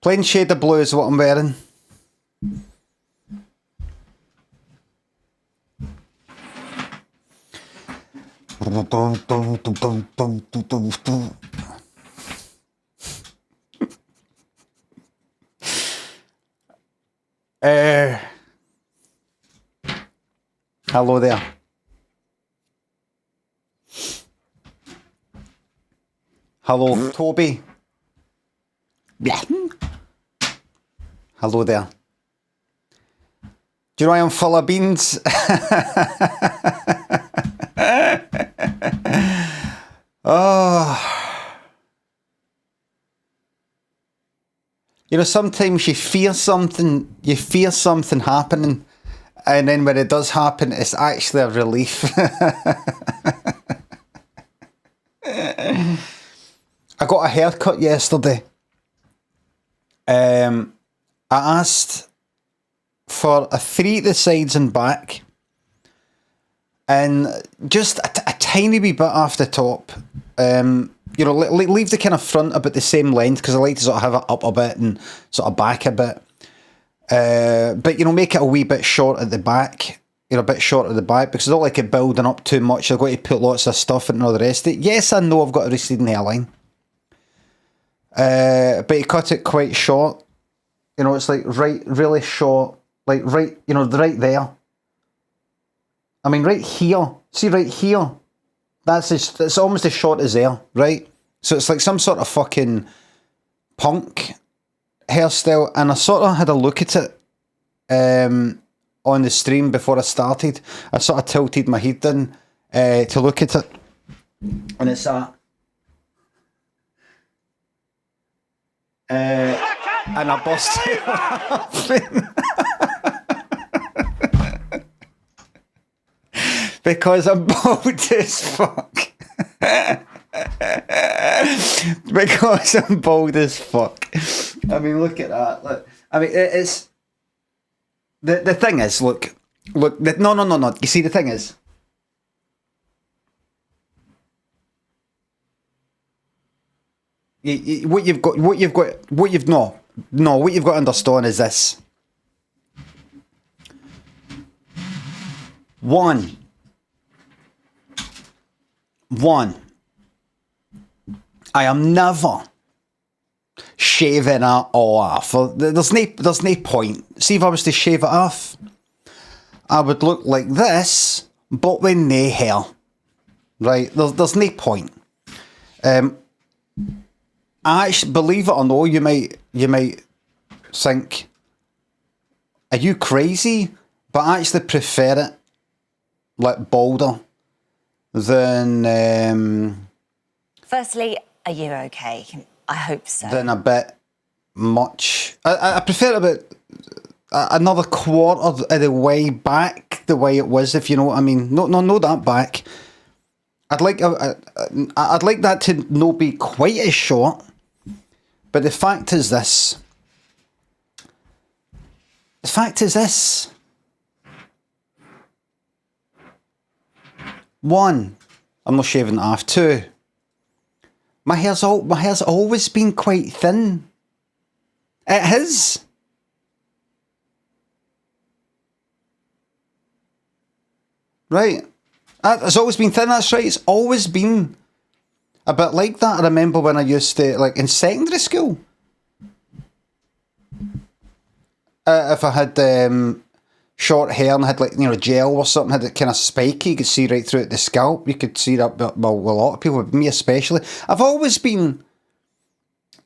Plain shade of blue is what I'm wearing. Hello there. Hello, Toby. Hello there. Do you know I am full of beans? Oh. You know, sometimes you fear something happening, and then when it does happen, it's actually a relief. I got a haircut yesterday. I asked for a 3 at the sides and back, and just a tiny wee bit off the top. You know, leave the kind of front about the same length, because I like to sort of have it up a bit and sort of back a bit. But, you know, make it a wee bit short at the back. You know, a bit short at the back, because I don't like it building up too much. I've got to put lots of stuff in and all the rest of it. Yes, I know I've got a receding hairline. But he cut it quite short. You know, it's like really short. Like right, you know, right there. I mean, right here. See, right here. It's almost as short as there, right? So it's like some sort of fucking punk hairstyle. And I sort of had a look at it on the stream before I started. I sort of tilted my head in to look at it. And it's that. And I busted laughing. Because I'm bald as fuck. Because I'm bald as fuck. I mean, look at that. Look. I mean, it's... The thing is, look. No. You see, the thing is... What you've got to understand is this. One, I am never shaving it all off. There's no point. See, if I was to shave it off, I would look like this, but with no hair. Right? There's no point. I actually, believe it or not, you might think, are you crazy? But I actually prefer it like balder than Firstly, are you okay? I hope so. Than a bit much. I prefer it about another quarter of the way back the way it was, if you know what I mean. No, that back. I'd like that to not be quite as short. But the fact is this. One, I'm not shaving it off. Two, my hair's always been quite thin. It has. Right. It's always been thin, that's right. It's always been a bit like that. I remember when I used to, like, in secondary school. If I had short hair and had, like, you know, gel or something, had it kind of spiky, you could see right through it the scalp. You could see that, well, a lot of people, me especially. It's always been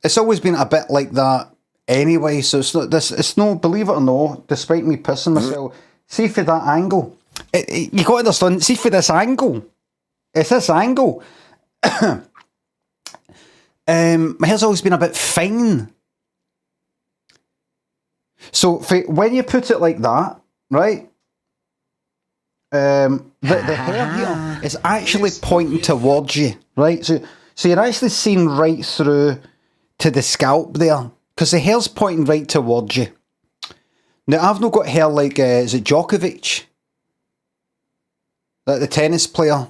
a bit like that anyway. So it's no, believe it or not, despite me pissing myself, see for that angle. You got to understand, see for this angle. It's this angle. My hair's always been a bit fine. So when you put it like that, right? The hair here is actually pointing towards you, right? So you're actually seeing right through to the scalp there, because the hair's pointing right towards you. Now, I've not got hair like, is it Djokovic? Like the tennis player.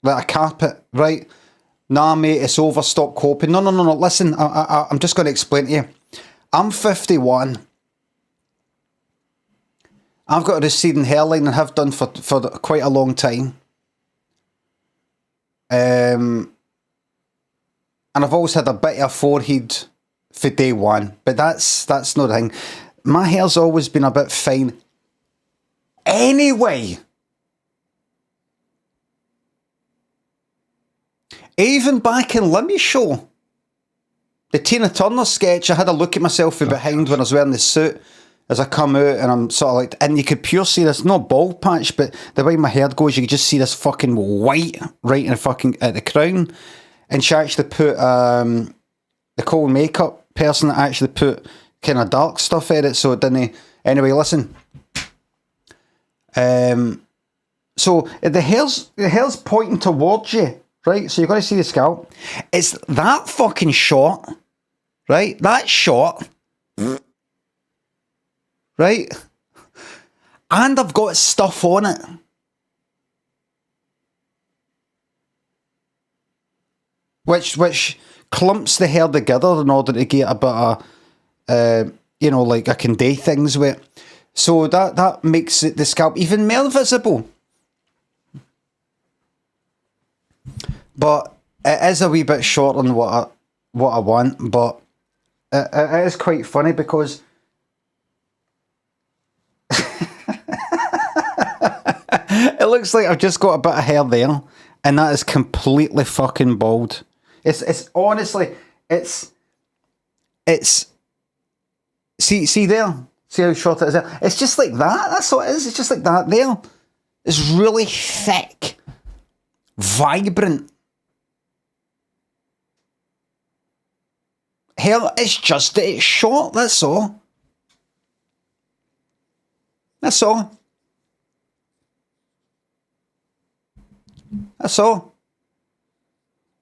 Like a carpet, right? Nah, mate, it's over, stop coping. No, listen, I'm just going to explain to you. I'm 51. I've got a receding hairline and have done for quite a long time. And I've always had a bit of a forehead for day one, but that's not the thing. My hair's always been a bit fine. Anyway, even back in Limmy's show, the Tina Turner sketch, I had a look at myself from behind when I was wearing the suit as I come out, and I'm sort of like, and you could pure see this, not bald patch, but the way my hair goes, you could just see this fucking white right in the fucking, at the crown. And she actually put, the cold makeup person that actually put kind of dark stuff in it, so it didn't. Anyway, listen. So the hair's pointing towards you, right? So you've got to see the scalp. It's that fucking short, right? That short. Right? And I've got stuff on it. Which clumps the hair together in order to get a bit of, like I can do things with. So that makes the scalp even more visible. But it is a wee bit short on what I want, but it is quite funny because it looks like I've just got a bit of hair there, and that is completely fucking bald. It's honestly, it's see there, see how short it is there. It's just like that. That's what it is. It's just like that there. It's really thick, vibrant hair. It's just that it's short. That's all. That's all. That's all.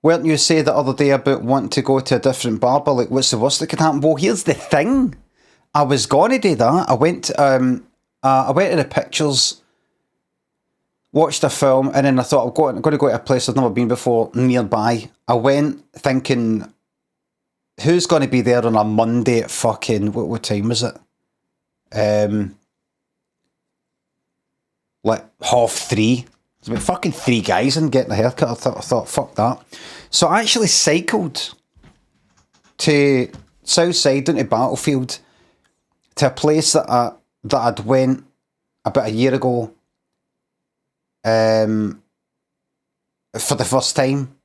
Weren't you say the other day about wanting to go to a different barber? Like, what's the worst that could happen? Well, here's the thing. I was going to do that. I went to the pictures, watched a film, and then I thought, I'm going to go to a place I've never been before nearby. I went thinking, who's going to be there on a Monday at fucking, what time was it? Like 3:30. There's about fucking 3 guys in getting a haircut. I thought, fuck that. So I actually cycled to Southside into Battlefield to a place that I'd went about a year ago for the first time.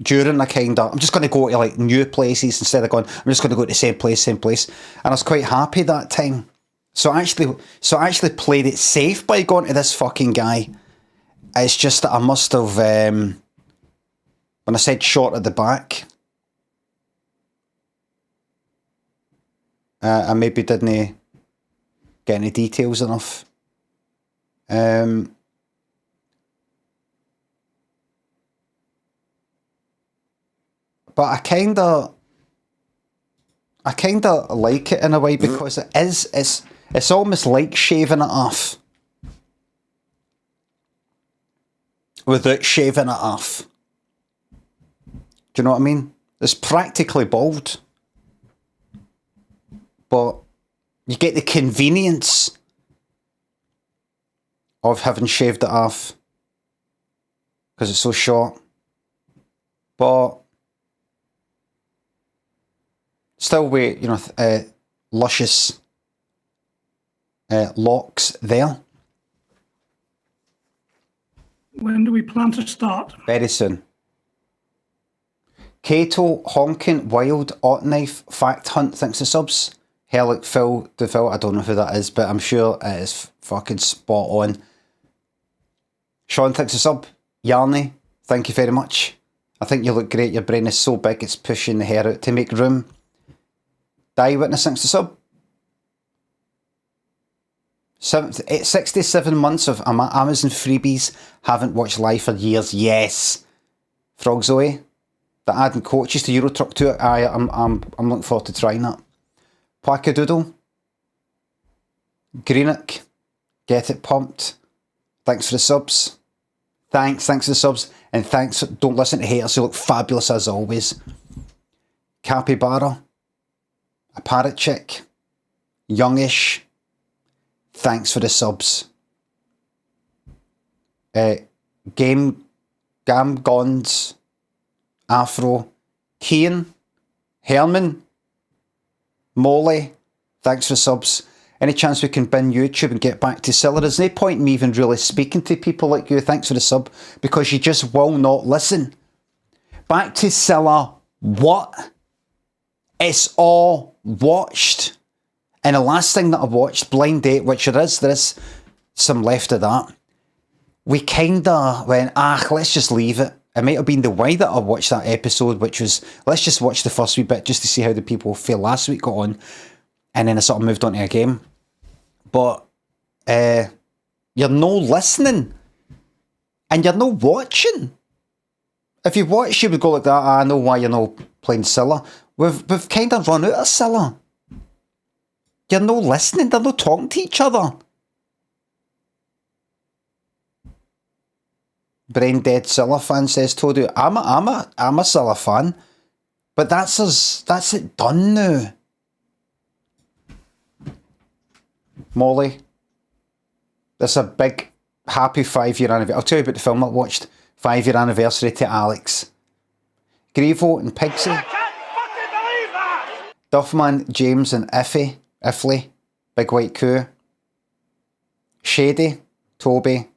During a kind of, I'm just going to go to like new places instead of going, I'm just going to go to the same place. And I was quite happy that time. So I actually played it safe by going to this fucking guy. It's just that I must have, when I said short at the back, I maybe didn't get any details enough. But I kind of like it in a way because it's almost like shaving it off. Without shaving it off. Do you know what I mean? It's practically bald. But you get the convenience of having shaved it off because it's so short. But still with, luscious locks there. When do we plan to start? Very soon. Kato, Honkin, Wild, Otknife, Fact Hunt, thanks to subs. Herlick, Phil, DeVille, I don't know who that is, but I'm sure it is fucking spot on. Sean, thanks to sub. Yarny, thank you very much. I think you look great. Your brain is so big it's pushing the hair out to make room. Die Witness, thanks to sub. 67 months of Amazon freebies. Haven't watched live for years. Yes. Frog Zoe. The adding coaches to Euro Truck Tour. I'm looking forward to trying that. Quackadoodle. Greenock. Get it pumped. Thanks for the subs. Thanks for the subs. And thanks, don't listen to haters, you look fabulous as always. Capybara, a parrot chick, youngish, thanks for the subs. Gamgons, Afro, Kian, Herman, Molly, thanks for subs. Any chance we can bin YouTube and get back to Scylla? There's no point in me even really speaking to people like you. Thanks for the sub, because you just will not listen. Back to Scylla, what? It's all watched. And the last thing that I watched, Blind Date, which there is some left of that, we kinda went, let's just leave it. It might have been the way that I watched that episode, which was, let's just watch the first wee bit just to see how the people feel last week got on. And then I sort of moved on to a game. But you're no listening. And you're no watching. If you watch, you would go like that, I know why you're not playing Scylla. We've kind of run out of Scylla. You're no listening, they're not talking to each other. Brain dead Scylla fan, says Todo. I'm a Scylla fan, but that's it done now. Molly, that's a big happy 5-year anniversary. I'll tell you about the film I watched. 5-year anniversary to Alex. Grievo and Pigsy. I can't fucking believe that! Duffman, James and Ifley, Big White Coo. Shady, Toby.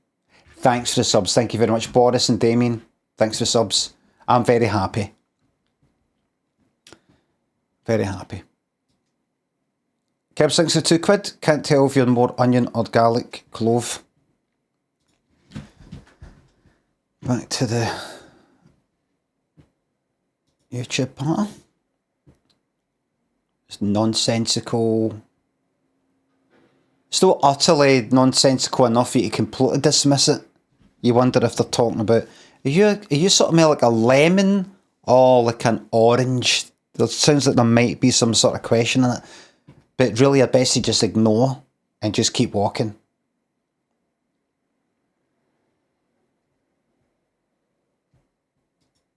Thanks for the subs. Thank you very much. Boris and Damien, thanks for the subs. I'm very happy. Very happy. Keb, thanks for £2. Can't tell if you're more onion or garlic clove. Back to the YouTube part. It's nonsensical. Still utterly nonsensical enough for you to completely dismiss it. You wonder if they're talking about, are you sort of more like a lemon or like an orange? It sounds like there might be some sort of question in it. But really, I best you just ignore and just keep walking.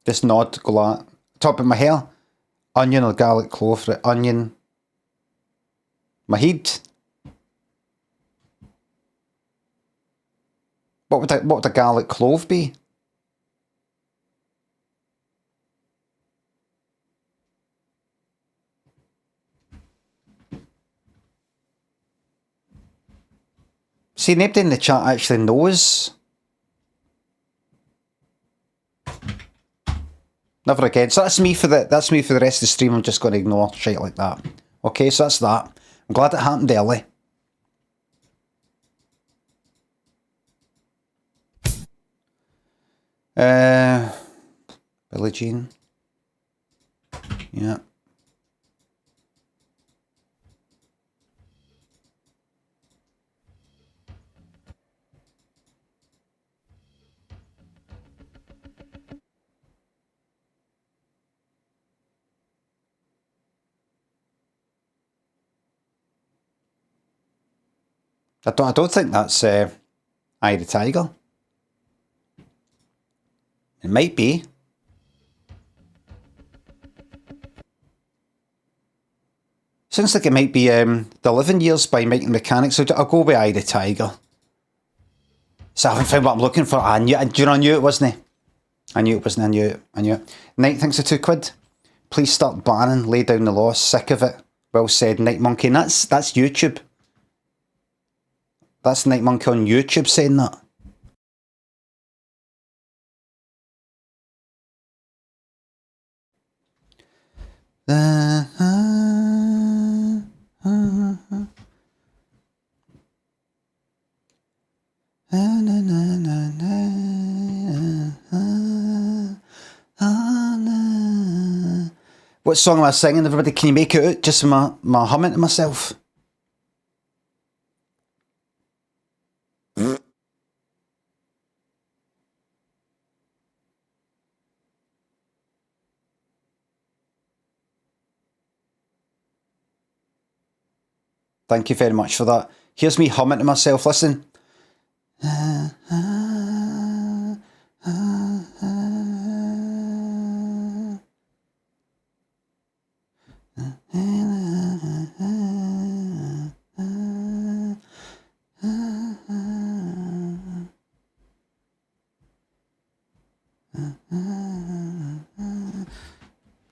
Just nod, go like, top of my hair, onion or garlic clove, right? Onion. My head. What would a garlic clove be? See, nobody in the chat actually knows. Never again. So that's me for the rest of the stream. I'm just going to ignore shit like that. Okay, so that's that. I'm glad it happened early. Billie Jean. Yeah. I don't think that's Eye the Tiger. It might be. Sounds like it might be The 11 Years by Mike and Mechanics, so I'll go with Eye the Tiger. So I haven't found what I'm looking for. I knew it, wasn't it? I knew it. Night, thanks for £2. Please start banning, lay down the law, sick of it. Well said, Night Monkey. And that's YouTube. That's Night Monkey on YouTube saying that. What song am I singing? Everybody, can you make it out? Just my humming to myself. Thank you very much for that. Here's me humming to myself. Listen.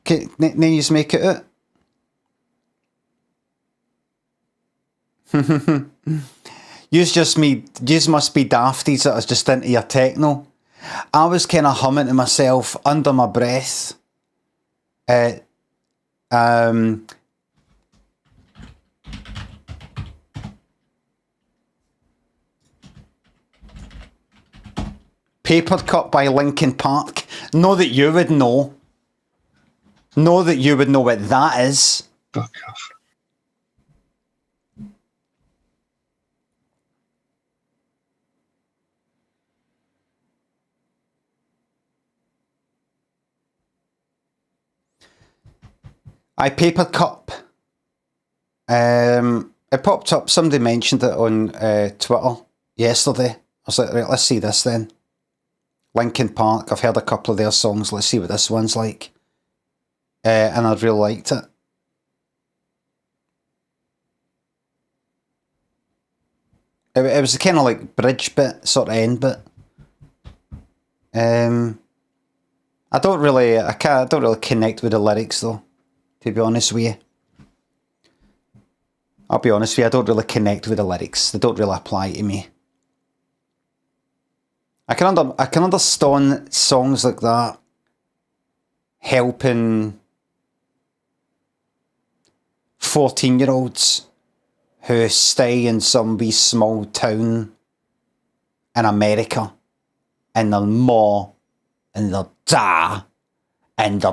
Okay, then you just make it out. Yous must be dafties that is just into your techno. I was kind of humming to myself under my breath. Paper Cut by Linkin Park. Know that you would know. Know that you would know what that is. Fuck off. Paper Cup. It popped up. Somebody mentioned it on Twitter yesterday. I was like, right, let's see this then. Linkin Park. I've heard a couple of their songs. Let's see what this one's like. And I really liked it. It was kind of like bridge bit, sort of end bit. I don't really connect with the lyrics though. To be honest with you, I'll be honest with you, I don't really connect with the lyrics. They don't really apply to me. I can understand songs like that helping 14-year-olds who stay in some wee small town in America and they're more and they're da and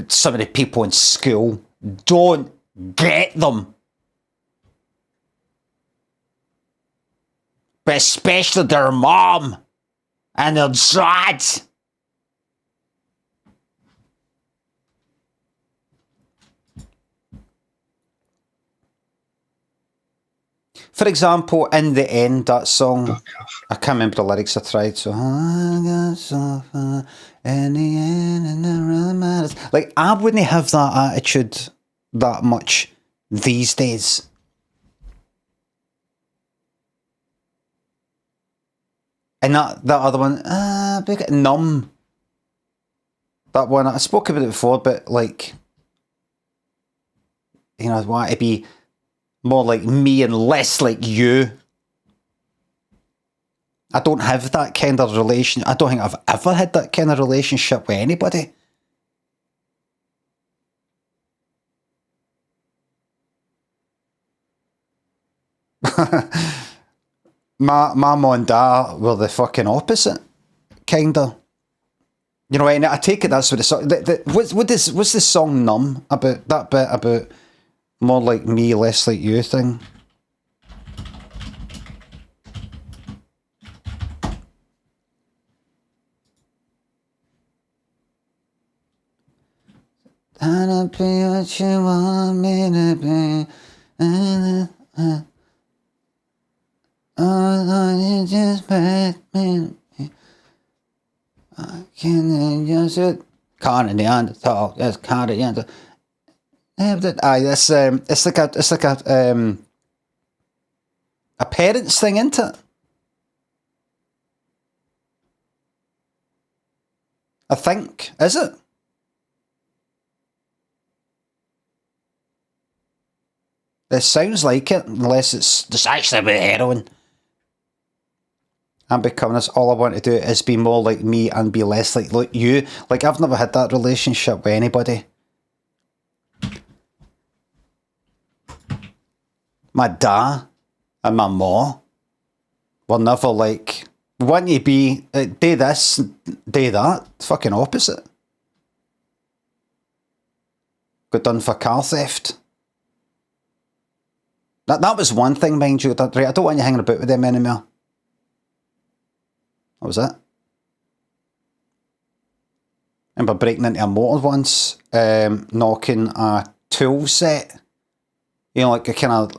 some of the people in school don't get them. But especially their mom and their dad. For example, in the end, that song, I can't remember the lyrics I tried, so I got so far in the end and it really matters. Like, I wouldn't have that attitude that much these days. And that other one, big numb. That one, I spoke about it before, but like, you know, I want to be more like me and less like you. I don't have that kind of relation. I don't think I've ever had that kind of relationship with anybody. My mum and dad were the fucking opposite, kinda. You know, and I take it that's what the song. What's the song "Numb" about? That bit about more like me, less like you thing. I'll be what you want me to be. Oh, you just make me. I can't just it. Can't Neanderthal. Yes, can't Neanderthal. It's like a parents thing, isn't it? I think, is it? It sounds like it, unless it's actually about heroin. I'm becoming this. All I want to do is be more like me and be less like you. Like, I've never had that relationship with anybody. My dad and my mom were never like, want you be, do this, do that. It's fucking opposite. Got done for car theft. That was one thing, mind you. Right, I don't want you hanging about with them anymore. That was it. I remember breaking into a motor once, knocking a tool set. You know, like a kind of,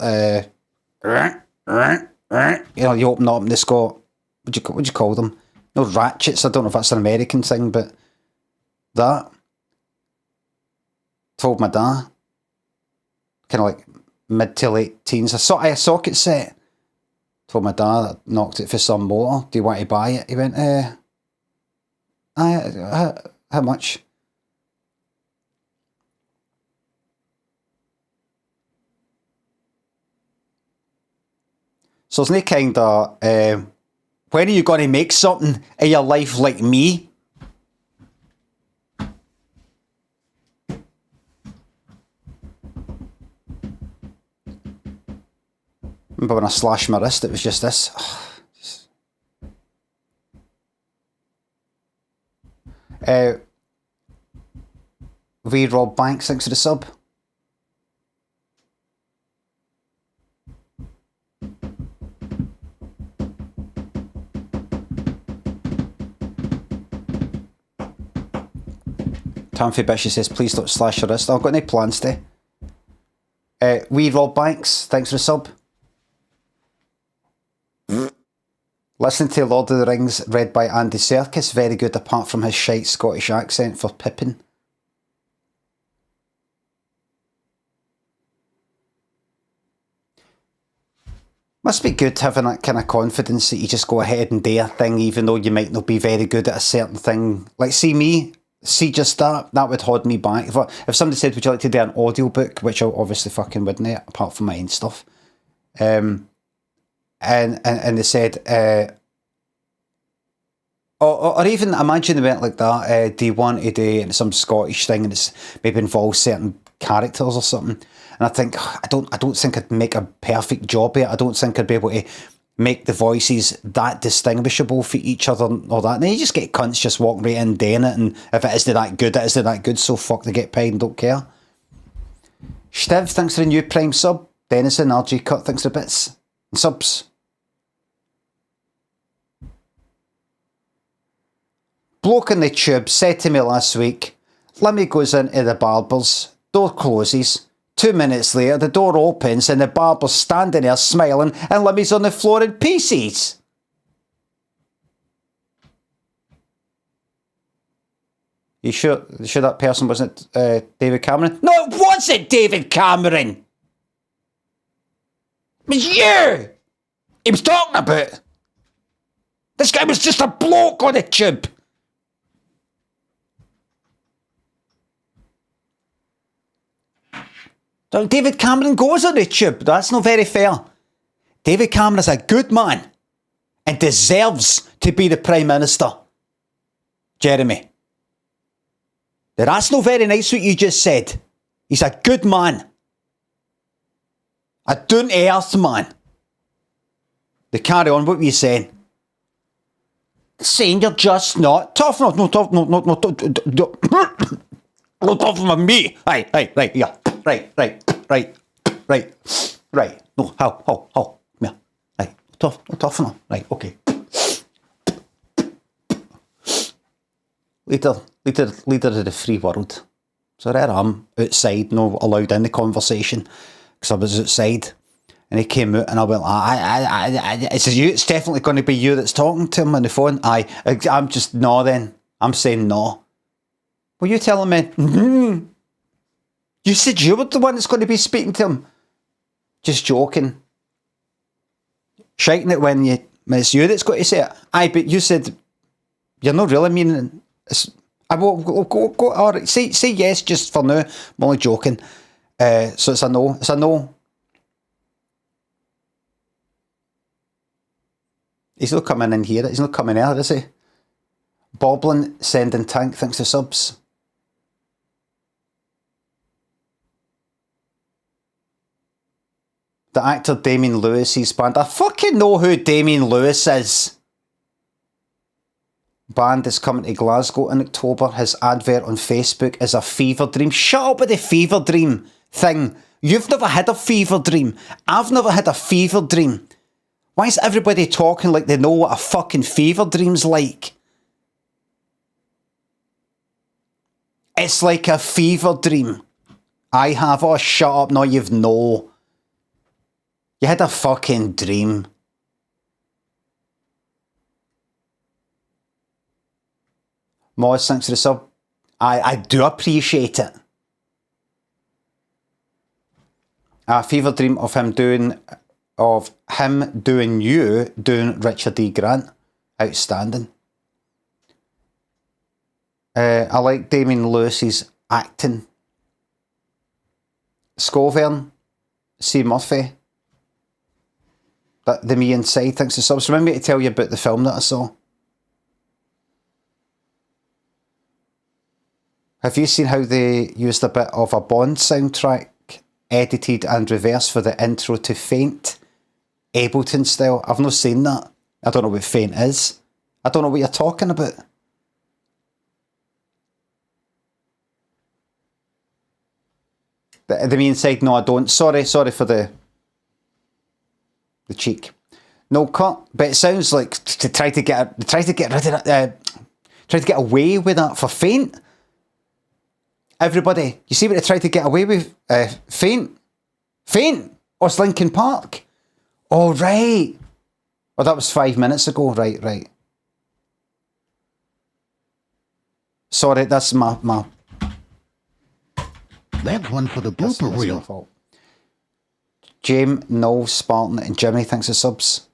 you know, you open up and it's got, what'd you call them? No, ratchets. I don't know if that's an American thing, but that. Told my dad. Kind of like mid to late teens. I saw a socket set. Told my dad I knocked it for some motor. Do you want to buy it? He went, How much? So isn't it kind of, when are you going to make something in your life like me? Remember when I slashed my wrist, it was just this. V Rob Banks, thanks for the sub. Tamfi Bishy says, please don't slash your wrist. I've got any plans to. Wee Rob Banks, thanks for the sub. Listen to Lord of the Rings read by Andy Serkis, very good apart from his shite Scottish accent for Pippin. Must be good having that kind of confidence that you just go ahead and do a thing even though you might not be very good at a certain thing. Like see me, see just that would hold me back. If somebody said, would you like to do an audiobook, which I obviously fucking wouldn't, apart from my own stuff. And they said, or even imagine they went like that, do you want to do some Scottish thing and it's maybe involves certain characters or something? And I think, I don't think I'd make a perfect job of it. I don't think I'd be able to make the voices that distinguishable for each other or that. And then you just get cunts just walking right in doing it, and if it isn't that good, it isn't that good, so fuck, they get paid and don't care. Stiv, thanks for the new Prime sub. Denison, RG Cut, thanks for the bits. And subs. Bloke in the tube said to me last week, Limmy goes into the barber's, door closes, 2 minutes later the door opens and the barber's standing there smiling and Limmy's on the floor in pieces. You sure that person wasn't David Cameron? No, it wasn't David Cameron! It was you! He was talking about. This guy was just a bloke on the tube. So David Cameron goes on the tube. That's not very fair. David Cameron is a good man and deserves to be the Prime Minister. Jeremy. That's not very nice what you just said. He's a good man. A down-to-earth man. They carry on, what were you saying? Saying you're just not tough. No, tough, no, not tough on me. Right, yeah. Right. No, how, yeah. Right, tough enough. Right, okay. Leader of the free world. So there I am, outside, no allowed in the conversation, because I was outside. And he came out and I went, it's definitely going to be you that's talking to him on the phone. I'm just, no then. I'm saying no. Well, you telling me, You said you were the one that's going to be speaking to him. Just joking. Shiting it when it's you that's got to say it. But you said, you're not really meaning it. I will go, all right, say yes just for now. I'm only joking. So it's a no. It's a no. He's not coming in here. He's not coming out, is he? Boblin, sending tank, thanks for subs. The actor Damien Lewis's band. I fucking know who Damien Lewis is. Band is coming to Glasgow in October. His advert on Facebook is a fever dream. Shut up with the fever dream thing. You've never had a fever dream. I've never had a fever dream. Why is everybody talking like they know what a fucking fever dream's like? It's like a fever dream. I have. Oh, shut up. No, you've no. You had a fucking dream. Moz, thanks for the sub. I do appreciate it. A fever dream of him doing Richard D. Grant. Outstanding. I like Damien Lewis's acting. Scovern, C. Murphy, the Me Inside, thanks to subs. Remind me to tell you about the film that I saw. Have you seen how they used a bit of a Bond soundtrack, edited and reversed for the intro to Faint? Ableton style. I've not seen that. I don't know what Faint is. I don't know what you're talking about. The Me Inside, no I don't. Sorry for the cheek. No cut, but it sounds like to try to get rid of that, try to get away with that for Faint. Everybody, you see what they tried to get away with? Faint? Or it's Linkin Park? Oh, right. Oh, that was 5 minutes ago. Right. Sorry, that's my... That's one for the blooper That's reel. my fault. James, Noel, Spartan and Jimmy, thanks for subs.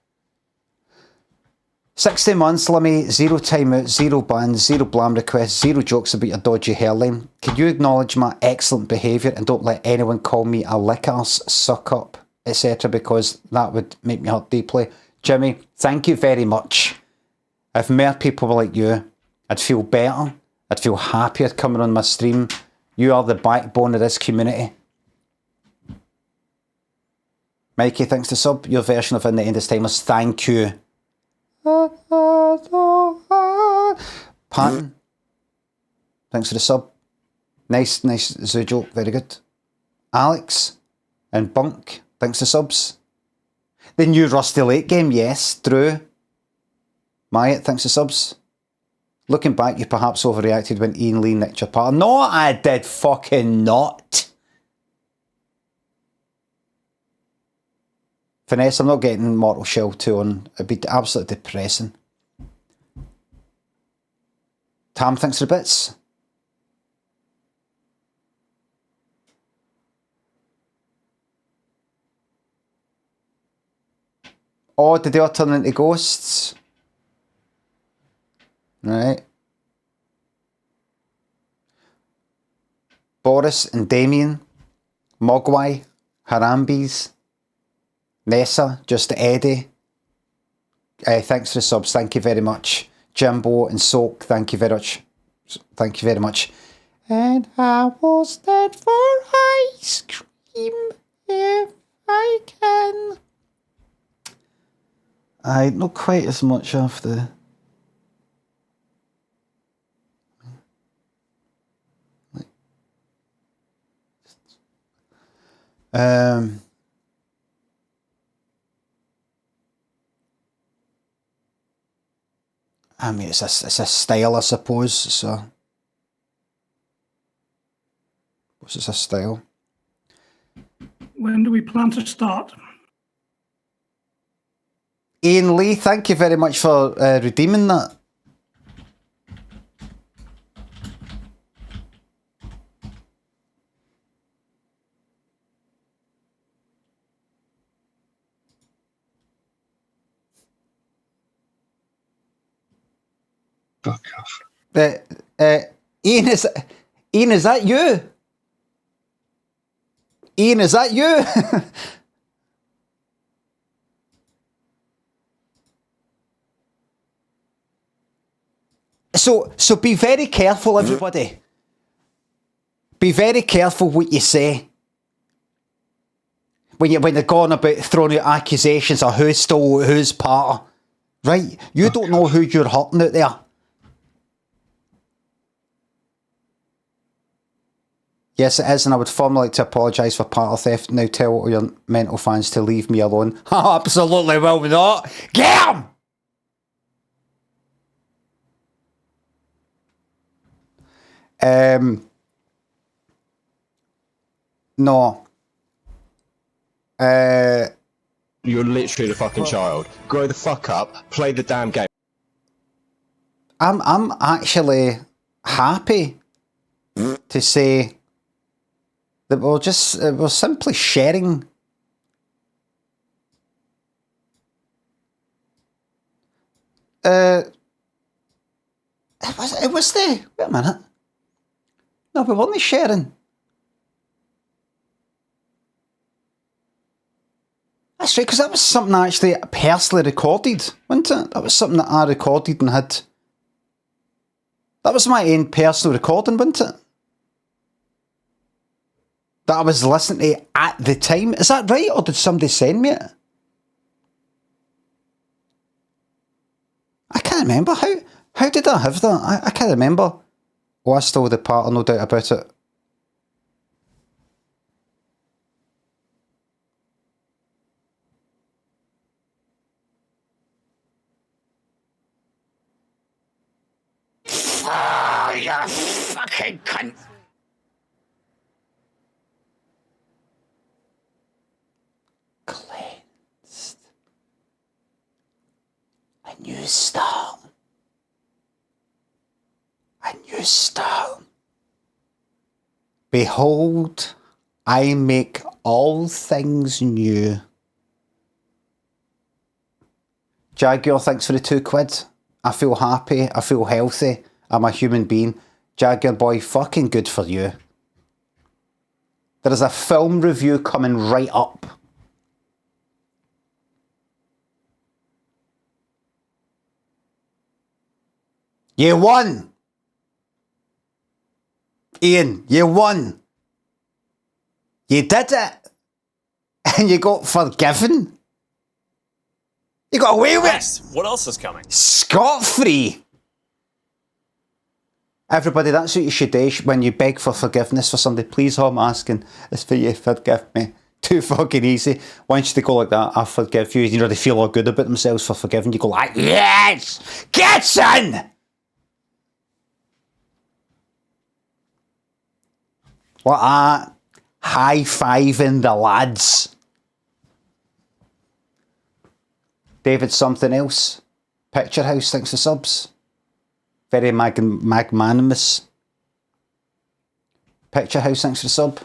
60 months, Limmy, 0 timeout, 0 bans, 0 blam requests, 0 jokes about your dodgy hairline. Can you acknowledge my excellent behaviour and don't let anyone call me a lick-arse, suck up, etc. because that would make me hurt deeply. Jimmy, thank you very much. If more people were like you, I'd feel better. I'd feel happier coming on my stream. You are the backbone of this community. Mikey, thanks to sub. Your version of In the End is Timeless. Thank you. Patton, thanks for the sub. Nice zoo joke, very good. Alex and Bunk, thanks for subs. The new Rusty Lake game, yes. Drew, Myatt, thanks for subs. Looking back, you perhaps overreacted when Iain Lee nicked your partner. No, I did fucking not. Finesse, I'm not getting Mortal Shell 2 on. It'd be absolutely depressing. Tam, thanks for the bits. Oh, did they all turn into ghosts? Right. Boris and Damien. Mogwai. Harambes. Nessa, just Eddie. Thanks for the subs, thank you very much. Jimbo and Soak, thank you very much. Thank you very much. And I will stand for ice cream if I can. Not quite as much of the... I mean, it's a style, I suppose. So, what's a style? When do we plan to start? Iain Lee, thank you very much for redeeming that. Fuck off. Iain, is that you? Iain, is that you? So be very careful, everybody. Be very careful what you say. When they're going about throwing out accusations of who stole whose part. Right? You don't know who you're hurting out there. Yes, it is, and I would formally like to apologise for partner theft. Now tell all your mental fans to leave me alone. Absolutely will not. Get 'em! No. You're literally the fucking child. Grow the fuck up. Play the damn game. I'm actually happy to say that we're simply sharing It was the... Wait a minute. No, we weren't sharing. That's right, because that was something I actually personally recorded, wasn't it? That was something that I recorded and had... That was my own personal recording, wasn't it? That I was listening to at the time. Is that right, or did somebody send me it? I can't remember. How did I have that? I can't remember. Oh, I stole the part, no doubt about it. Oh, you fucking cunt. Cleansed. A new start. A new start. Behold, I make all things new. Jaguar, thanks for the £2. I feel happy. I feel healthy. I'm a human being. Jaguar boy, fucking good for you. There is a film review coming right up. You won! Iain, you won! You did it! And you got forgiven! You got away with it! What else is coming? Scot-free! Everybody, that's what you should do when you beg for forgiveness for somebody. Please, all I'm asking is for you to forgive me. Too fucking easy. Once they go like that, I forgive you. You know, they feel all good about themselves for forgiving. You go like, yes! Get in! What a high-fiving the lads. David something else. Picture House, thanks for subs. Very magnanimous. Picture House, thanks for sub.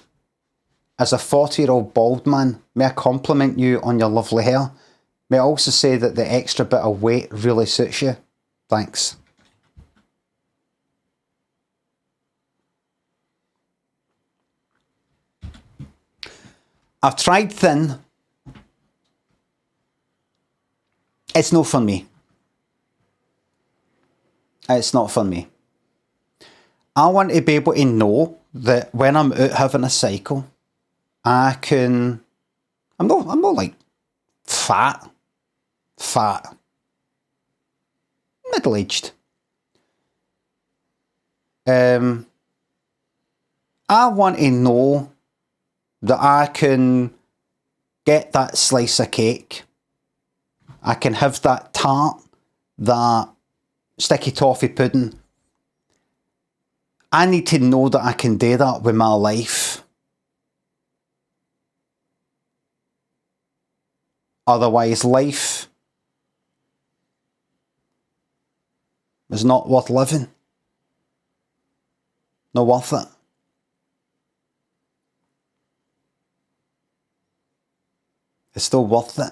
As a 40-year-old bald man, may I compliment you on your lovely hair? May I also say that the extra bit of weight really suits you? Thanks. I've tried thin. It's not for me. It's not for me. I want to be able to know that when I'm out having a cycle, I can... I'm not like fat. Middle-aged. I want to know that I can get that slice of cake. I can have that tart, that sticky toffee pudding. I need to know that I can do that with my life. Otherwise, life is not worth living. Not worth it. It's still worth it.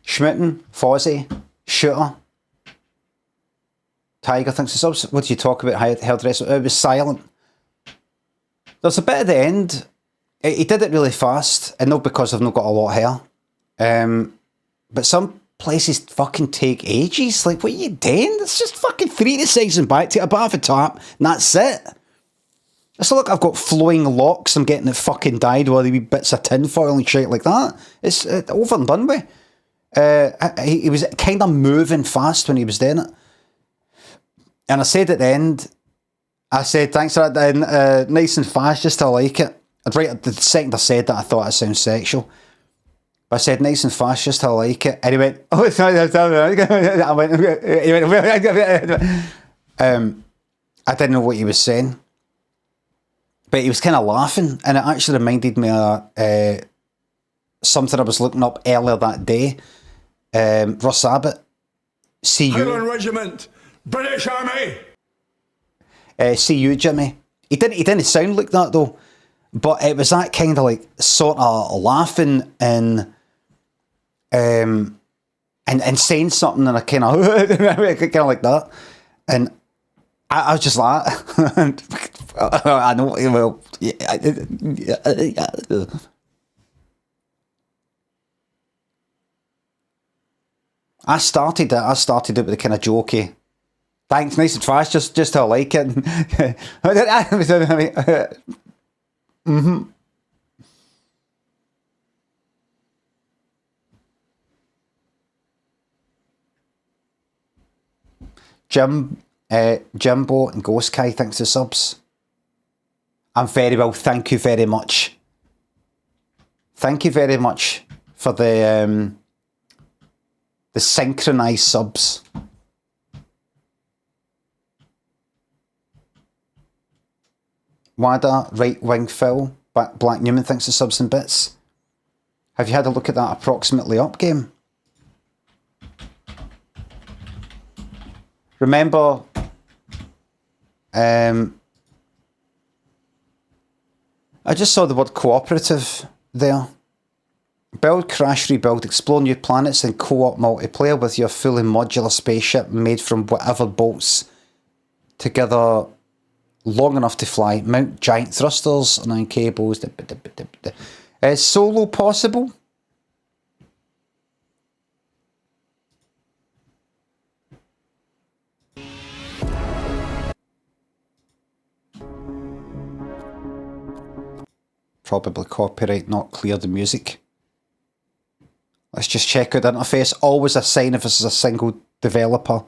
Schmitten, Fozzie, Shooter, Tiger, thanks for subs. What did you talk about? Hairdresser? It was silent. There's a bit at the end. He did it really fast, and not because I've not got a lot of hair. But some places fucking take ages. Like, what are you doing? It's just fucking 3 to 6 and back to a bit of a tap, and that's it. It's not like I've got flowing locks. I'm getting it fucking dyed with wee bits of tinfoil and shit like that. It's over and done with. He was kind of moving fast when he was doing it. And I said at the end, I said, thanks for that, nice and fast, just to like it. Right the second I said that, I thought it sounded sexual. But I said, nice and fast, just to like it. And he went, oh, it's not, I went, I didn't know what he was saying. But he was kind of laughing, and it actually reminded me of something I was looking up earlier that day. Russ Abbott, see you. Highland Regiment, British Army. See you, Jimmy. He didn't sound like that though, but it was that kind of like sort of laughing and and saying something and I kind of like that, and I was just like, I know, well, yeah. I started it with a kind of jokey. Thanks, nice and fast, just how I like it. Mm-hmm. Jimbo and Ghost Kai, thanks for subs. I'm very well, thank you very much. Thank you very much for the synchronised subs. Wada, right wing Phil, Black Newman, thanks for subs and bits. Have you had a look at that approximately up game? Remember, I just saw the word cooperative there. Build, crash, rebuild, explore new planets, and co-op multiplayer with your fully modular spaceship made from whatever bolts together long enough to fly. Mount giant thrusters, 9 cables. Is solo possible? Probably copyright not clear the music. Let's just check out the interface. Always a sign if this is a single developer.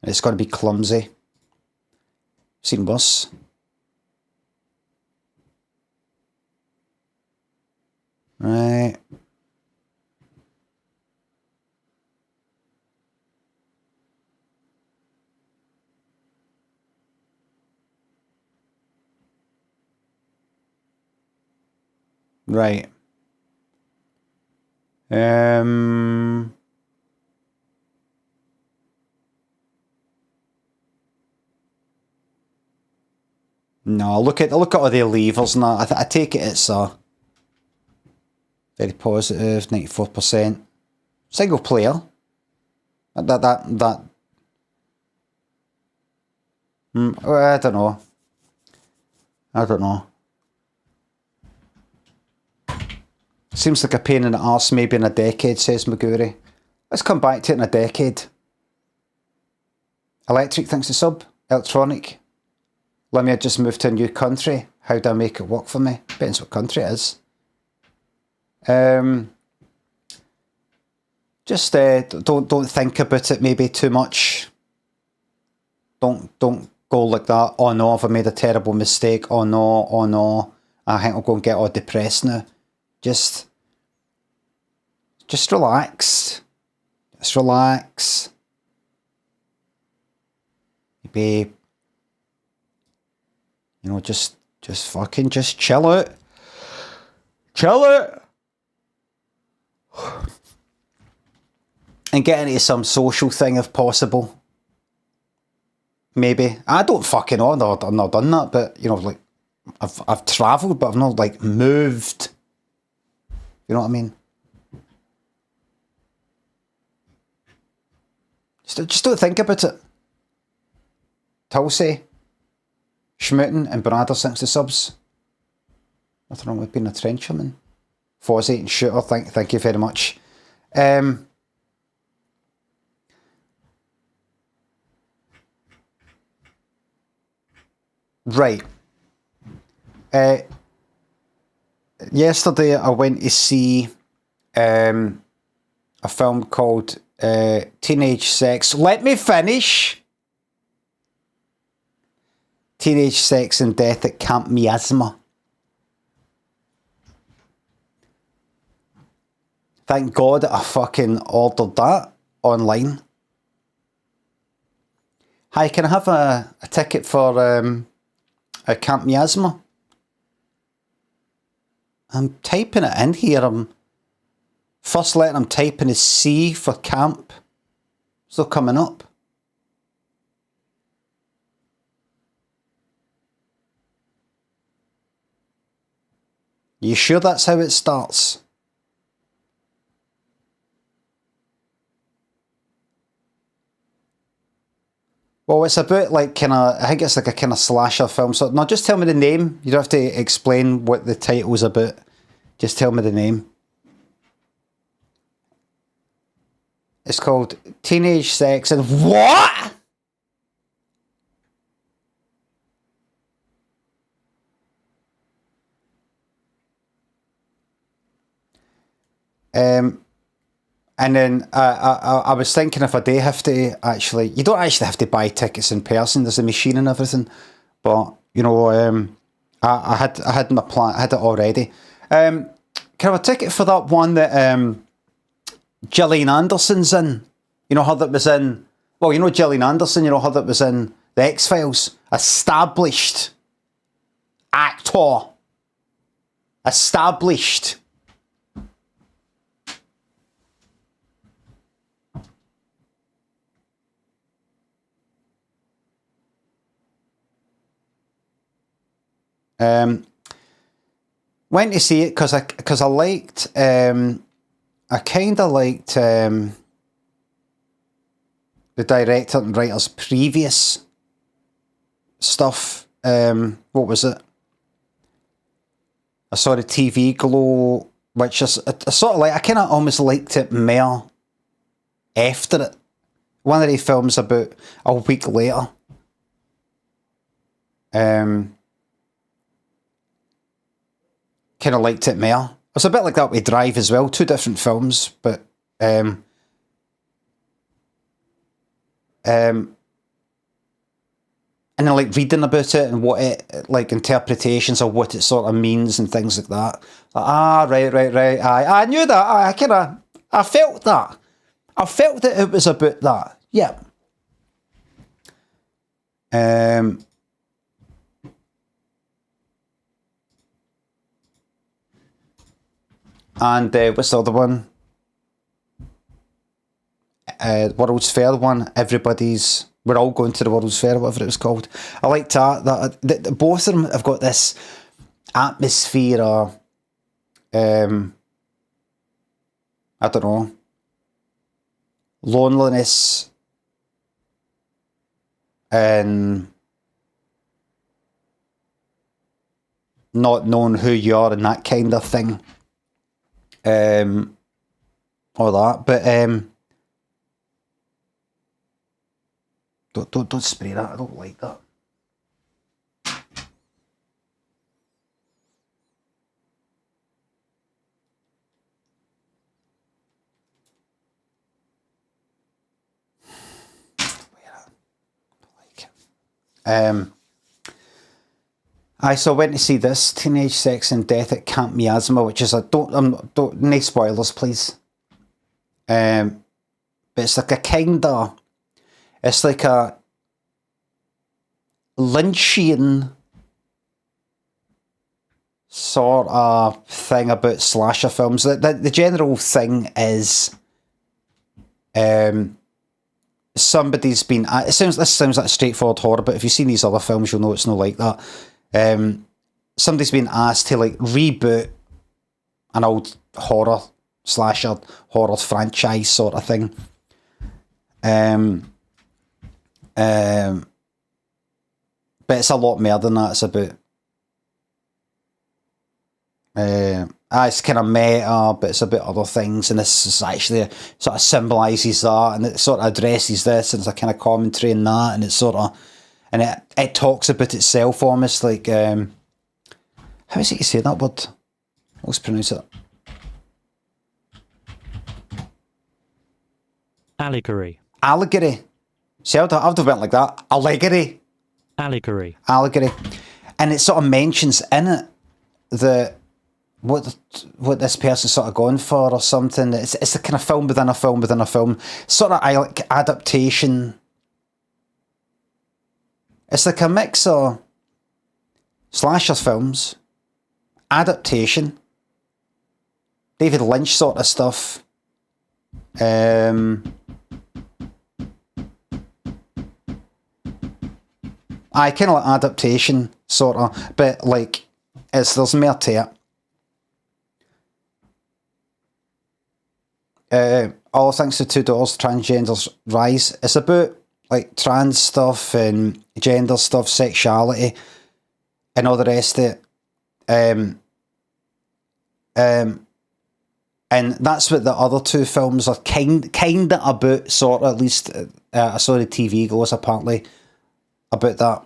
It's going to be clumsy. Seen worse. Right. Right. No, look at all the levers and that. I take it it's very positive, 94%. Single player. That. I don't know. Seems like a pain in the arse maybe in a decade, says Maguri. Let's come back to it in a decade. Electric, thanks to sub. Electronic. Limmy, I just moved to a new country. How do I make it work for me? Depends what country it is. Just don't think about it maybe too much. Don't go like that. Oh no, have I made a terrible mistake? Oh no. I think I'll go and get all depressed now. Just relax. Just relax. Maybe, you know, just fucking just chill out. Chill out. And get into some social thing if possible. Maybe. I don't fucking know. I've not done that, but you know, like I've travelled, but I've not like moved. You know what I mean? Just don't think about it. Tulsi, Schmooten and Brad are 60 subs. Nothing wrong with being a trencherman. Fozzie and Shooter, thank you very much. Right. Yesterday I went to see a film called Teenage Sex. Let me finish. Teenage Sex and Death at Camp Miasma. Thank God I fucking ordered that online. Hi, can I have a ticket for a Camp Miasma? I'm typing it in here. First letter I'm typing is C for camp. Still coming up. You sure that's how it starts? Well, it's about like kind of, I think it's like a kind of slasher film. So, no, just tell me the name. You don't have to explain what the title's about. Just tell me the name. It's called Teenage Sex and what? And then I was thinking if I do have to actually, you don't actually have to buy tickets in person. There's a machine and everything, but you know, I had my plan, I had it already. Can I have a ticket for that one that Gillian Anderson's in? You know her that was in. Well, you know Gillian Anderson. You know her that was in the X-Files. Established actor. Established. Went to see it because I liked I kind of liked the director and writer's previous stuff. What was it? I saw the TV Glow, which is I sort of like. I kind of almost liked it more after it. One of the films about a week later. Kind of liked it more. It's a bit like that with Drive as well. Two different films, but and then like reading about it and what it like interpretations of what it sort of means and things like that. Like, right. I knew that. I felt that. I felt that it was about that. Yeah. And what's the other one? World's Fair one. We're all going to the World's Fair, whatever it was called. I liked that. Both of them have got this atmosphere of, I don't know, loneliness and not knowing who you are and that kind of thing. All that, but don't spray that. I don't like that. So I went to see this Teenage Sex and Death at Camp Miasma, which is no spoilers, please. But it's like it's like a Lynchian sort of thing about slasher films. The general thing is, somebody's been. This sounds like a straightforward horror, but if you've seen these other films, you'll know it's not like that. Somebody's been asked to like reboot an old horror franchise sort of thing. But it's a lot more than that. It's about it's kind of meta, but it's about other things, and this is actually sort of symbolises that, and it sort of addresses this, and it's a kind of commentary in that, and it's sort of. And it talks about itself almost like, how is it you say that word? Let's pronounce it. Allegory. Allegory. See, I'd have went like that. Allegory. Allegory. And it sort of mentions in it what this person's sort of going for or something. It's a kind of film within a film within a film. Sort of like adaptation. It's like a mix of slasher films, adaptation, David Lynch sort of stuff. I kind of like adaptation, sort of, but like there's more to it. All thanks to $2 transgenders rise. It's about like trans stuff and gender stuff, sexuality, and all the rest of it. And that's what the other two films are kind of about, sort of, at least I saw the TV goes apparently about that.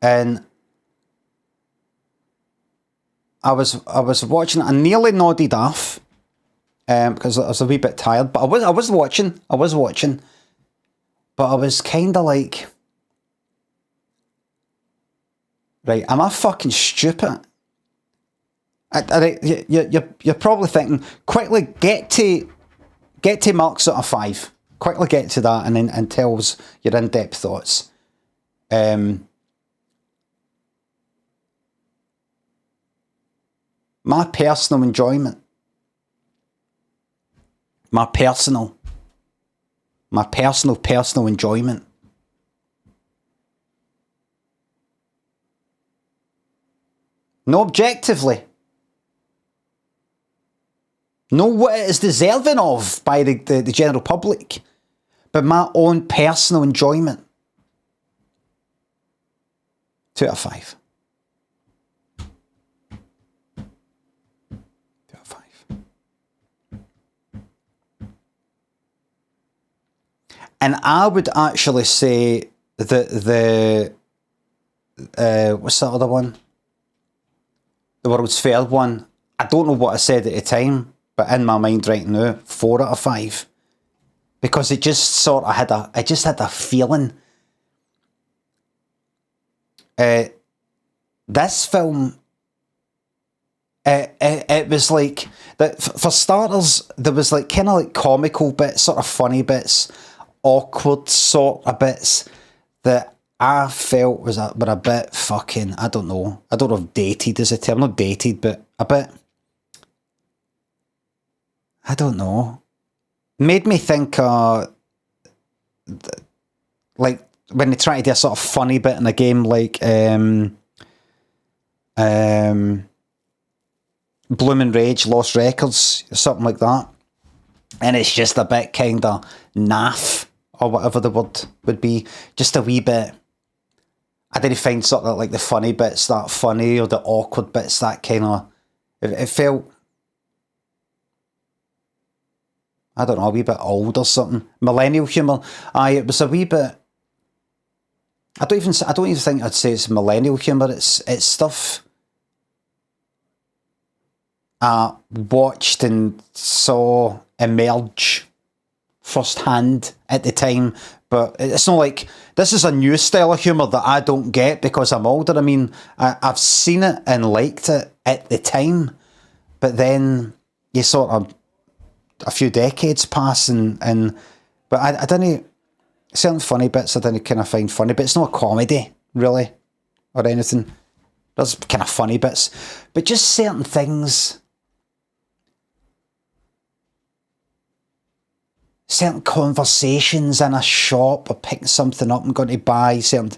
And I was watching it. I nearly nodded off because I was a wee bit tired, but I was watching, but I was kind of like, right, am I fucking stupid? You're probably thinking, quickly get to marks out of 5. Quickly get to that, and then tell us your in-depth thoughts. My personal enjoyment. My personal enjoyment. No objectively. Know what it is deserving of by the general public, but my own personal enjoyment. 2 out of 5. 2 out of 5. And I would actually say that what's that other one? The World's Fair one. I don't know what I said at the time, but in my mind right now, 4 out of 5. Because it just sort of had a feeling. This film, it was like, that for starters, there was like kind of like comical bits, sort of funny bits, awkward sort of bits that I felt were a bit fucking, I don't know if dated is a term, not dated, but a bit, I don't know, made me think like when they try to do a sort of funny bit in a game like Bloomin' Rage, Lost Records, something like that, and it's just a bit kind of naff, or whatever the word would be, just a wee bit. I didn't find sort of like the funny bits that funny, or the awkward bits that kind of, it felt, I don't know, a wee bit old or something. Millennial humour. It was a wee bit, I don't even think I'd say it's millennial humour. It's stuff I watched and saw emerge firsthand at the time. But it's not like, this is a new style of humour that I don't get because I'm older. I mean, I've seen it and liked it at the time, but then you sort of, a few decades pass but I didn't, certain funny bits I didn't kind of find funny, but it's not a comedy really or anything. There's kind of funny bits, but just certain things, certain conversations in a shop or picking something up and going to buy certain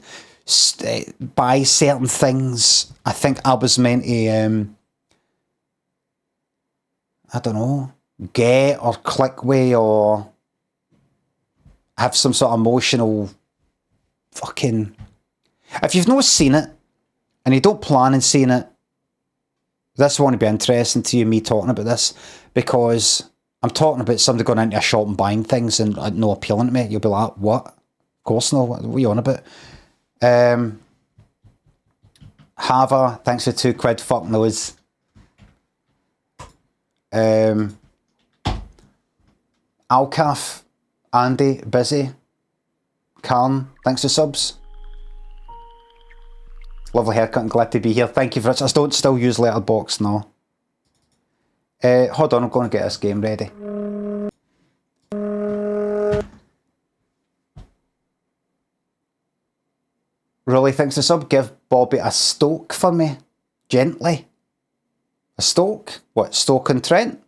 things. I think I was meant to I don't know, get or click with or have some sort of emotional fucking... If you've not seen it and you don't plan on seeing it, this won't be interesting to you, me talking about this, because I'm talking about somebody going into a shop and buying things and no appealing to me. You'll be like, what? Of course no. What are you on about? Hava, thanks for £2. Fuck knows. Alcaf, Andy, Busy, Karen, thanks for subs. Lovely haircut and glad to be here. Thank you for it. I don't still use Letterboxd now. Hold on, I'm going to get this game ready. Really, thanks for sub. Give Bobby a Stoke for me. Gently. A Stoke? What, Stoke-on-Trent?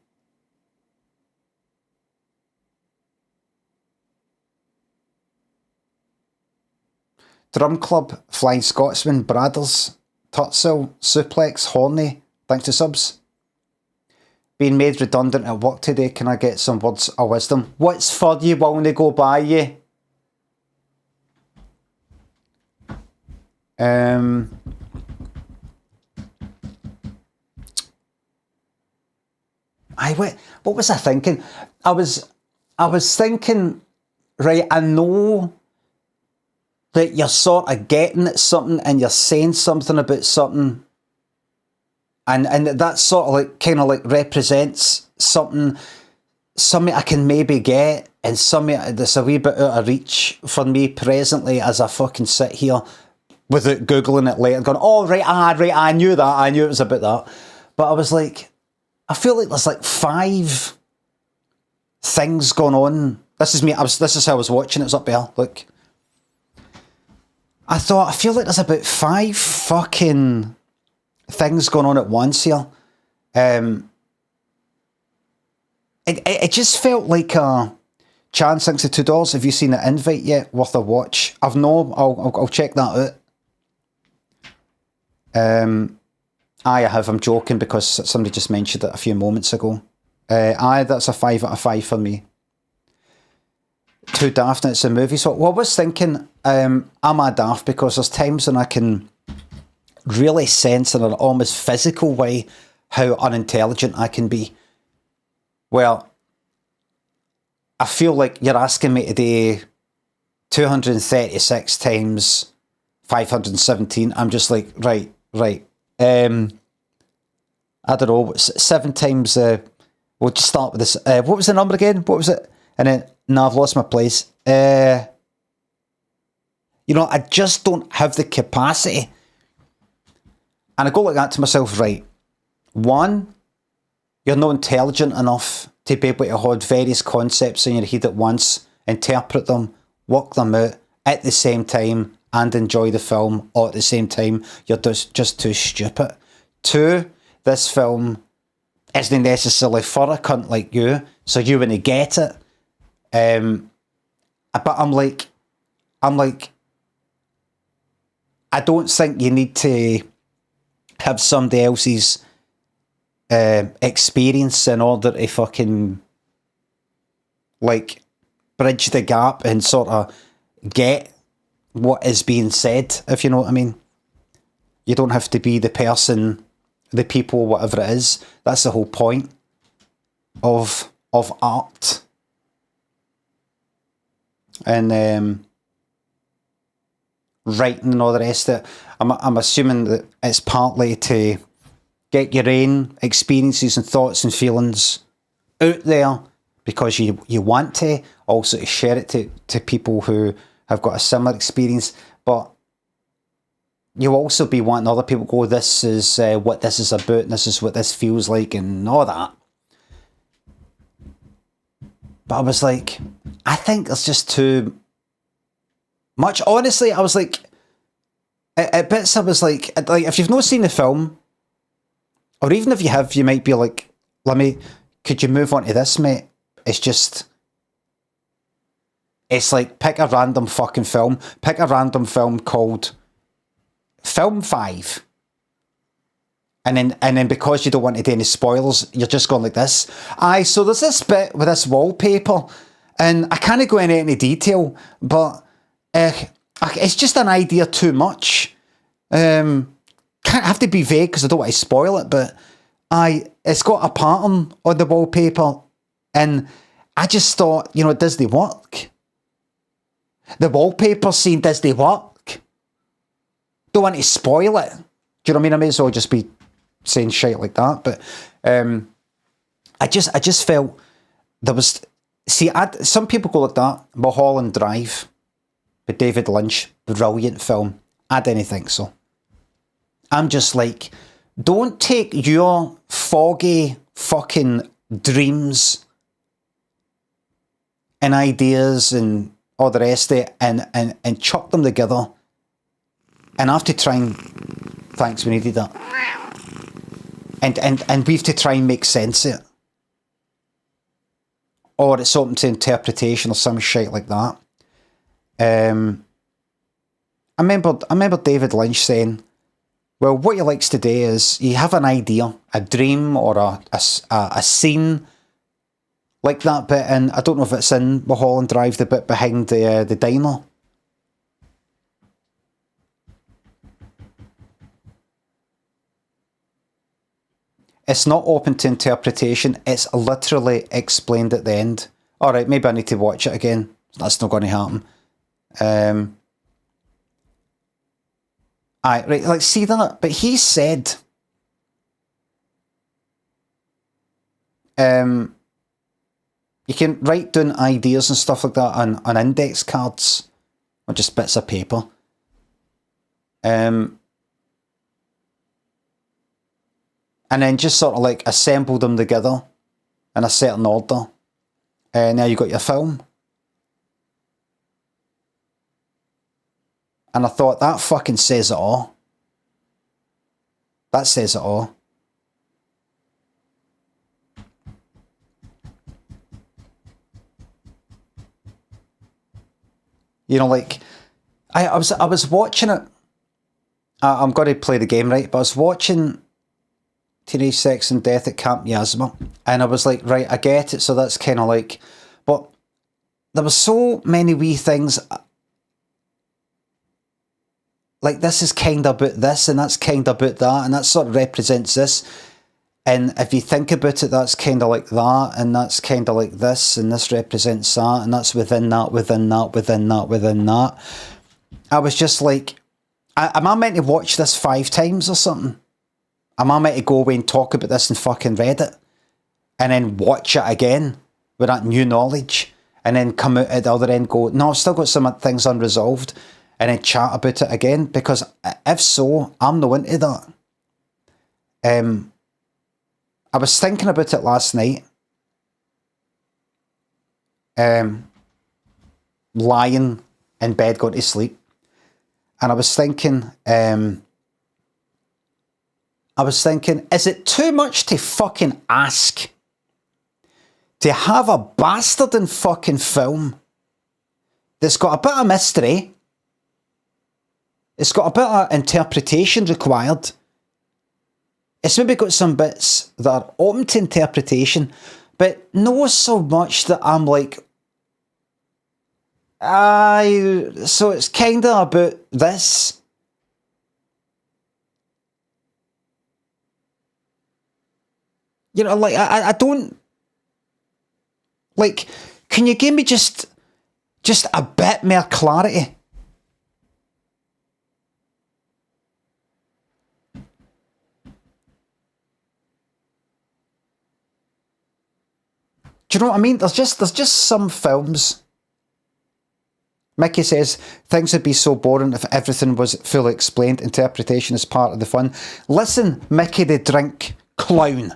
Drum Club, Flying Scotsman, Bradders, Tutsil, Suplex, Horny, thanks to subs. being made redundant at work today. Can I get some words of wisdom? What's for you will they go by you? What was I thinking? I was thinking, right, I know that you're sort of getting at something and you're saying something about something, and that sort of like kind of like represents something I can maybe get, and something that's a wee bit out of reach for me presently as I fucking sit here without Googling it later, going, oh, right, I knew that, I knew it was about that. But I was like, I feel like there's like 5 things going on. This is me, this is how I was watching it, was up there, look. I feel like there's about 5 fucking things going on at once here. It just felt like a Chan $62. Have you seen the invite yet? Worth a watch. I'll check that out. I have. I'm joking because somebody just mentioned it a few moments ago. That's a 5 out of 5 for me. Too daft and it's a movie. So I was thinking, am I daft? Because there's times when I can really sense in an almost physical way how unintelligent I can be. Well, I feel like you're asking me today 236 times 517. I'm just like, right. I don't know, 7 times, we'll just start with this. What was the number again? What was it? And then, no, I've lost my place. I just don't have the capacity. And I go like that to myself, right? 1, you're not intelligent enough to be able to hold various concepts in your head at once, interpret them, work them out at the same time, and enjoy the film all at the same time. You're just too stupid. 2, this film isn't necessarily for a cunt like you, so you wouldn't get it. But I'm like, I don't think you need to have somebody else's experience in order to fucking like bridge the gap and sort of get what is being said, if you know what I mean. You don't have to be the person, the people, whatever it is. That's the whole point of art. And writing and all the rest of it. I'm assuming that it's partly to get your own experiences and thoughts and feelings out there because you want to, also to share it to people who have got a similar experience, but you'll also be wanting other people to go, this is what this is about, and this is what this feels like, and all that. But I was like, I think there's just too much. Honestly, I was like, at bits I was like if you've not seen the film, or even if you have, you might be like, could you move on to this, mate? It's like, pick a random fucking film. Pick a random film called Film 5. And then because you don't want to do any spoilers, you're just going like this. So there's this bit with this wallpaper, and I can't go into any detail, but it's just an idea too much. Can't have to be vague because I don't want to spoil it, but it's got a pattern on the wallpaper, and I just thought, does they work? The wallpaper scene, does they work? Don't want to spoil it. Do you know what I mean? I may as well just be saying shit like that. But I just felt there was... See, some people go like that. Mulholland Drive with David Lynch, brilliant film. I didn't think so. I'm just like, don't take your foggy fucking dreams and ideas and all the rest of it and chuck them together and have to try and... Thanks, we needed that. And we have to try and make sense of it. Or it's open to interpretation or some shit like that. I remember David Lynch saying, Well, what he likes to do is you have an idea, a dream, or a scene like that bit in, I don't know if it's in Mulholland Drive, the bit behind the diner. It's not open to interpretation. It's literally explained at the end. All right, maybe I need to watch it again. That's not going to happen. Aye, right, like, see that? But he said, you can write down ideas and stuff like that on index cards, or just bits of paper. And then just sort of like assemble them together in a certain order. And now you've got your film. And I thought, that fucking says it all. That says it all. You know, like, I was watching it. I'm going to play the game, right? But I was watching Teenage Sex and Death at Camp Miasma, and I was like, right, I get it. So that's kind of like, but there were so many wee things. Like, this is kind of about this, and that's kind of about that, and that sort of represents this. And if you think about it, that's kind of like that, and that's kind of like this, and this represents that, and that's within that, within that, within that, within that. I was just like, am I meant to watch this 5 times or something? Am I meant to go away and talk about this and fucking Reddit? And then watch it again with that new knowledge? And then come out at the other end and go, no, I've still got some things unresolved. And then chat about it again? Because if so, I'm not into that. I was thinking about it last night. Lying in bed, going to sleep. And I was thinking, is it too much to fucking ask to have a bastard in fucking film that's got a bit of mystery, it's got a bit of interpretation required, it's maybe got some bits that are open to interpretation, but not so much that I'm like, so it's kind of about this. You know, like, I don't, like, can you give me just a bit more clarity? Do you know what I mean? There's just some films. Mickey says, things would be so boring if everything was fully explained. Interpretation is part of the fun. Listen, Mickey the drink clown.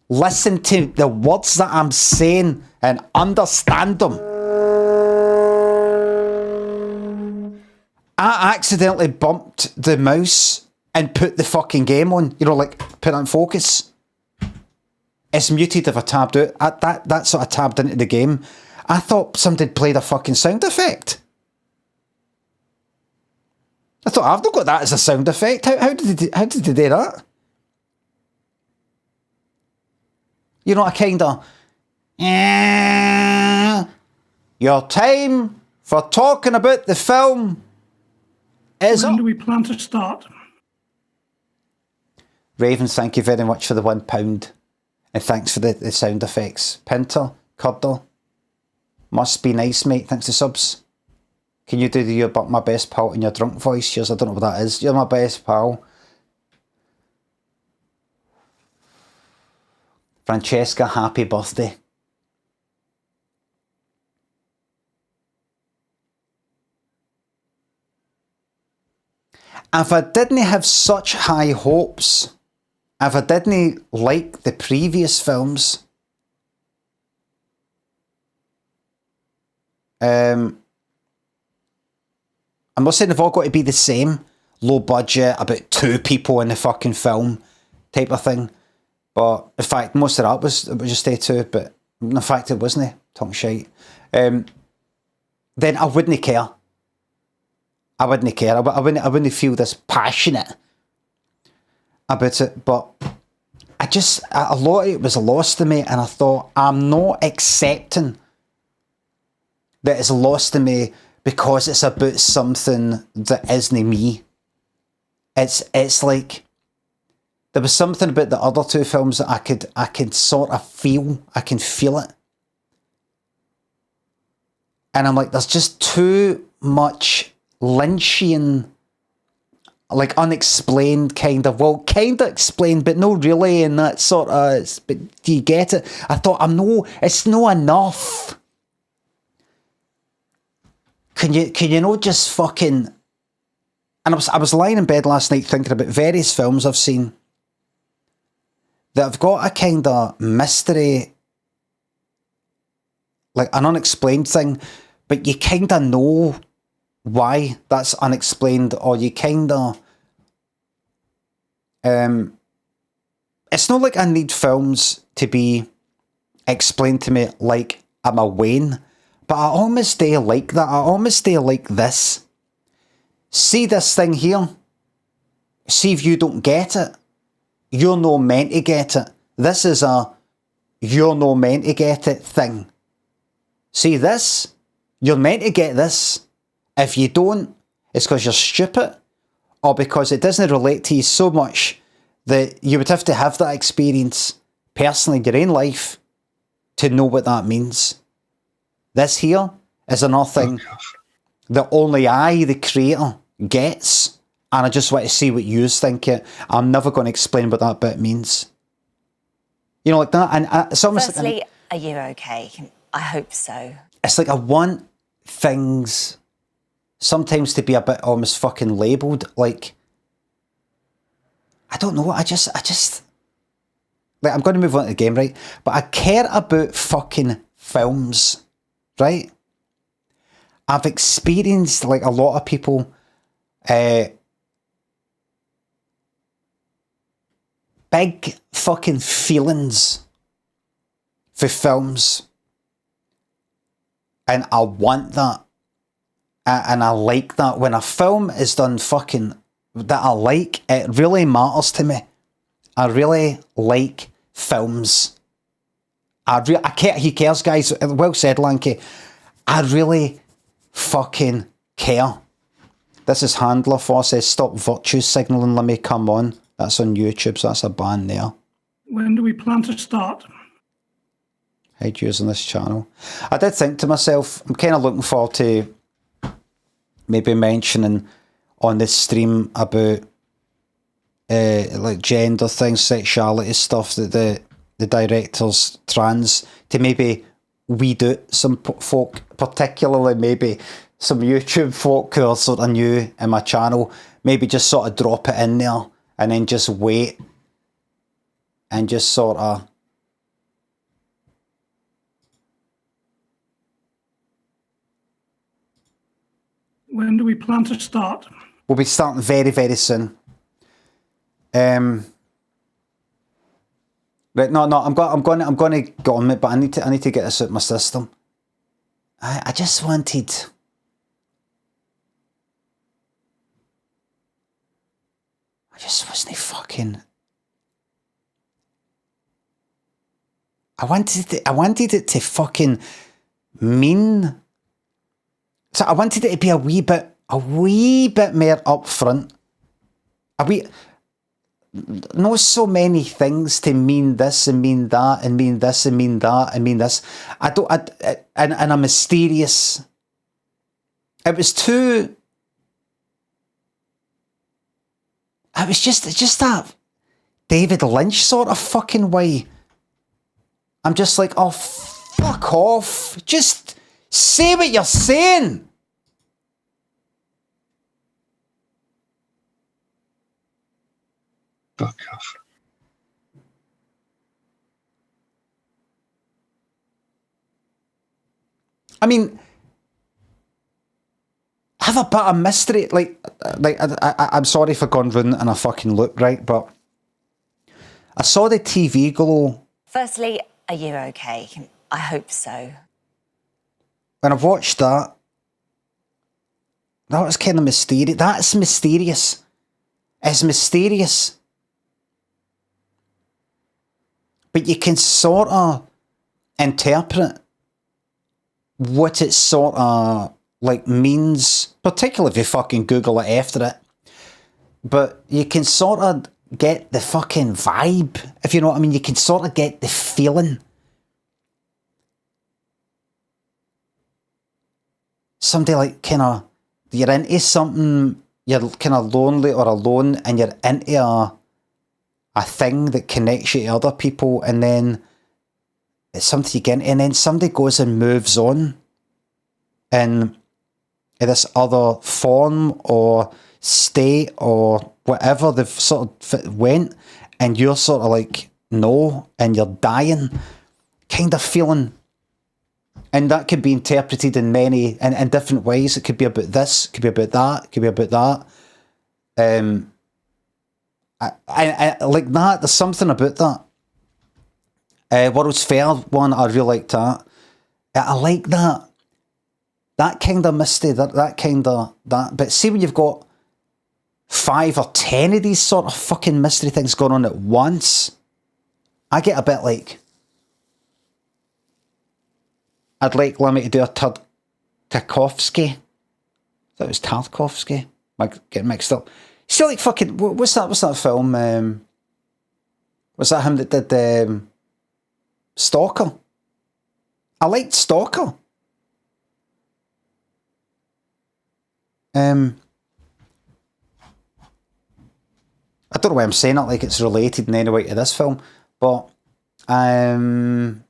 Listen to the words that I'm saying and understand them. I accidentally bumped the mouse and put the fucking game on. You know, like, put it in focus. It's muted if I tabbed out. That sort of tabbed into the game. I thought somebody played a fucking sound effect. I thought, I've not got that as a sound effect. How did they do that? You know, I kind of... Your time for talking about the film is up. When do we plan to start? Raven, thank you very much for the £1. And thanks for the sound effects. Pinter, Heardle. Must be nice, mate. Thanks for subs. Can you do your but my best pal in your drunk voice? Yes, I don't know what that is. You're my best pal. Francesca, happy birthday. If I didn't have such high hopes, if I didn't like the previous films, I'm not saying they've all got to be the same, low budget, about 2 people in the fucking film type of thing. But in fact, most of that was just A2, but in fact it wasn't. Talking shite. Then I wouldn't care. I wouldn't care. I wouldn't feel this passionate about it. But a lot of it was lost to me, and I thought, I'm not accepting that it's lost to me because it's about something that isn't me. It's like there was something about the other two films that I could sort of feel. I can feel it. And I'm like, there's just too much Lynchian, like unexplained kind of, well, kind of explained, but no really, and that sort of, but do you get it? I thought, it's no enough. Can you not just fucking, and I was lying in bed last night thinking about various films I've seen that have got a kind of mystery, like an unexplained thing, but you kind of know why that's unexplained, or you kind of... it's not like I need films to be explained to me like I'm a Wayne, but I almost do like that. I almost do like this. See this thing here? See if you don't get it. You're not meant to get it. This is a you're not meant to get it thing. See this? You're meant to get this. If you don't, it's because you're stupid, or because it doesn't relate to you so much that you would have to have that experience personally in your own life to know what that means. This here is another thing that only I, the creator, gets, and I just want to see what you think it. I'm never going to explain what that bit means. You know, like that. And it's almost Firstly, like are you okay? I hope so. it's like I want things sometimes to be a bit almost fucking labelled. Like, I don't know. I just like, I'm going to move on to the game, right? But I care about fucking films, right? I've experienced, like a lot of people, big fucking feelings for films, and I want that, and I like that. When a film is done fucking that I like, it really matters to me. I really like films. I care. He cares, guys. Well said, Lanky. I really fucking care. This is Handler for says, stop virtue signalling, Limmy, come on. That's on YouTube, so that's a ban there. When do we plan to start? Hide using this channel. I did think to myself, I'm kind of looking forward to maybe mentioning on this stream about like gender things, sexuality stuff, that the director's trans, to maybe weed out some folk, particularly maybe some YouTube folk who are sort of new in my channel, maybe just sort of drop it in there and then just wait and just sort of When do we plan to start? we'll be starting very, very soon. Right, no, I'm going to get on it, but I need to get this out of my system. I just wanted. I just wasn't fucking. I wanted it to fucking mean. So I wanted it to be a wee bit more upfront. Not so many things to mean this and mean that and mean this and mean that and mean this. And a mysterious. It was too. It was just that David Lynch sort of fucking way. I'm just like, oh, fuck off. Just say what you're saying. Fuck off. I mean, have a bit of mystery. Like I'm sorry for going round in a fucking loop, right? But I saw the TV glow. Firstly, are you okay? I hope so. When I've watched that, That was kind of mysterious. That's mysterious. It's mysterious. But you can sort of interpret what it sort of like means, particularly if you fucking Google it after it. But you can sort of get the fucking vibe, if you know what I mean. You can sort of get the feeling. Somebody like kind of, you're into something, you're kind of lonely or alone, and you're into a thing that connects you to other people, and then it's something you get into, and then somebody goes and moves on in this other form or state or whatever they've sort of went, and you're sort of like, no, and you're dying kind of feeling. And that could be interpreted in many and in different ways. It could be about this, it could be about that, it could be about that. I like that. There's something about that. World's Fair one, I really liked that. I like that. That kind of mystery, that kind of that. But see, when you've got 5 or 10 of these sort of fucking mystery things going on at once, I get a bit like, I'd like Limmy to do a Tarkovsky. That was Tarkovsky. I get mixed up. Still like fucking, what's that film? Was that him that did Stalker? I liked Stalker. I don't know why I'm saying it like it's related in any way to this film, but am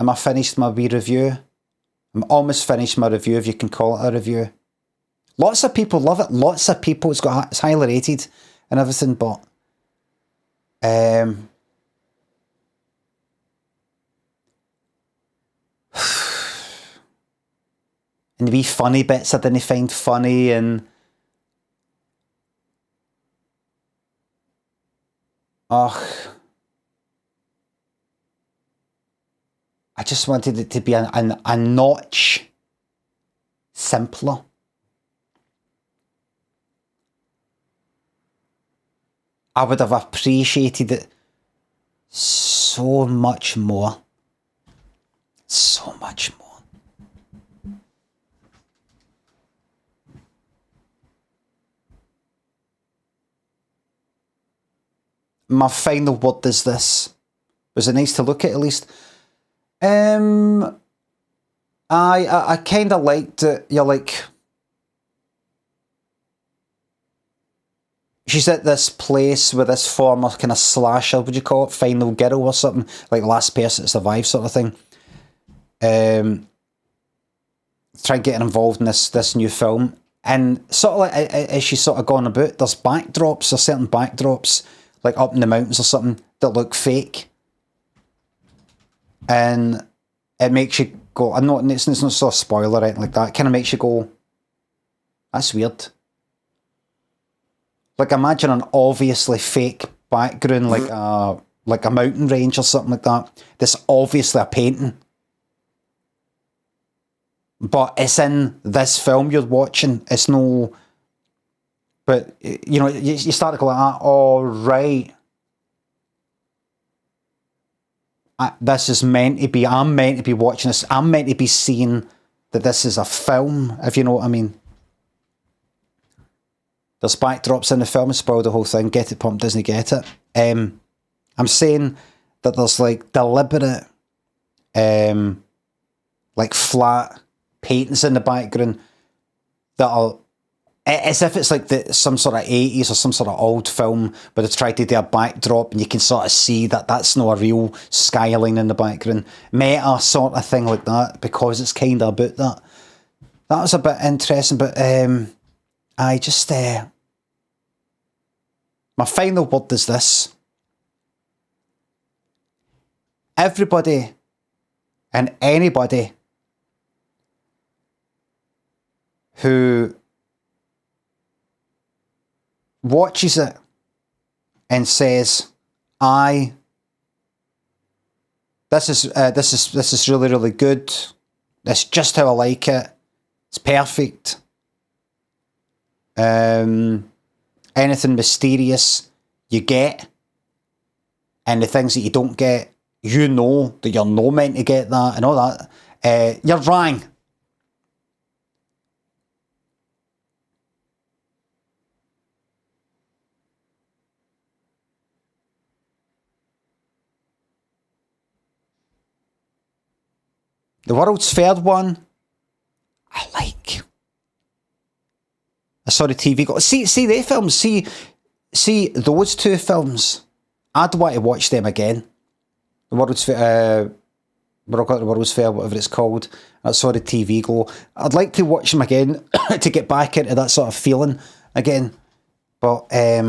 I finished my wee review? I'm almost finished my review, if you can call it a review. Lots of people love it. Lots of people. It's highly rated and everything, but and the wee funny bits I didn't find funny, and I just wanted it to be a notch simpler. I would have appreciated it so much more. So much more. My final word is this. Was it nice to look at least? I kind of liked it. You're like, she's at this place with this former kind of slasher, would you call it, final girl or something, like last person to survive sort of thing. Try getting involved in this new film, and sort of like as she's sort of gone about, there's certain backdrops, like up in the mountains or something, that look fake. And it makes you go, I know it's not sort of spoiler or anything like that, it kind of makes you go, that's weird. Like imagine an obviously fake background, like a mountain range or something like that, that's obviously a painting. But it's in this film you're watching, it's no, but you know, you start to go like that, oh right. This is meant to be, I'm meant to be watching this, I'm meant to be seeing that this is a film, if you know what I mean. There's backdrops in the film, spoil the whole thing, get it pumped, doesn't get it. I'm saying that there's like deliberate, like flat paintings in the background that are, as if it's like some sort of 80s or some sort of old film, but it's tried to do a backdrop and you can sort of see that that's not a real skyline in the background. Meta sort of thing like that, because it's kind of about that. That was a bit interesting, but I just, my final word is this. Everybody and anybody who watches it and says, this is really, really good. That's just how I like it. It's perfect. anything mysterious you get, and the things that you don't get, you know that you're not meant to get that and all that, you're wrong. The World's Fair one, I like. I saw the TV go. See they films. See those two films. I'd want to watch them again. The World's Fair, the World's Fair, whatever it's called. I saw the TV go. I'd like to watch them again to get back into that sort of feeling again. But I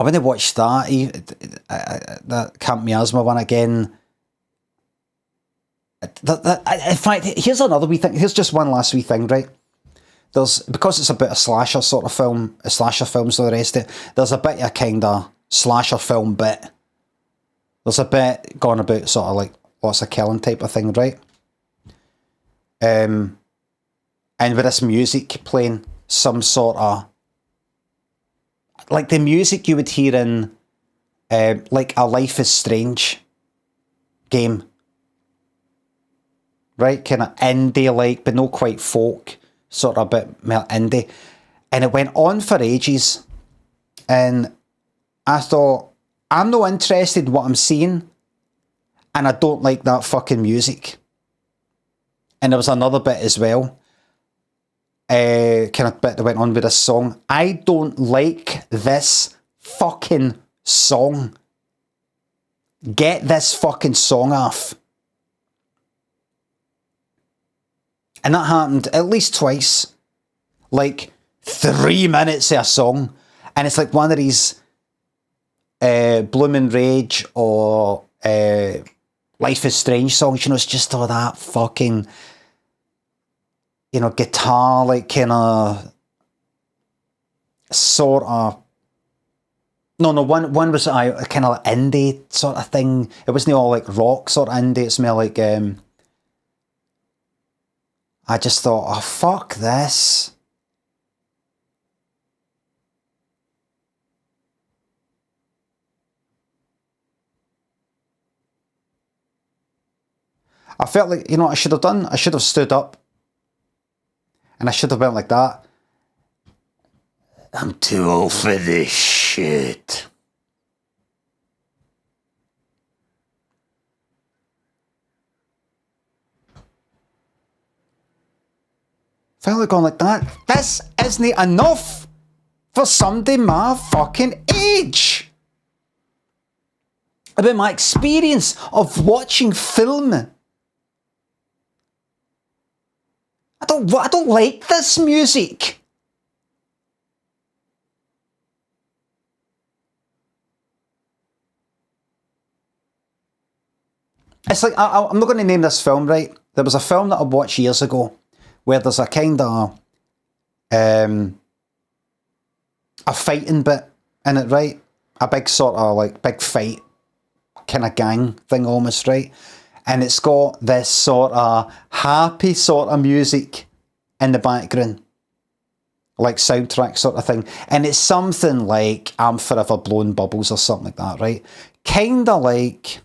want to watch that Camp Miasma one again. In fact, here's another wee thing. Here's just one last wee thing, right? Because it's a bit of slasher sort of film, a slasher films and the rest of it, there's a bit of a kind of slasher film bit. There's a bit going about sort of like lots of killing type of thing, right? And with this music playing, some sort of, like the music you would hear in like a Life is Strange game. Right, kind of indie like, but not quite folk, sort of a bit more indie. And it went on for ages. And I thought, I'm not interested in what I'm seeing, and I don't like that fucking music. And there was another bit as well, kind of bit that went on with this song. I don't like this fucking song. Get this fucking song off. And that happened at least twice. Like 3 minutes of a song. And it's like one of these Bloomin' Rage or Life is Strange songs. You know, it's just all that fucking, you know, guitar, like kind of sort of. No, one was kind of like indie sort of thing. It wasn't all like rock sort of indie. It's more like I just thought, oh, fuck this. I felt like, you know what I should have done? I should have stood up. And I should have went like that. I'm too old for this shit. Felt like going like that. This isn't enough for somebody my fucking age. About my experience of watching film. I don't like this music. It's like, I'm not going to name this film, right? There was a film that I watched years ago where there's a kind of a fighting bit in it, right? A big sort of like big fight kind of gang thing almost, right? And it's got this sort of happy sort of music in the background, like soundtrack sort of thing. And it's something like I'm Forever Blowing Bubbles or something like that, right? Kind of like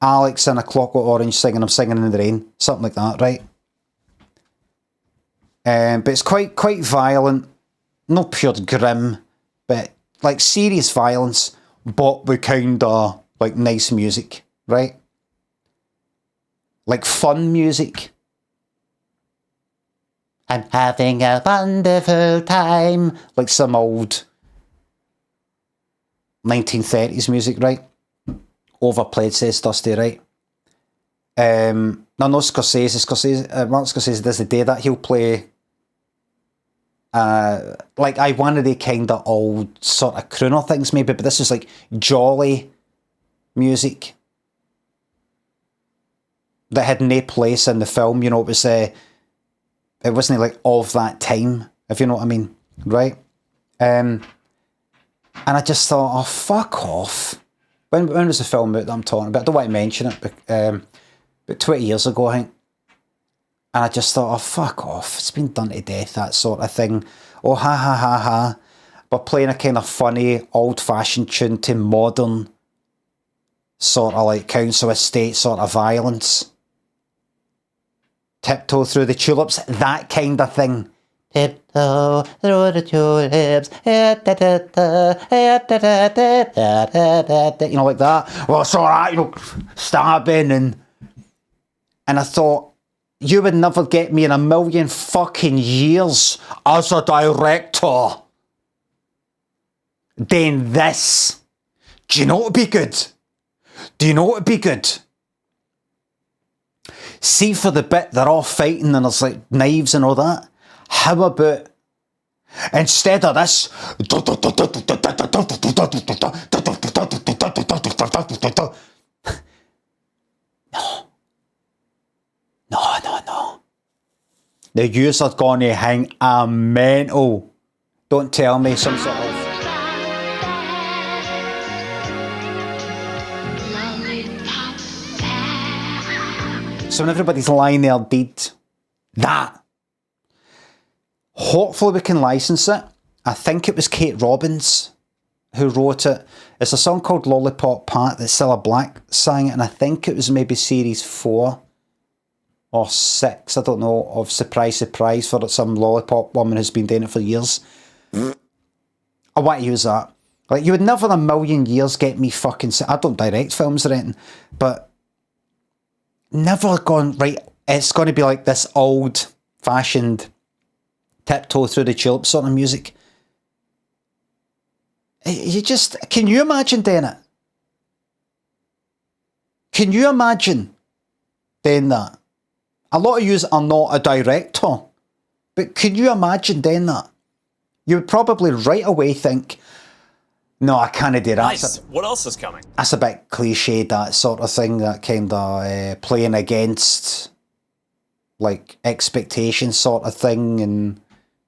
Alex in A Clockwork Orange singing I'm Singing in the Rain, something like that, right? But it's quite violent, not pure grim, but like serious violence, but with kind of like nice music, right? Like fun music. I'm having a wonderful time. Like some old 1930s music, right? Overplayed, says Dusty, right? No, Scorsese, Martin Scorsese does the day that he'll play like one of the kind of old sort of crooner things maybe, but this is like jolly music that had no place in the film, you know. It wasn't like of that time, if you know what I mean, right? And I just thought, oh, fuck off. When was the film out that I'm talking about? I don't want to mention it, but 20 years ago, I think. And I just thought, oh, fuck off. It's been done to death, that sort of thing. oh ha ha ha ha, we're playing a kind of funny, old-fashioned tune to modern sort of like council estate sort of violence. Tiptoe through the tulips, that kind of thing. Tiptoe through the tulips, you know, like that. Well, it's alright, you know, stabbing and I thought, you would never get me in a million fucking years as a director. Then this. Do you know what would be good? Do you know what would be good? See, for the bit they're all fighting and there's like knives and all that. How about instead of this? No. The yous are going to hang a mental. Don't tell me some sort of. So when everybody's lying there dead, that. Hopefully we can license it. I think it was Kate Robbins who wrote it. It's a song called Lollipop Pat that Cilla Black sang it, and I think it was maybe series 4 or 6, I don't know, of Surprise Surprise for some lollipop woman who's been doing it for years. I want to use that. Like, you would never in a million years get me fucking... I don't direct films or anything, but never gone, right, it's going to be like this old-fashioned tiptoe through the tulips sort of music. You just... Can you imagine doing it? Can you imagine doing that? A lot of yous are not a director, but can you imagine doing that? You would probably right away think, no, I can't do that. Nice. What else is coming? That's a bit cliched, that sort of thing, that kind of playing against like expectations sort of thing and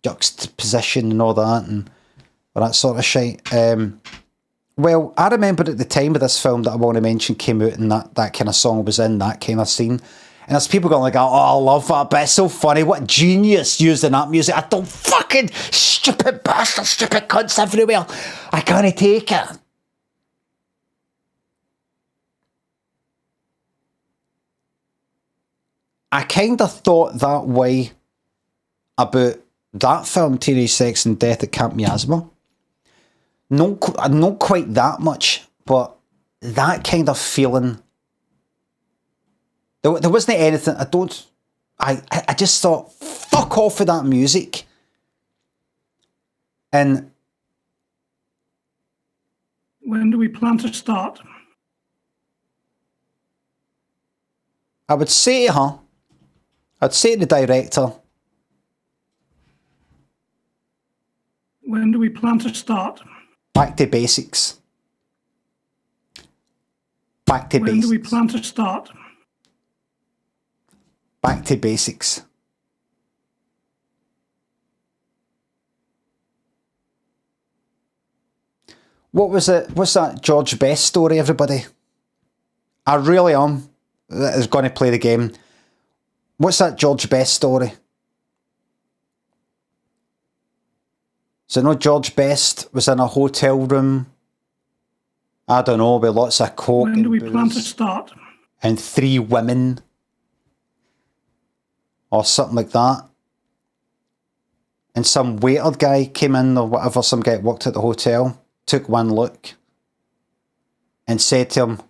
juxtaposition and all that and that sort of shit. Well, I remember at the time of this film that I want to mention came out and that kind of song was in that kind of scene. And there's people going like, oh, I love that bit, it's so funny, what genius using that music. I don't fucking stupid bastard, stupid cunts everywhere. I can't take it. I kind of thought that way about that film, Teenage Sex and Death at Camp Miasma. Not quite that much, but that kind of feeling. There wasn't anything, I just thought, fuck off with that music. And when do we plan to start? I would say to her, I'd say to the director, when do we plan to start? back to basics. Back to basics. When do we plan to start? Back to basics. What was it? What's that George Best story, everybody? I really am. That is going to play the game. What's that George Best story? So, no, George Best was in a hotel room, I don't know, with lots of coke when do we and plan to booze, start? and 3 women, or something like that. And some waiter guy came in, or whatever, some guy that worked at the hotel, took one look, and said to him,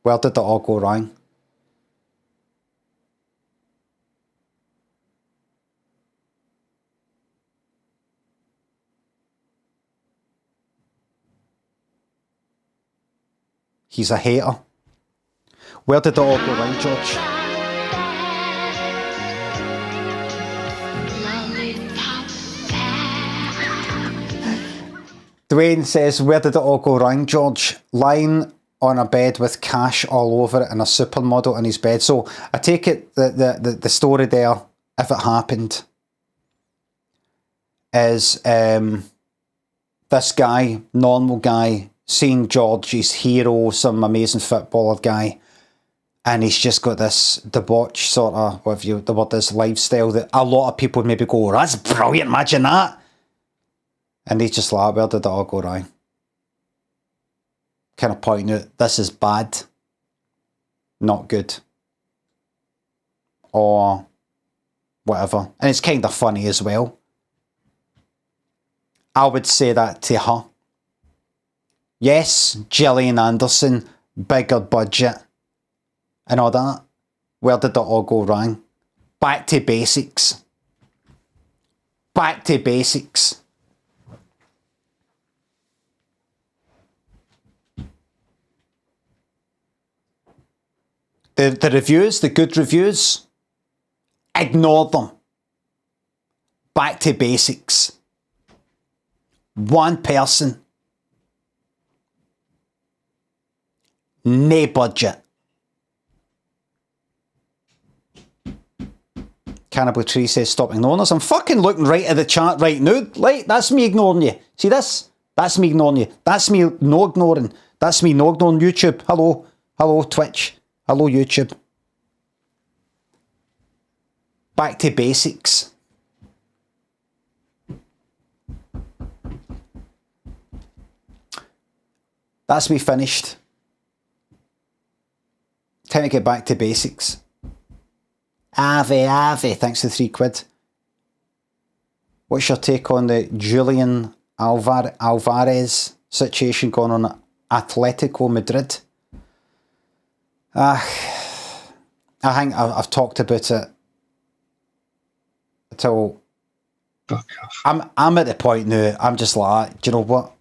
where did it all go wrong? He's a hater. Where did it all go wrong, George? Dwayne says, where did it all go wrong, George? Lying on a bed with cash all over it and a supermodel in his bed. So I take it that the story there, if it happened, is this guy, normal guy, seeing George, his hero, some amazing footballer guy, And he's just got this debauch sort of, what you, the word is, lifestyle that a lot of people would maybe go, that's brilliant, imagine that. And he's just like, where did it all go wrong? Kind of pointing out, this is bad, not good. Or whatever. And it's kind of funny as well. I would say that to her. Yes, Gillian Anderson, bigger budget. And all that. Where did it all go wrong? Back to basics. Back to basics. The reviews, the good reviews, ignore them. Back to basics. One person. No budget. Cannibal Tree says, stop ignoring us. I'm fucking looking right at the chat right now. Like, that's me ignoring you. See this? That's me ignoring you. That's me no ignoring. That's me no ignoring YouTube. Hello. Hello, Twitch. Hello, YouTube. Back to basics. That's me finished. Time to get back to basics. Ave, thanks for £3. What's your take on the Julian Alvarez situation going on at Atletico Madrid? I think I've talked about it until Fuck off. I'm at the point now, I'm just like, do you know what?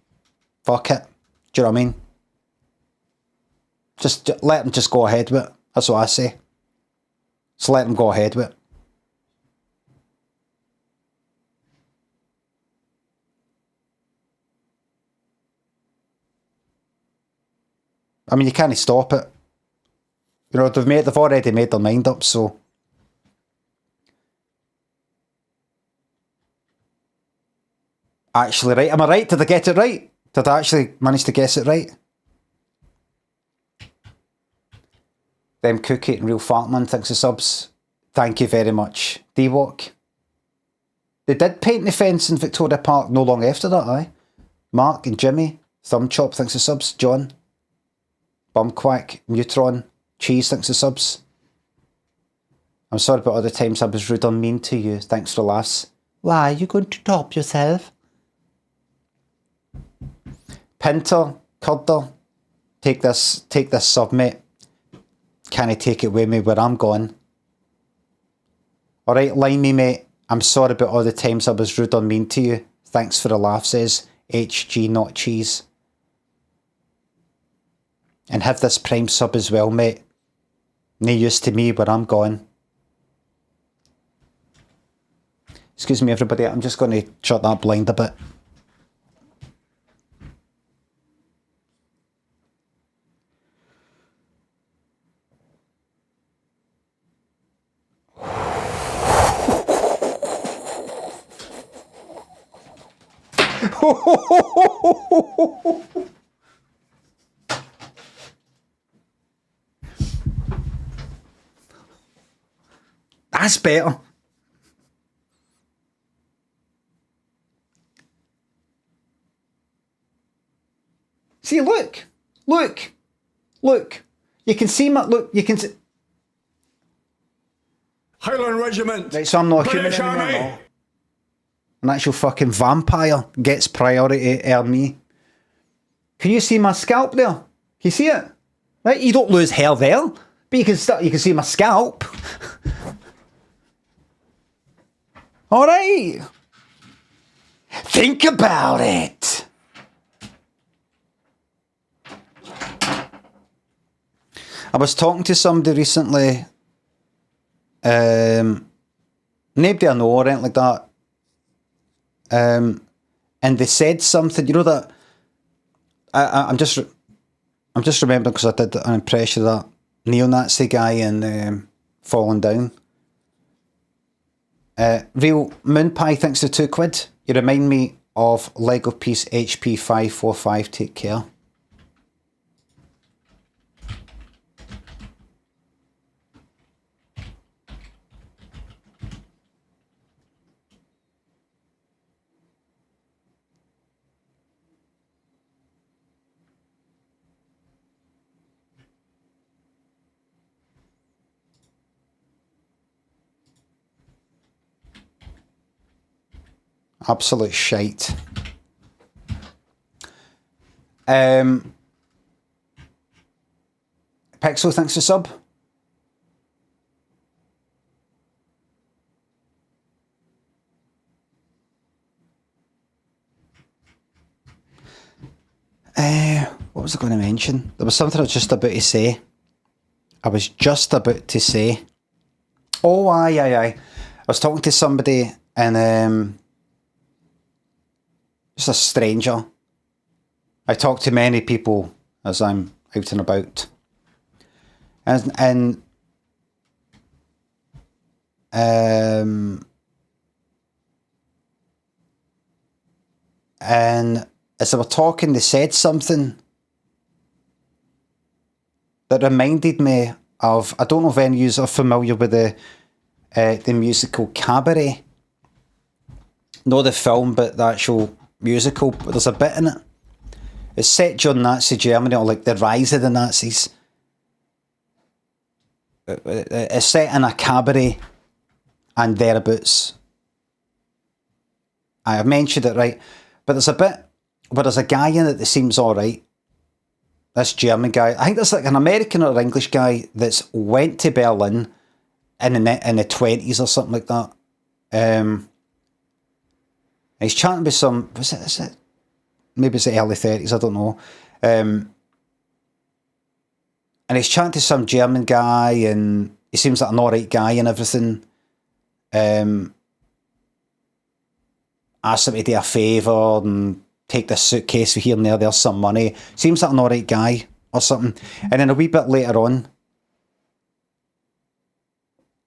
Fuck it. Do you know what I mean? Just let them just go ahead with it. That's what I say. Just let them go ahead with it. I mean, you can't stop it. You know, they've already made their mind up, so. Actually, right? Am I right? Did I get it right? Did I actually manage to guess it right? Them Cookie and Real Fartman, thanks for subs. Thank you very much. D-Walk. They did paint the fence in Victoria Park no long after that, aye? Mark and Jimmy. Thumbchop, thanks for subs. John. Bumquack. Neutron. Cheese, thanks for subs. I'm sorry about other times I was rude or mean to you. Thanks for laughs. Why, are you going to top yourself? Pinter. Curder. Take this sub, mate. Can I take it with me where I'm going? Alright, Limey, mate. I'm sorry about all the times I was rude or mean to you. Thanks for the laugh, says HG Not Cheese. And have this Prime sub as well, mate. No use to me where I'm going. Excuse me, everybody. I'm just going to shut that blind a bit. That's better. See, look. You can see my, look, you can see. Highland Regiment. Right, so I'm not a human British anymore, Army. no. An actual fucking vampire gets priority over me. Can you see my scalp there? Can you see it? Right, you don't lose hair there, but you can see my scalp. Alright. Think about it. I was talking to somebody recently. Nobody I know or anything like that. And they said something, you know, that I'm just remembering because I did an impression of that neo-Nazi guy in Falling Down. Real Moon Pie, thanks for £2. You remind me of Lego Piece HP 545. Take care. Absolute shite. Pixel, thanks for sub. What was I going to mention? There was something I was just about to say. Oh, aye. I was talking to somebody and just a stranger. I talk to many people as I'm out and about. And as they were talking, they said something that reminded me of, I don't know if any of you are familiar with the musical Cabaret. Not the film, but the actual musical. But there's a bit in it. It's set during Nazi Germany, or like the rise of the Nazis. It's set in a cabaret and thereabouts. I have mentioned it, right? But there's a bit where there's a guy in it that seems alright. This German guy. I think there's like an American or English guy that's went to Berlin in the 20s or something like that. He's chatting with some, is it? Maybe it's the early 30s, I don't know. And he's chatting to some German guy, and he seems like an alright guy and everything. Asks him to do a favour and take this suitcase for here and there's some money. Seems like an alright guy or something. And then a wee bit later on,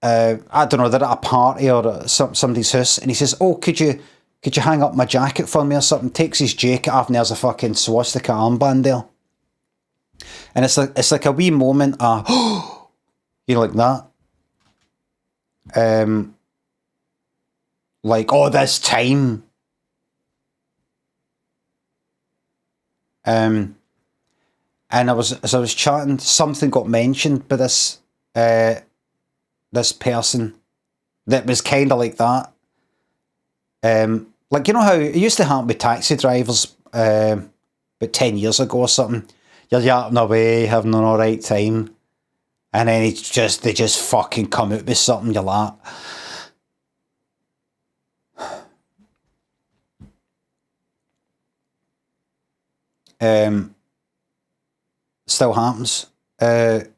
I don't know, they're at a party or at somebody's house, and he says, oh, could you hang up my jacket for me or something? Takes his jacket off and there's a fucking swastika armband there. And it's like a wee moment of, you know, like that. Like all this time. And as I was chatting, something got mentioned by this person that was kind of like that. Like, you know how it used to happen with taxi drivers about 10 years ago or something. You're yapping away, having an alright time, and then they just fucking come out with something, you're like, still happens. It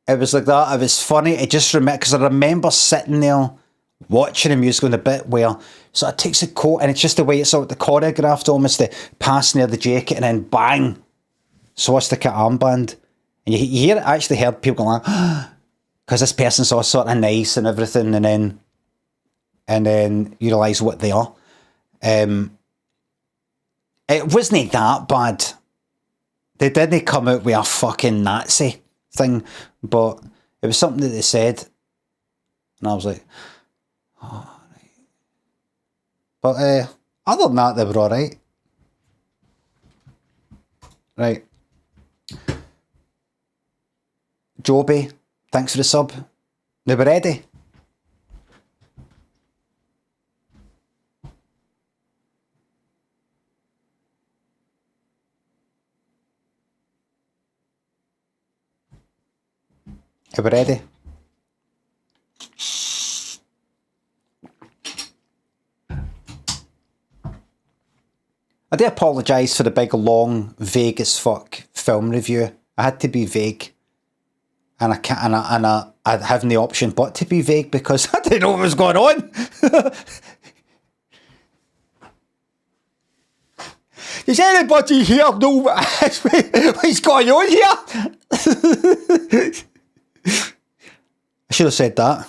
was like that. It was funny. It just because I remember sitting there watching the music on the bit where so it takes the coat and it's just the way it's sort of choreographed, almost the pass near the jacket and then bang, swastika armband, and you hear it. I actually heard people going, because this person's all sort of nice and everything, and then you realise what they are. It wasn't that bad. They didn't come out with a fucking Nazi thing, but it was something that they said, and I was like, oh, right. But other than that, they were alright. Right. Joby, thanks for the sub. They were ready. Are we ready? I do apologise for the big, long, vague as fuck film review. I had to be vague, and I can't, and I having the option but to be vague because I didn't know what was going on. Does anybody here know what's going on here? I should have said that.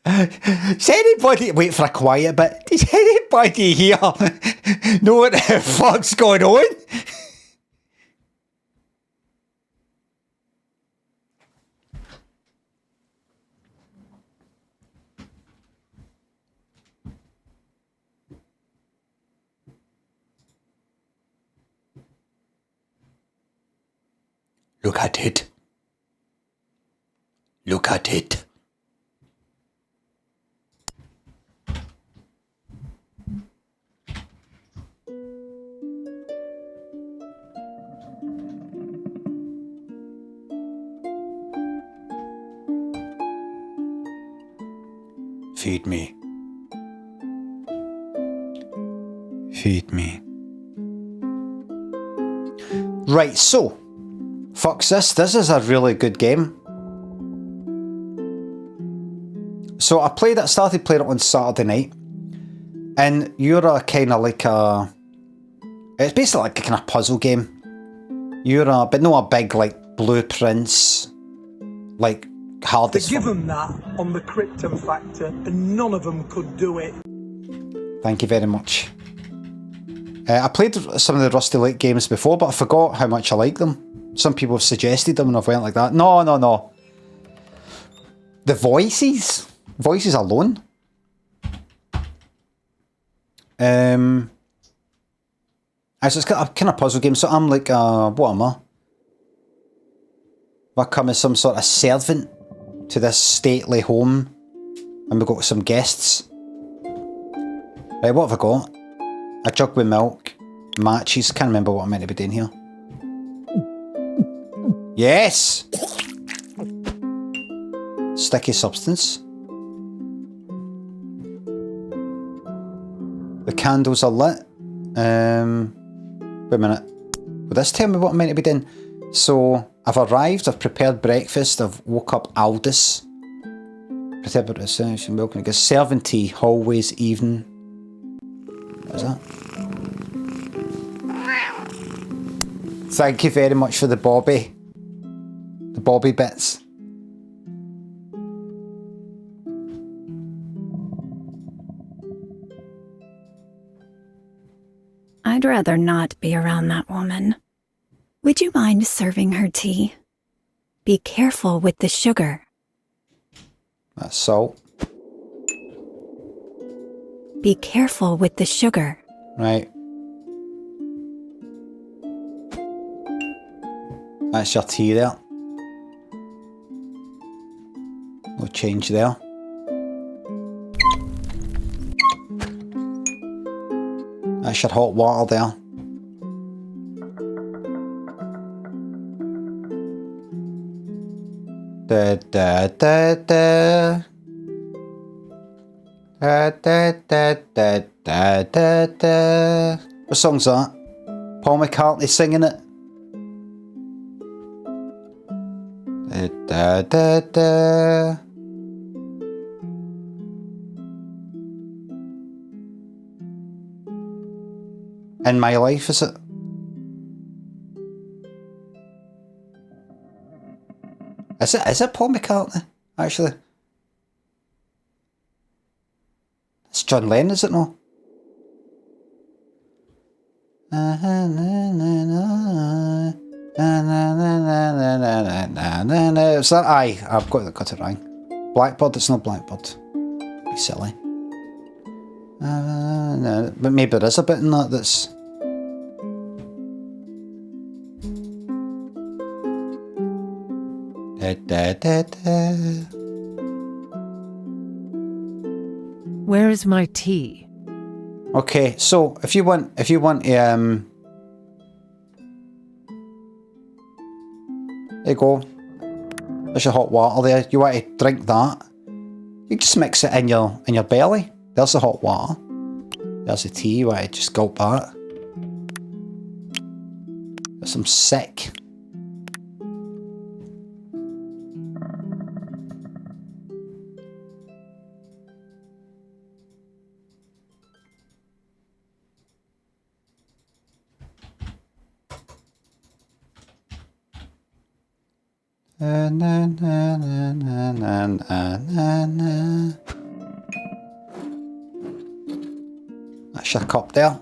Does anybody, wait for a quiet bit, does anybody here know what the fuck's going on? Look at it. Look at it. Feed me. Feed me. Right, so, fucks this. This is a really good game. So I started playing it on Saturday night, and you're a kind of like a, it's basically like a kind of puzzle game. But not a big like blueprints, like hard as Give them that on the Krypton factor, and none of them could do it. Thank you very much. I played some of the Rusty Lake games before, but I forgot how much I like them. Some people have suggested them, and I've went like that. No. The voices alone. It's a kind of puzzle game. So I'm like, what am I? I come as some sort of servant to this stately home, and we've got some guests. Right, what have I got? A jug with milk, matches. Can't remember what I'm meant to be doing here. Yes! Sticky substance. The candles are lit. Wait a minute. Will this tell me what I'm meant to be doing? So, I've arrived, I've prepared breakfast, I've woke up Aldous. Prepared breakfast, milk, and I guess serving tea, hallways, evening. What is that? Thank you very much for the Bobby bits. I'd rather not be around that woman. Would you mind serving her tea? Be careful with the sugar. That's salt. Be careful with the sugar. Right. That's your tea there. No change there. That's your hot water there. Da da da da. Da da da da da da da. What song's that? Paul McCartney singing it. Da da da da. In My Life, is it? Is it Paul McCartney, actually? It's John Lennon, is it not? Is that? Aye, I've got it wrong. Blackbird, it's not Blackbird. Be silly. No, but maybe there is a bit in that that's... Da, da, da, da. Where is my tea? Okay, so if you want there you go. There's your hot water there. You want to drink that? You just mix it in your belly. There's the hot water. There's the tea. You want to just gulp that. There's some sick. Na na na na na na na. That's your cup there.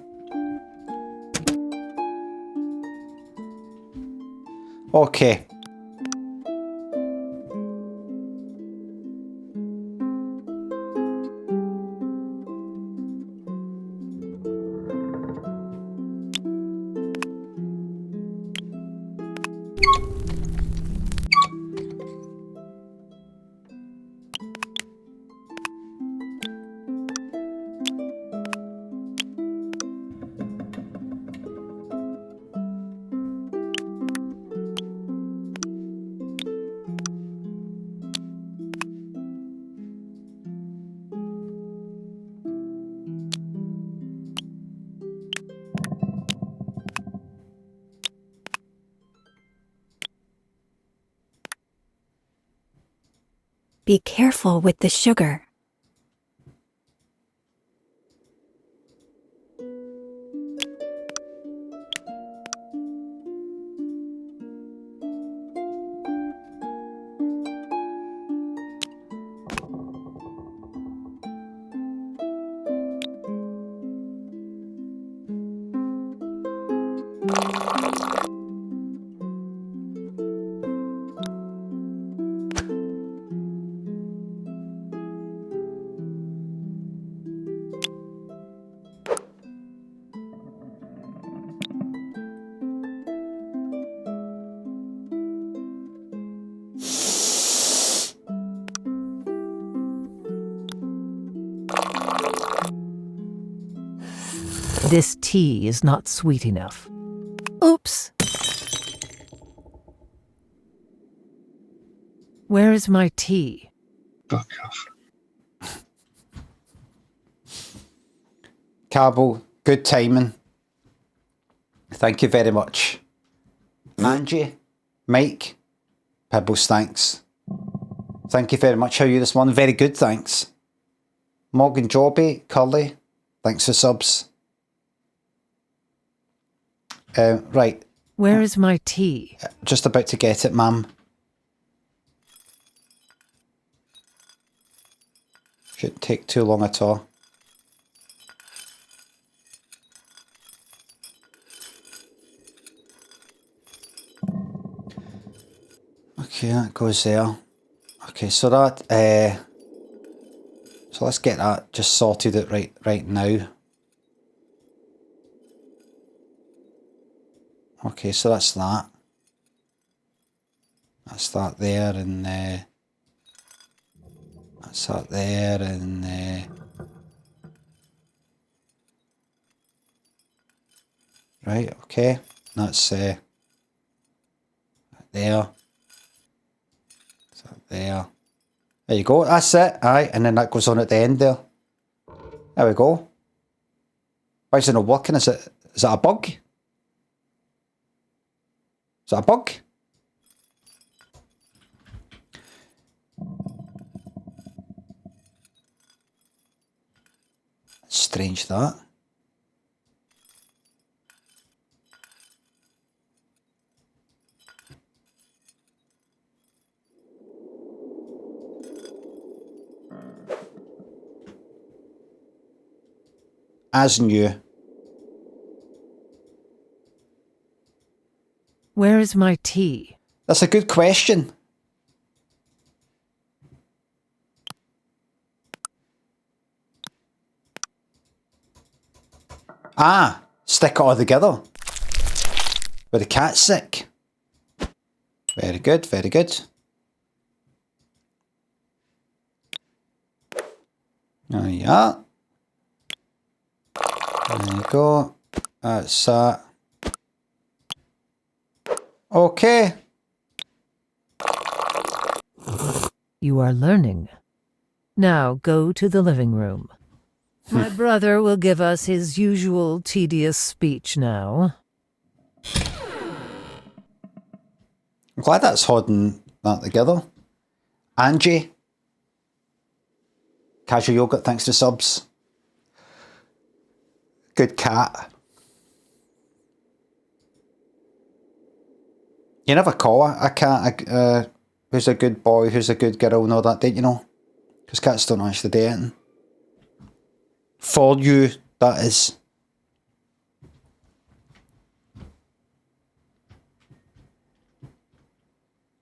Okay. Be careful with the sugar. This tea is not sweet enough. Oops. Where is my tea? Fuck off. Cabo, good timing. Thank you very much. Angie, Mike, Pebbles, thanks. Thank you very much. How are you this morning? Very good, thanks. Morgan Jobby, Curly, thanks for subs. Right. Where is my tea? Just about to get it, ma'am. Shouldn't take too long at all. Okay, that goes there. Okay, so that so let's get that just sorted out right now. Okay, so that's that. That's that there, and that's that there, and right. Okay, that's there. There you go, that's it. Aye, and then that goes on at the end there. There we go. Why is it not working? Is that a bug? Is that a bug? Strange that. As new. Where is my tea? That's a good question. Ah, stick it all together. With the cat's sick. Very good, very good. There you are. There you go. That's that. Okay. You are learning. Now go to the living room. My brother will give us his usual tedious speech now. I'm glad that's holding that together. Angie. Casual Yogurt, thanks to subs. Good cat. You never call a cat who's a good boy, who's a good girl and all that, don't you know? Because cats don't actually do anything. For you, that is.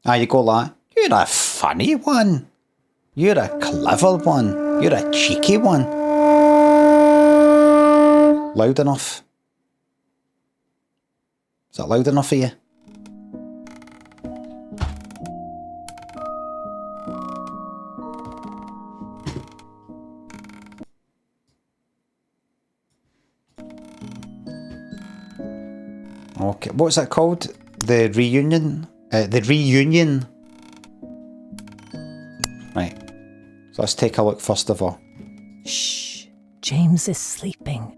Ah, you go like, you're a funny one. You're a clever one. You're a cheeky one. Loud enough? Is that loud enough for you? Okay, what's that called? The reunion? The reunion. Right. So let's take a look first of all. Shh. James is sleeping.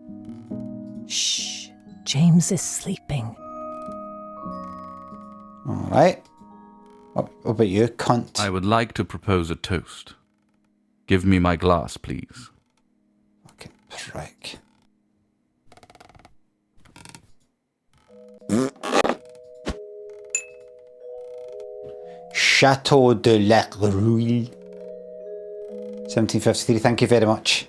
Shh. James is sleeping. Alright. What about you, cunt? I would like to propose a toast. Give me my glass, please. Fucking prick. Chateau de la Rouille. 1753, thank you very much.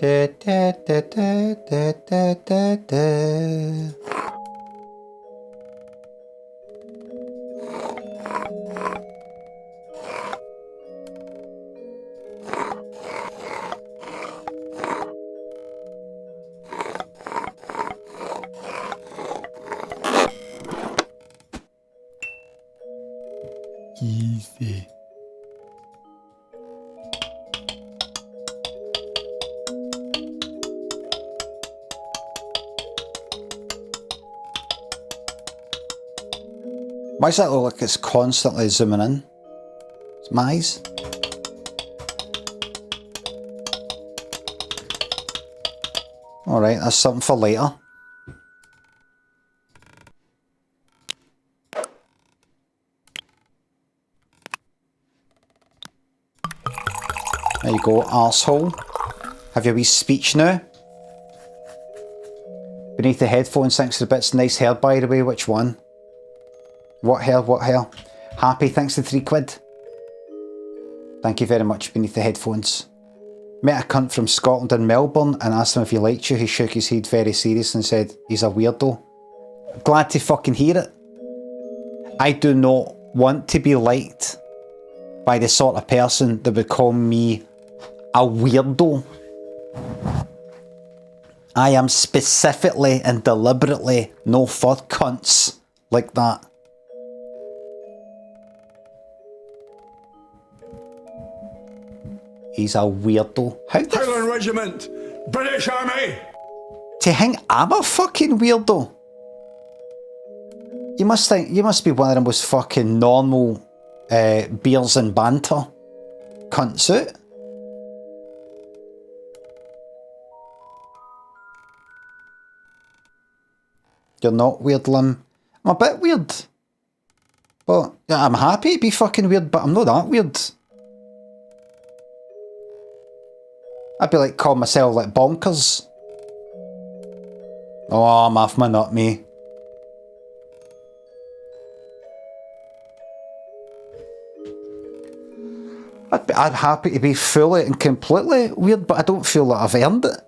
Da, da, da, da, da, da, da, da. Easy. Why does that look like it's constantly zooming in? It's my eyes. Alright, that's something for later. There you go, arsehole. Have your wee speech now. Beneath the headphones, thanks to the bits. Nice hair, by the way. Which one? What hair? What hair? Happy, thanks to £3. Thank you very much, beneath the headphones. Met a cunt from Scotland in Melbourne and asked him if he liked you. He shook his head very serious and said, he's a weirdo. Glad to fucking hear it. I do not want to be liked by the sort of person that would call me a weirdo. I am specifically and deliberately no for cunts like that. He's a weirdo. How the Highland Regiment, British Army. To think I'm a fucking weirdo? You must think you must be one of the most fucking normal beers and banter cunts out. You're not weird, Lim. I'm a bit weird. But yeah, I'm happy to be fucking weird, but I'm not that weird. I'd be like calling myself like bonkers. Oh, I'm off my nut, me. I'd happy to be fully and completely weird, but I don't feel that I've earned it.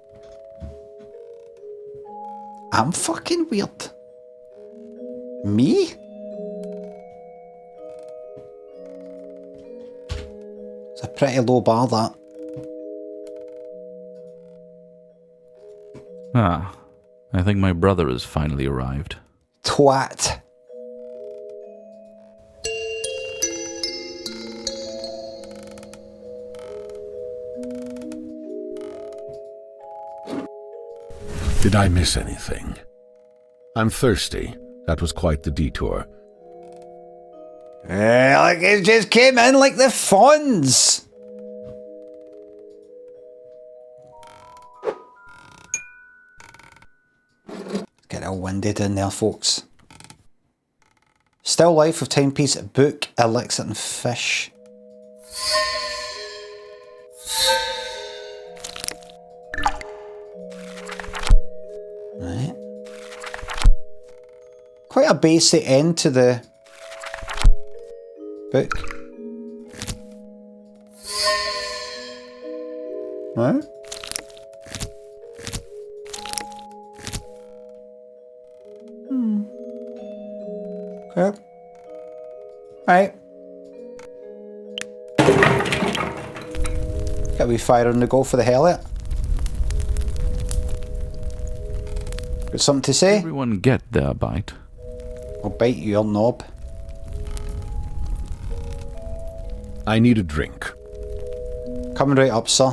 I'm fucking weird. Me? It's a pretty low bar, that. Ah, I think my brother has finally arrived. Twat. Did I miss anything? I'm thirsty. That was quite the detour. Like it just came in like the Fonz. Get all winded in there, folks. Still life of timepiece, book, elixir and fish. Right. Quite a basic end to the book. Right. Okay. Right. Got a wee fire on the go for the hell of it. Got something to say? Everyone get their bite. I'll bite your knob. I need a drink. Coming right up, sir.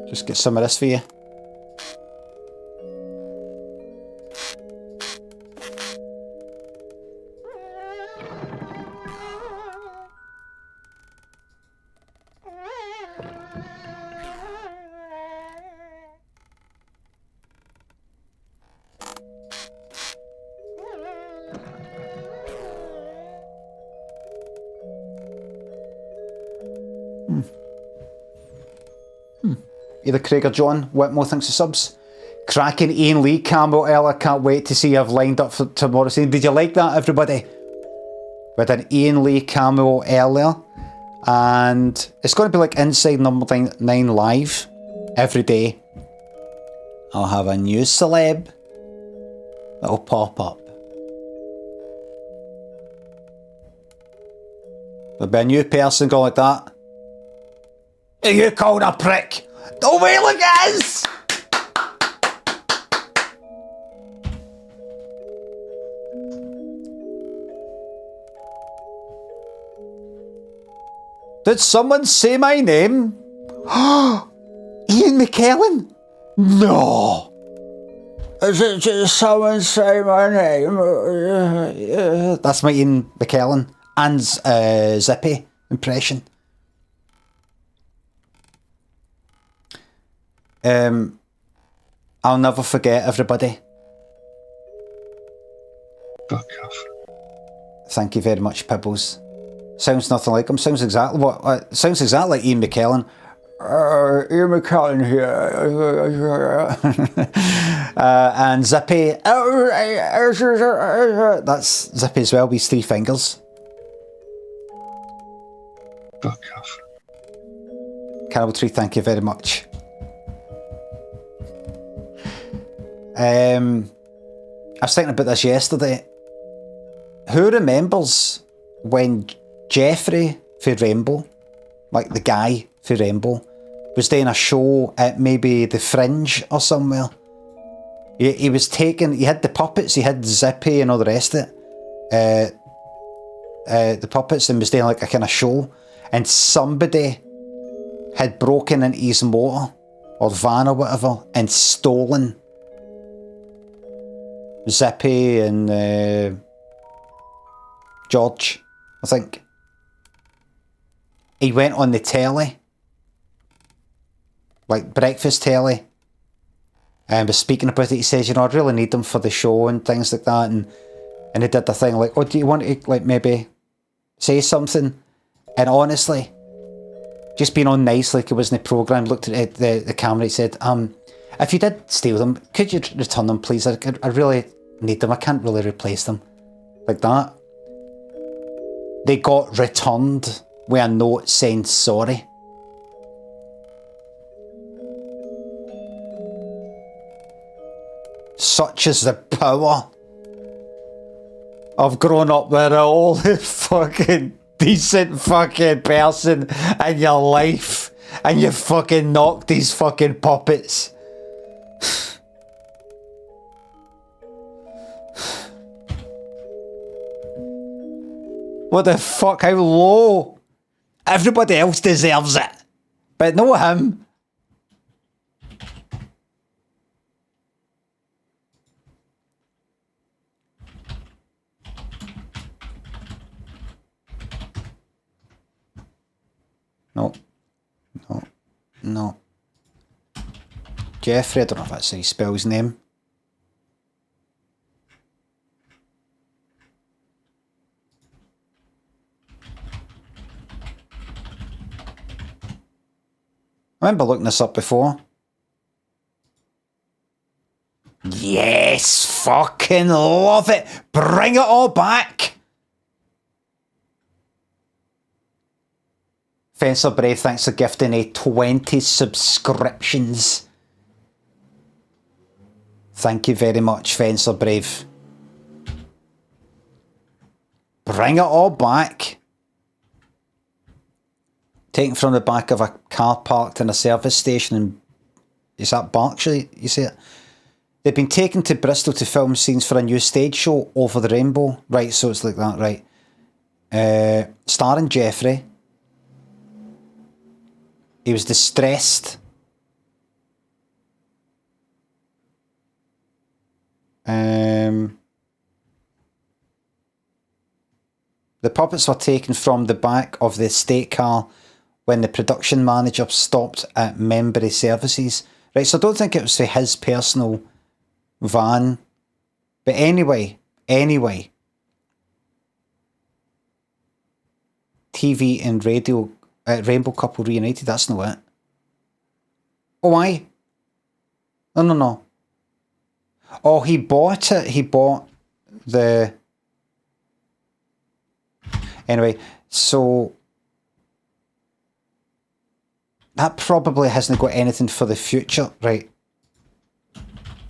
Just get some of this for you. Either Craig or John Whitmore thinks of subs. Cracking Iain Lee cameo earlier. Can't wait to see I've lined up for tomorrow. Did you like that, everybody? We had an Iain Lee cameo earlier, and it's going to be like Inside Number 9 Live every day. I'll have a new celeb that'll pop up. There'll be a new person going like that. Are you called a prick? Oh wait, look at us! Did someone say my name? Ian McKellen? No! Did someone say my name? That's my Ian McKellen and Zippy impression. I'll never forget, everybody. Fuck off. Thank you very much, Pibbles. Sounds nothing like him. Sounds exactly sounds exactly like Ian McKellen. Ian McKellen here. And Zippy. That's Zippy as well. With 3 fingers. Fuck off. Carol Tree, thank you very much. I was thinking about this yesterday. Who remembers when Jeffrey for Rainbow, like the guy for Rainbow, was doing a show at maybe the Fringe or somewhere? He was taking, he had the puppets, he had Zippy and all the rest of it. The puppets, and was doing like a kind of show, and somebody had broken into his motor or van or whatever and stolen Zippy and George, I think. He went on the telly, like breakfast telly, and was speaking about it. He says, you know, I really need them for the show and things like that. And he did the thing like, oh, do you want to like maybe say something? And honestly, just being on nice, like it was in the programme, looked at the camera, he said, if you did steal them, could you return them, please? I really need them. I can't really replace them. Like that. They got returned with a note saying sorry. Such is the power of growing up with an old fucking decent fucking person in your life, and you fucking knocked these fucking puppets. What the fuck? How low? Everybody else deserves it, but no him. No. Jeffrey, I don't know if that's how you spell his name. I remember looking this up before. Yes, fucking love it. Bring it all back. Fencer Brave, thanks for gifting a 20 subscriptions. Thank you very much, Fencer Brave. Bring it all back. Taken from the back of a car parked in a service station in, is that Berkshire, you see it? They've been taken to Bristol to film scenes for a new stage show, Over the Rainbow. Right, so it's like that, right. Starring Jeffrey. He was distressed. The puppets were taken from the back of the estate car when the production manager stopped at Membry Services. Right, so I don't think it was for his personal van. But anyway. TV and radio Rainbow couple reunited. That's not it. Oh, aye. No. Oh, he bought it. He bought the... Anyway, so... That probably hasn't got anything for the future. Right.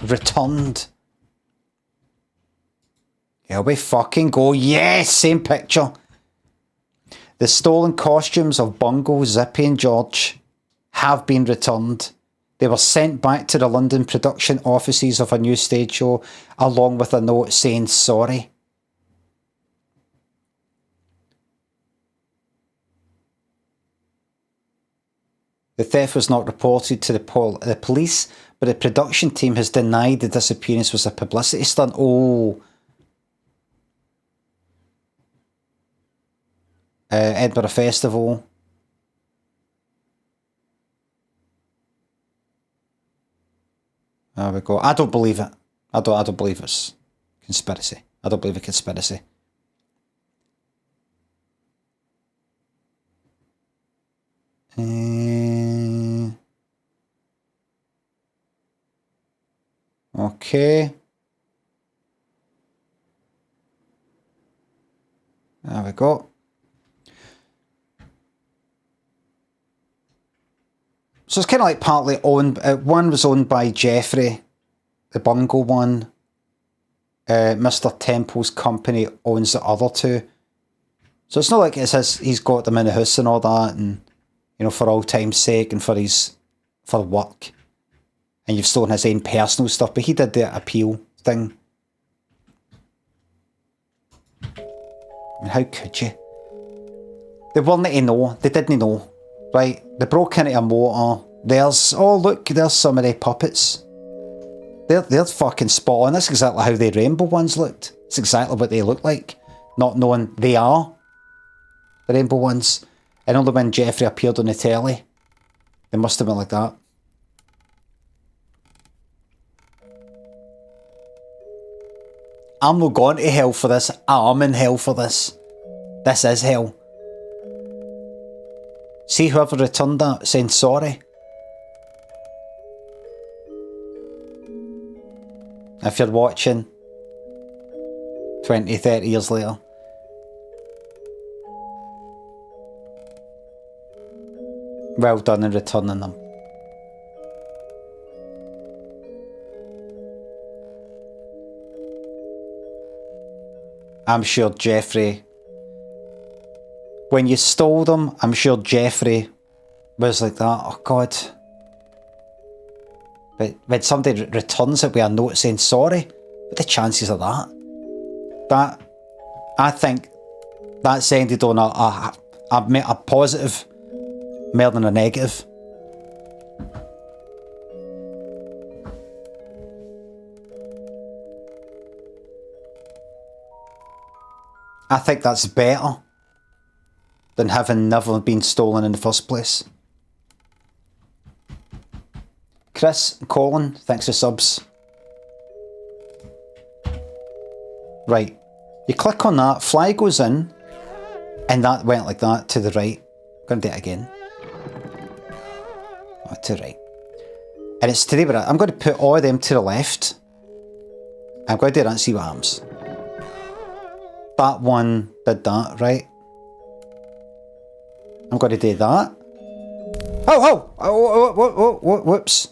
Returned. Here we fucking go. Yes! Same picture. The stolen costumes of Bungle, Zippy and George have been returned. They were sent back to the London production offices of a new stage show, along with a note saying sorry. The theft was not reported to the police, but the production team has denied the disappearance was a publicity stunt. Oh. Edinburgh Festival. There we go. I don't believe it. I don't believe it's conspiracy. I don't believe a conspiracy. Okay. There we go. So it's kind of like partly owned. One was owned by Jeffrey, the Bungle one. Mr. Temple's company owns the other two. So it's not like it's he's got them in the house and all that, and you know, for all time's sake and for work. And you've stolen his own personal stuff, but he did the appeal thing. I mean, how could you? They weren't to know. They didn't know. Right, they broke into a motor. Oh look, there's some of the puppets. They're fucking spot on. That's exactly how the rainbow ones looked. It's exactly what they look like. Not knowing they are the rainbow ones. And only when Jeffrey appeared on the telly, they must have been like that. I'm not going to hell for this. I'm in hell for this. This is hell. See whoever returned that saying sorry. If you're watching 20, 30 years later. Well done in returning them. I'm sure Jeffrey... When you stole them, I'm sure Jeffrey was like that. Oh God. But when somebody returns it with a note saying sorry, what are the chances of that? I think that's ended on a positive more than a negative. I think that's better than having never been stolen in the first place. Chris, Colin, thanks for subs. Right, you click on that, fly goes in, and that went like that to the right. I'm going to do it again. Oh, to the right. And it's to the right. I'm going to put all of them to the left. I'm going to do that and see what happens. That one did that, right? I'm going to do that. Oh, whoops.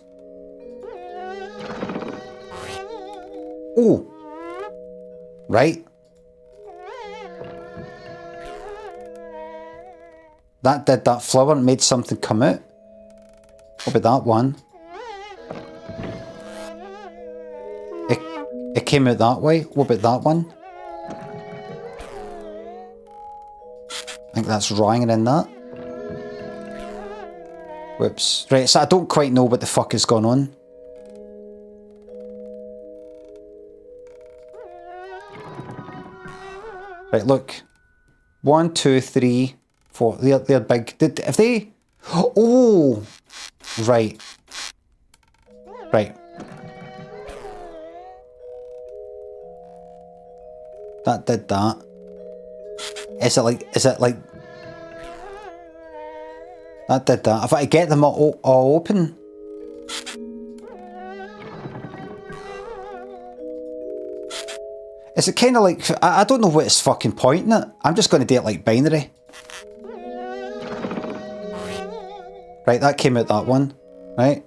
Oh. Right. That did that flower and made something come out. What about that one? It came out that way. What about that one? I think that's wrong in that. Whoops. Right, so I don't quite know what the fuck is going on. Right, look. 1, 2, 3, 4. They're big. If they... Oh! Right. Right. That did that. Is it like... That did that. If I get them all open. Is it kind of like... I don't know what it's fucking pointing at. I'm just going to do it like binary. Right, that came out that one. Right?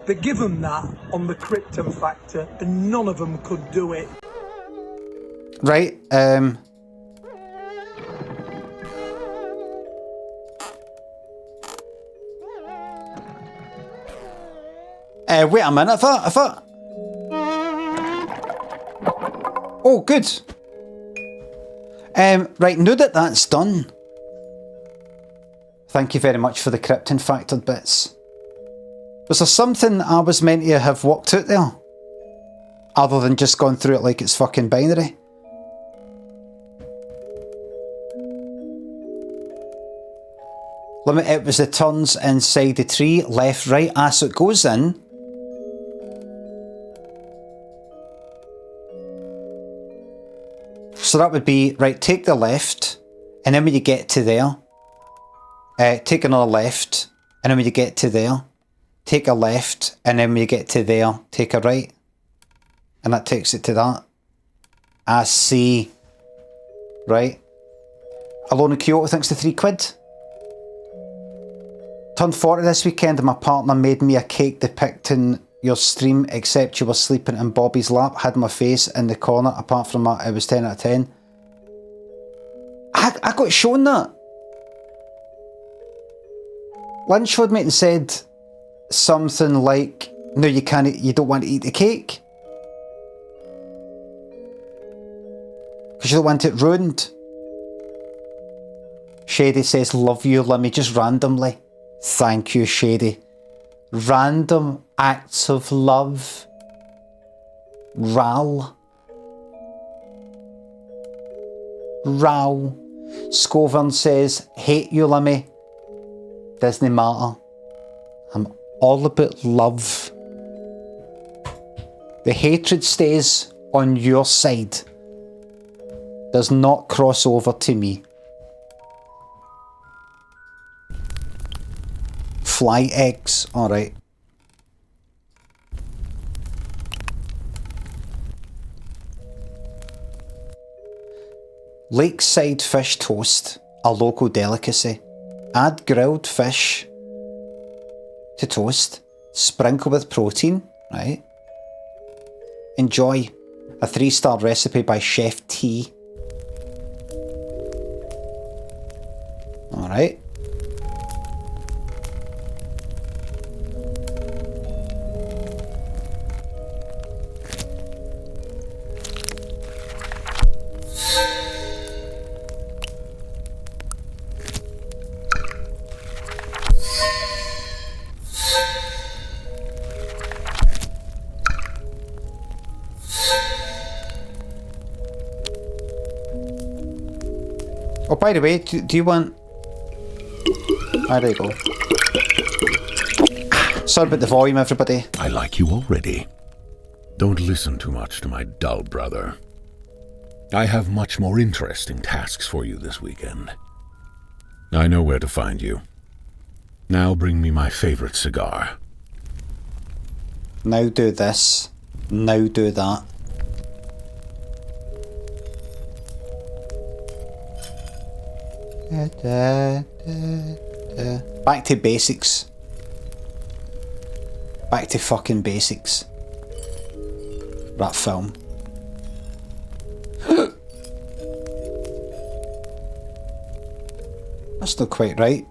They give them that on the Krypton factor, and none of them could do it. Right, wait a minute, if I... Oh, good. Right, now that that's done... Thank you very much for the Krypton factored bits. Was there something I was meant to have worked out there? Other than just going through it like it's fucking binary? Limit, it was the turns inside the tree, left, right. Ah, so it goes in. So that would be, right, take the left, and then when you get to there, take another left, and then when you get to there, take a left, and then when you get to there, take a right. And that takes it to that. I see. Right. Alone in Kyoto, thanks to £3. Turned 40 this weekend and my partner made me a cake depicting your stream, except you were sleeping in Bobby's lap, had my face in the corner. Apart from that, it was 10 out of 10. I got shown that. Lynn showed me it and said something like, no, you can't, you don't want to eat the cake. Because you don't want it ruined. Shady says, love you, Limmy, just randomly. Thank you, Shady. Random acts of love. Ral. Scovern says, hate you, Limmy. Doesn't matter. I'm all about love. The hatred stays on your side. Does not cross over to me. Fly eggs, alright. Lakeside fish toast, a local delicacy. Add grilled fish to toast, sprinkle with protein, right? Enjoy. A 3-star recipe by Chef T. Alright. Oh, by the way, do you want... Ah, there you go. Sorry about the volume, everybody. I like you already. Don't listen too much to my dull brother. I have much more interesting tasks for you this weekend. I know where to find you. Now bring me my favorite cigar. Now do this. Now do that. Back to basics. Back to fucking basics. that film. That's not quite right.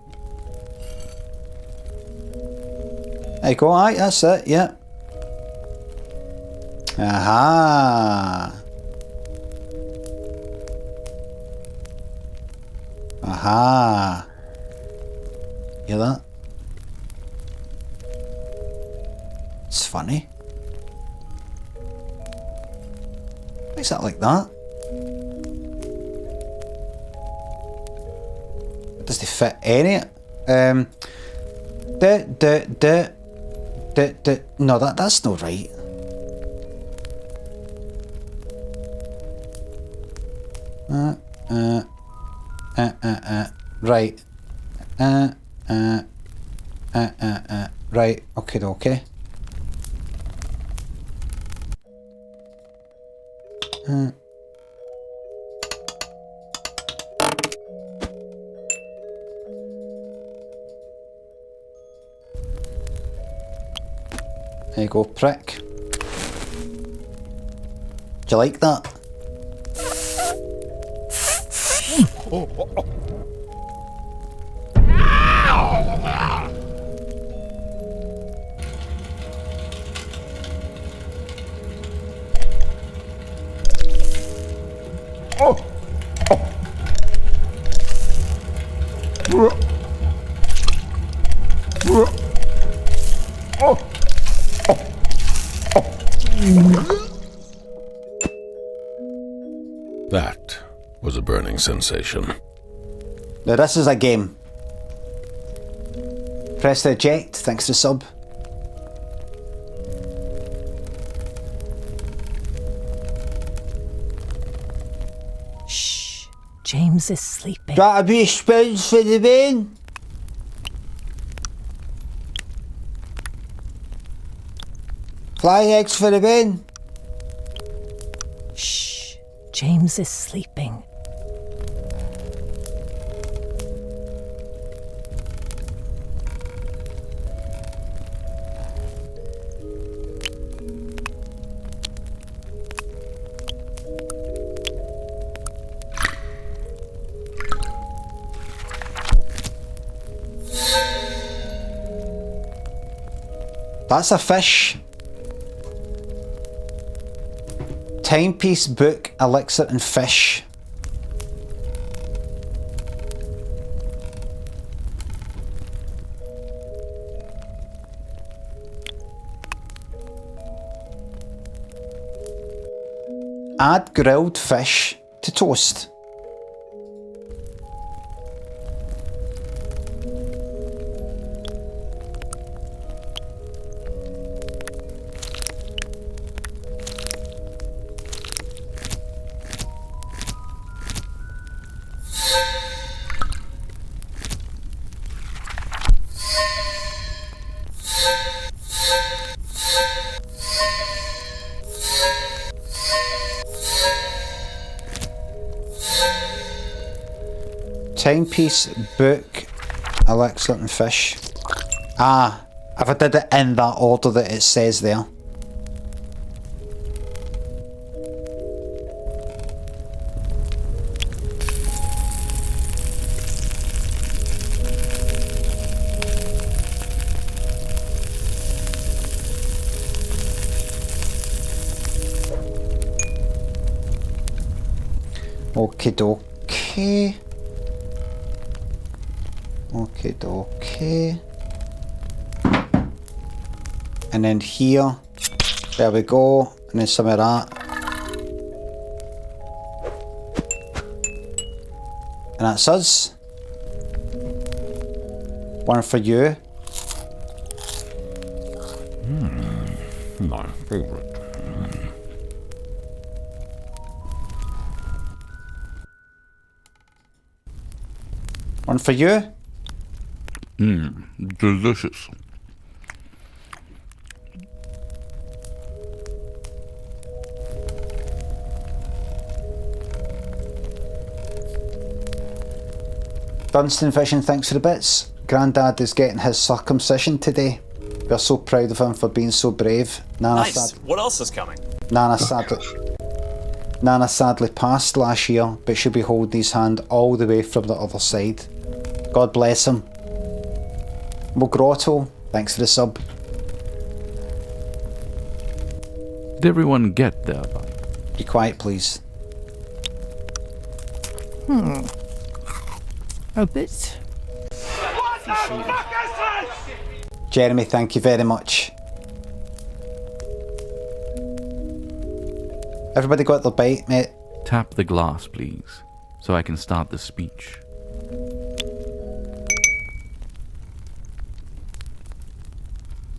There you go, aye, that's it, yeah. Aha! Aha! Hear that? It's funny. Why is that like that? Does they fit any? No, that's not right. Right. Right. Okay. Okay. There you go, prick. Do you like that? That was a burning sensation. Now this is a game. Press to eject, thanks to sub. Shh. James is sleeping. Got a bit of spoons for the bin? Flying eggs for the bin? Shh. James is sleeping. That's a fish. Timepiece, book, elixir and fish. Add grilled fish to toast. Timepiece, book, elixir and fish. Ah, if I did it in that order that it says there. Okie dokie. Okie dokie. And then here, there we go, and then some of that. And that's us. One for you. My favorite. One for you. Delicious. Dunstan Fishing, thanks for the bits. Grandad is getting his circumcision today. We're so proud of him for being so brave. Nana Nice. What else is coming? Nana sadly passed last year, but she'll be holding his hand all the way from the other side. God bless him. Mogrotto, thanks for the sub. Did everyone get there? Be quiet, please. A bit. What the fuck is this? Jeremy, thank you very much. Everybody got their bite, mate? Tap the glass, please, so I can start the speech.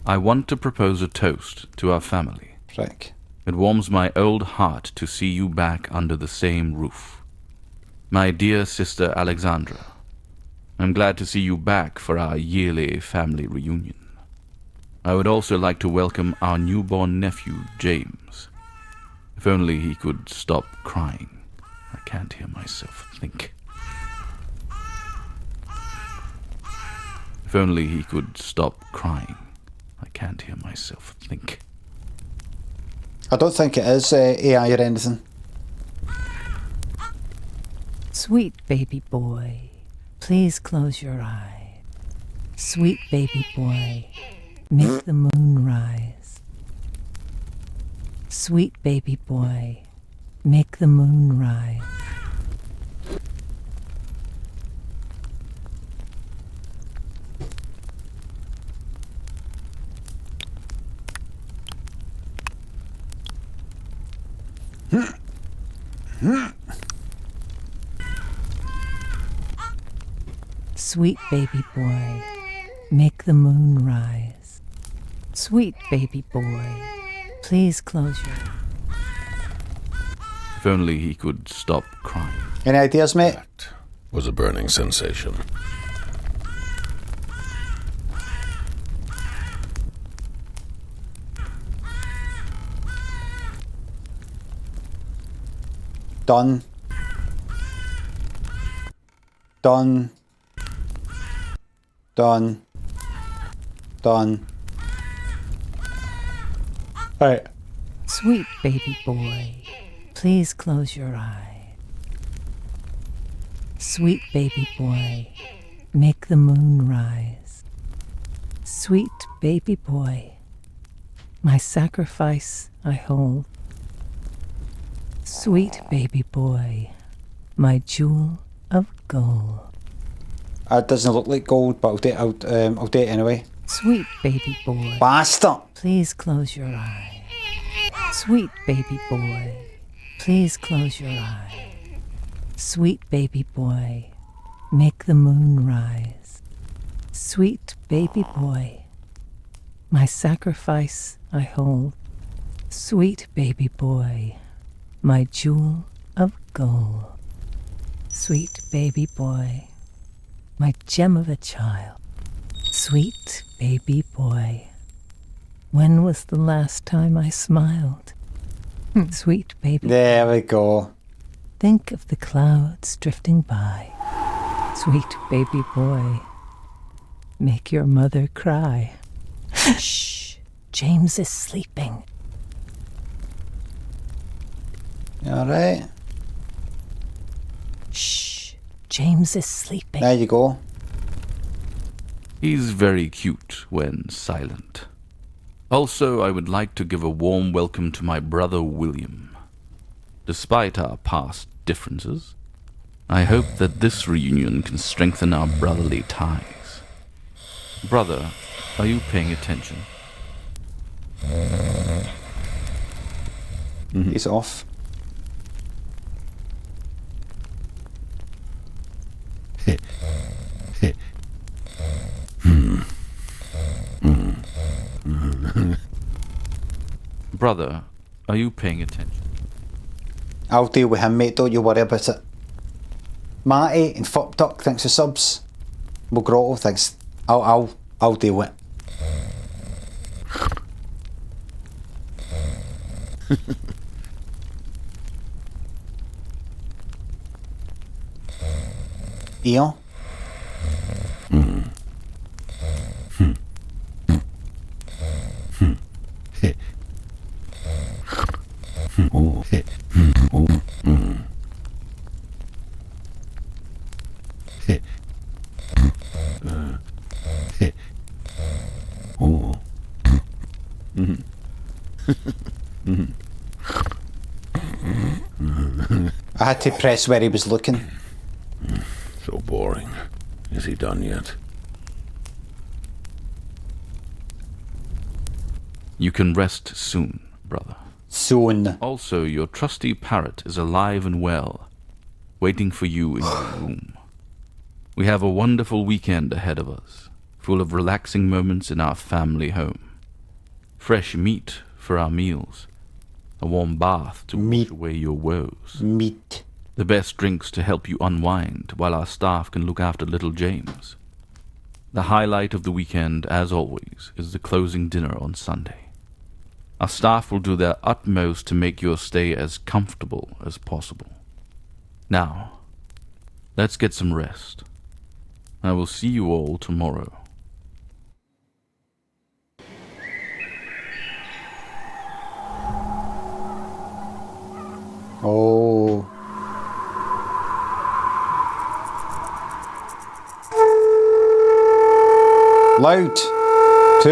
I want to propose a toast to our family. Frick. It warms my old heart to see you back under the same roof. My dear sister Alexandra, I'm glad to see you back for our yearly family reunion. I would also like to welcome our newborn nephew, James. If only he could stop crying. I can't hear myself think. If only he could stop crying. I can't hear myself think. I don't think it is AI or anything. Sweet baby boy, please close your eye. Sweet baby boy, make the moon rise. Sweet baby boy, make the moon rise. Sweet baby boy, make the moon rise. Sweet baby boy, please close your eyes. If only he could stop crying. Any ideas, mate? That was a burning sensation. Done. Done. Done. Done. Right. Sweet baby boy, please close your eye. Sweet baby boy, make the moon rise. Sweet baby boy, my sacrifice I hold. Sweet baby boy, my jewel of gold. It doesn't look like gold, but I'll do it anyway. Sweet baby boy, Bastard! please close your eye. Sweet baby boy, please close your eye. Sweet baby boy, make the moon rise. Sweet baby boy, my sacrifice I hold. Sweet baby boy, my jewel of gold. Sweet baby boy, my gem of a child. Sweet baby boy, when was the last time I smiled? Sweet baby. There we go. Think of the clouds drifting by. Sweet baby boy, make your mother cry. Shh, James is sleeping. Alright. Shh, James is sleeping. There you go. He's very cute when silent. Also, I would like to give a warm welcome to my brother William. Despite our past differences, I hope that this reunion can strengthen our brotherly ties. Brother, are you paying attention? He's off. Brother, are you paying attention? I'll deal with him, mate. Don't you worry about it. Matty and Fuck Duck, thanks for subs. Mogrotto, thanks. I'll deal with it. Iain? Oh. Oh. I had to press where he was looking. So boring. Is he done yet? You can rest soon, brother. Soon. Also, your trusty parrot is alive and well, waiting for you in your room. We have a wonderful weekend ahead of us, full of relaxing moments in our family home. Fresh meat for our meals, a warm bath to wash away your woes. Meat. The best drinks to help you unwind while our staff can look after little James. The highlight of the weekend, as always, is the closing dinner on Sunday. Our staff will do their utmost to make your stay as comfortable as possible. Now, let's get some rest. I will see you all tomorrow. Oh. Loud. Too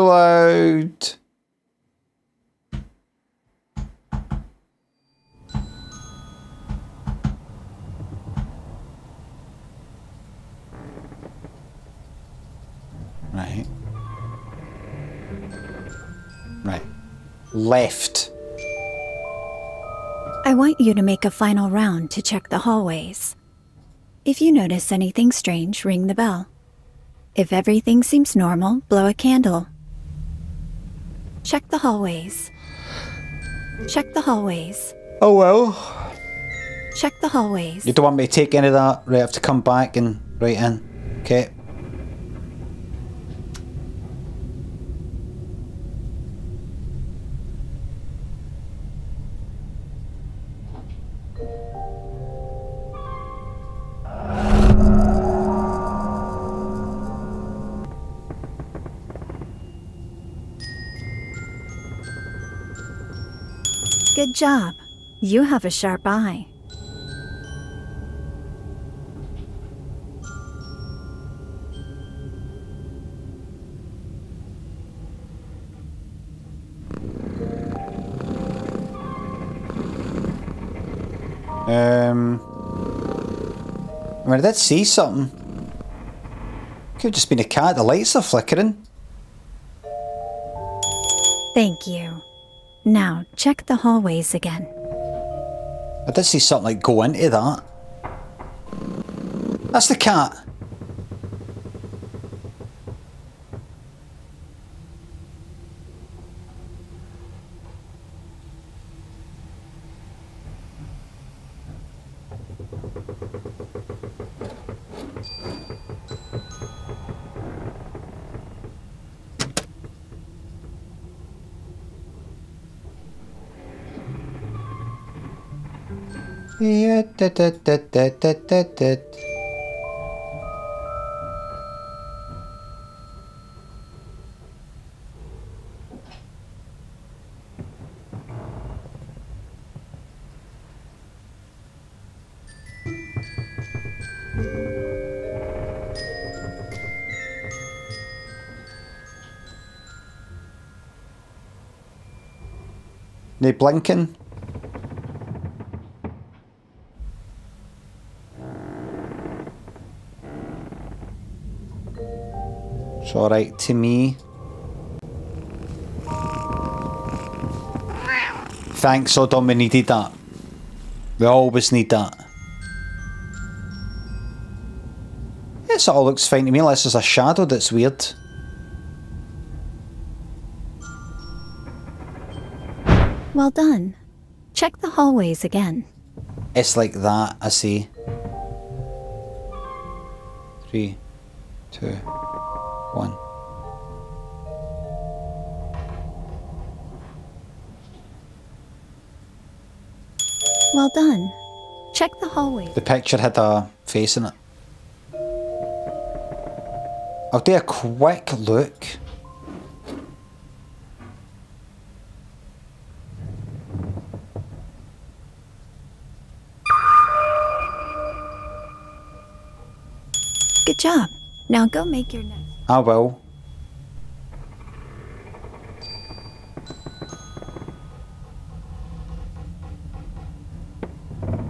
loud. Right. Right. Left. I want you to make a final round to check the hallways. If you notice anything strange, ring the bell. If everything seems normal, blow a candle. Check the hallways. Check the hallways. Oh well. Check the hallways. You don't want me to take any of that? Right, I have to come back and write in. Okay. Good job. You have a sharp eye. I mean, I did see something. Could have just been a cat. The lights are flickering. Thank you. Now, check the hallways again. I did see something like go into that. That's the cat. Yeah, They blinking. It's alright to me. Thanks, Odom, we needed that. We always need that. Yes, it all looks fine to me unless there's a shadow that's weird. Well done. Check the hallways again. It's like that, I see. 3, 2, 1. Well done. Check the hallways. The picture had a face in it. I'll do a quick look. Good job. Now go make your nest. I will.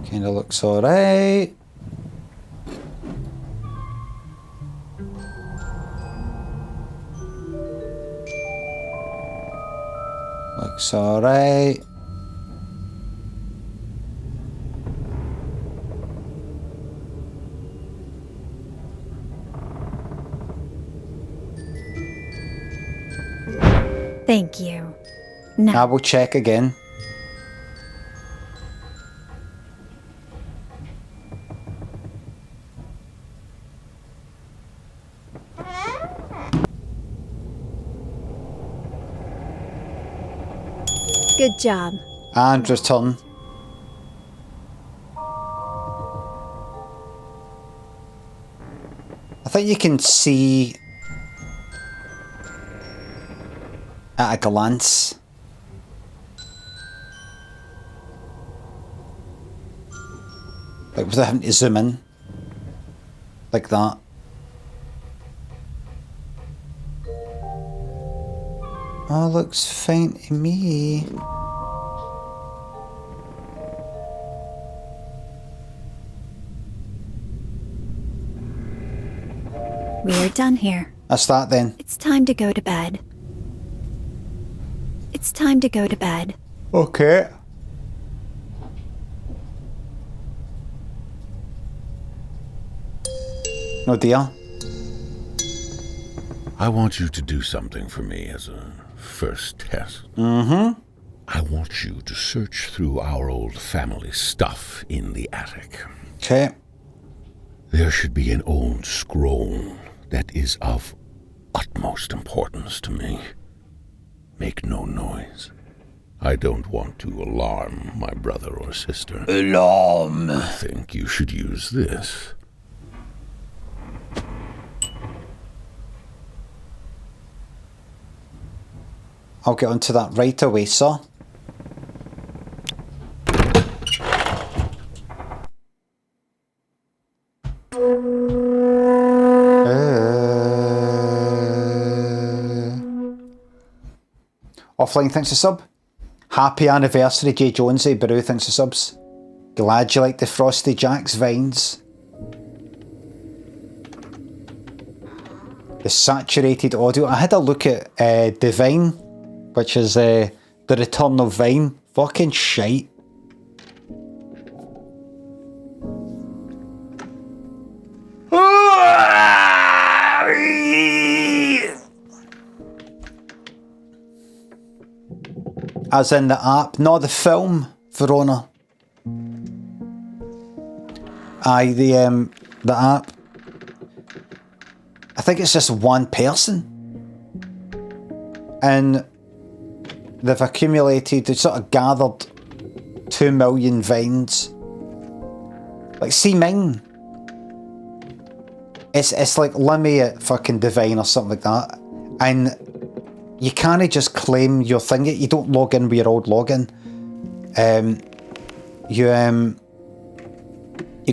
Kinda looks alright. Looks alright. Thank you. Now I will check again. good job. And return. I think you can see at a glance. Like without having to zoom in. Like that. Oh, looks fine to me. We are done here. That's that then. It's time to go to bed. It's time to go to bed. Okay. No dear. I want you to do something for me as a first test. Mm-hmm. I want you to search through our old family stuff in the attic. Okay. There should be an old scroll that is of utmost importance to me. Make no noise. I don't want to alarm my brother or sister. Alarm. I think you should use this. I'll get onto that right away, sir. Offline thanks for sub. Happy anniversary, J Jonesy. Baru thanks for subs. Glad you like the Frosty Jack's vines. The saturated audio. I had a look at Divine, which is the return of Vine. Fucking shite. As in the app, not the film, Verona. Aye, the app. I think it's just one person. And they've accumulated, they sort of gathered 2 million vines. Like, see mine. It's like Limmy at fucking Divine or something like that. And you can't just claim your thing. You don't log in with your old login. You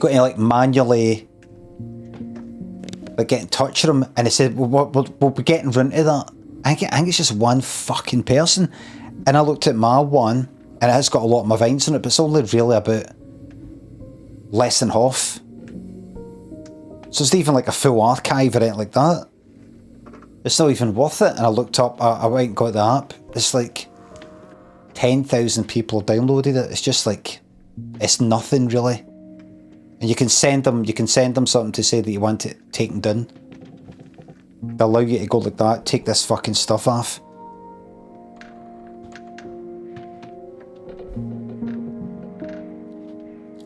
got to like manually like get in touch with them, and they said we'll be getting rid of that. I think it's just one fucking person. And I looked at my one, and it has got a lot of my vines on it, but it's only really about less than half. So it's not even like a full archive or anything like that. It's not even worth it. And I looked up, I went and got the app. It's like 10,000 people have downloaded it. It's just like, it's nothing really. And you can send them something to say that you want it taken down. They allow you to go like that, take this fucking stuff off.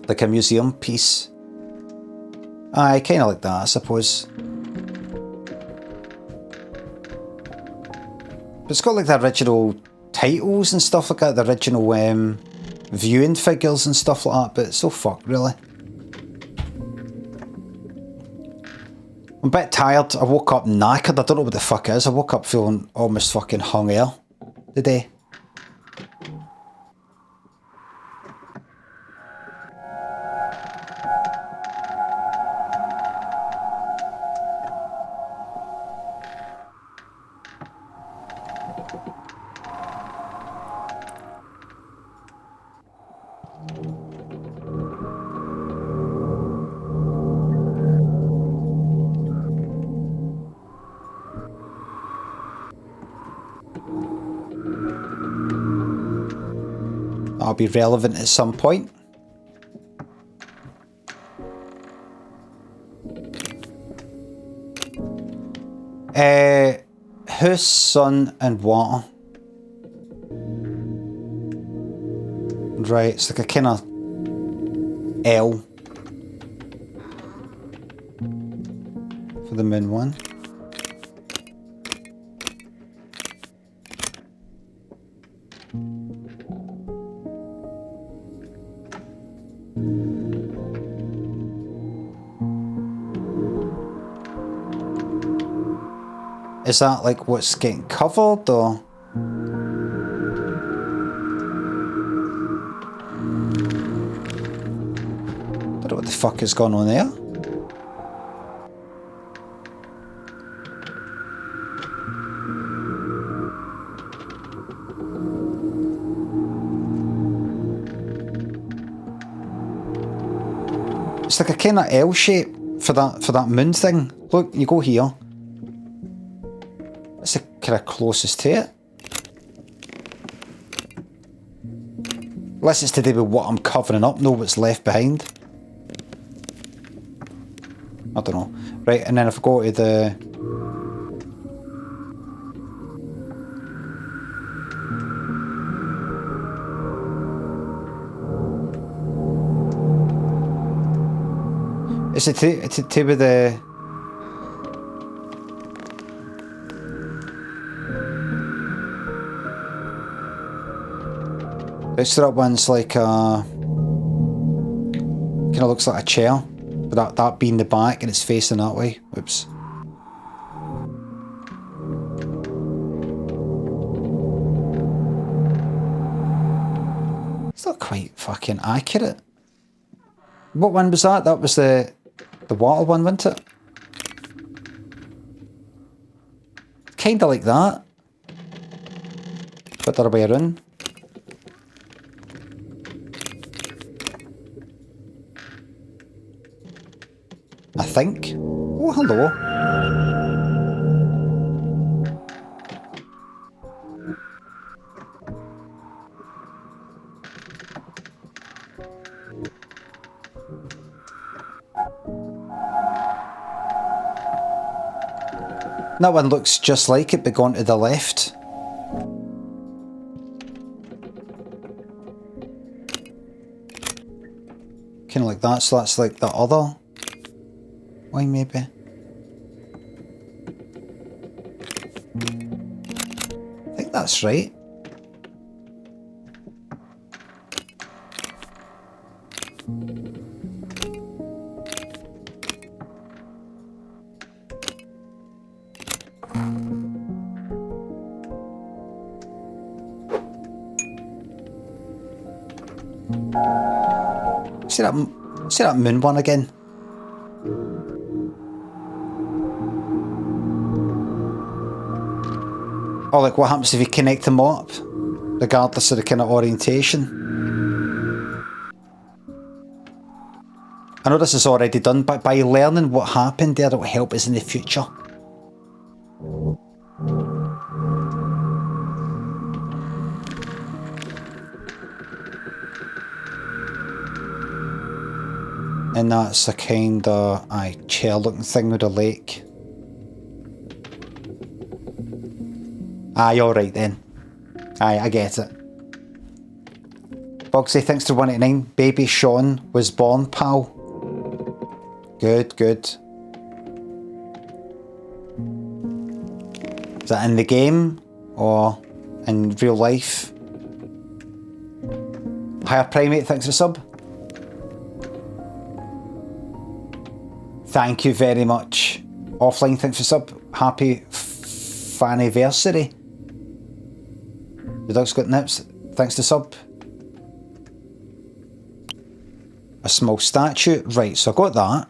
Like a museum piece. Aye, kinda like that, I suppose. But it's got like the original titles and stuff like that, the original viewing figures and stuff like that, but it's so fucked really. I'm a bit tired. I woke up knackered. I don't know what the fuck it is. I woke up feeling almost fucking hung air today. That'll be relevant at some point. House, sun, and water. Right, it's like a kind of L for the moon one. Is that like what's getting covered, or? Don't know what the fuck is going on there. It's like a kind of L shape for that moon thing. Look, you go here. That's the kind of closest to it. Unless it's to do with what I'm covering up, know what's left behind. I don't know. Right, and then if I go to the... Is it to with the... This that one's like a... Kind of looks like a chair. But that being the back and it's facing that way. Oops. It's not quite fucking accurate. What one was that? That was the water one, wasn't it? Kinda like that. But the other way around. I think. Oh, hello. That one looks just like it, but gone to the left. Kind of like that, so that's like the other. Why maybe? I think that's right. See that moon one again? Oh, like what happens if you connect them up, regardless of the kind of orientation? I know this is already done, but by learning what happened there, it will help us in the future. And that's a kind of chair-looking thing with a lake. Aye, alright then. Aye, I get it. Bugsy, thanks to 189. Baby Sean was born, pal. Good, good. Is that in the game or in real life? Higher Primate, thanks for the sub. Thank you very much. Offline, thanks for the sub. Happy Faniversary. The dog's got nips. Thanks to sub. A small statue. Right, so I got that.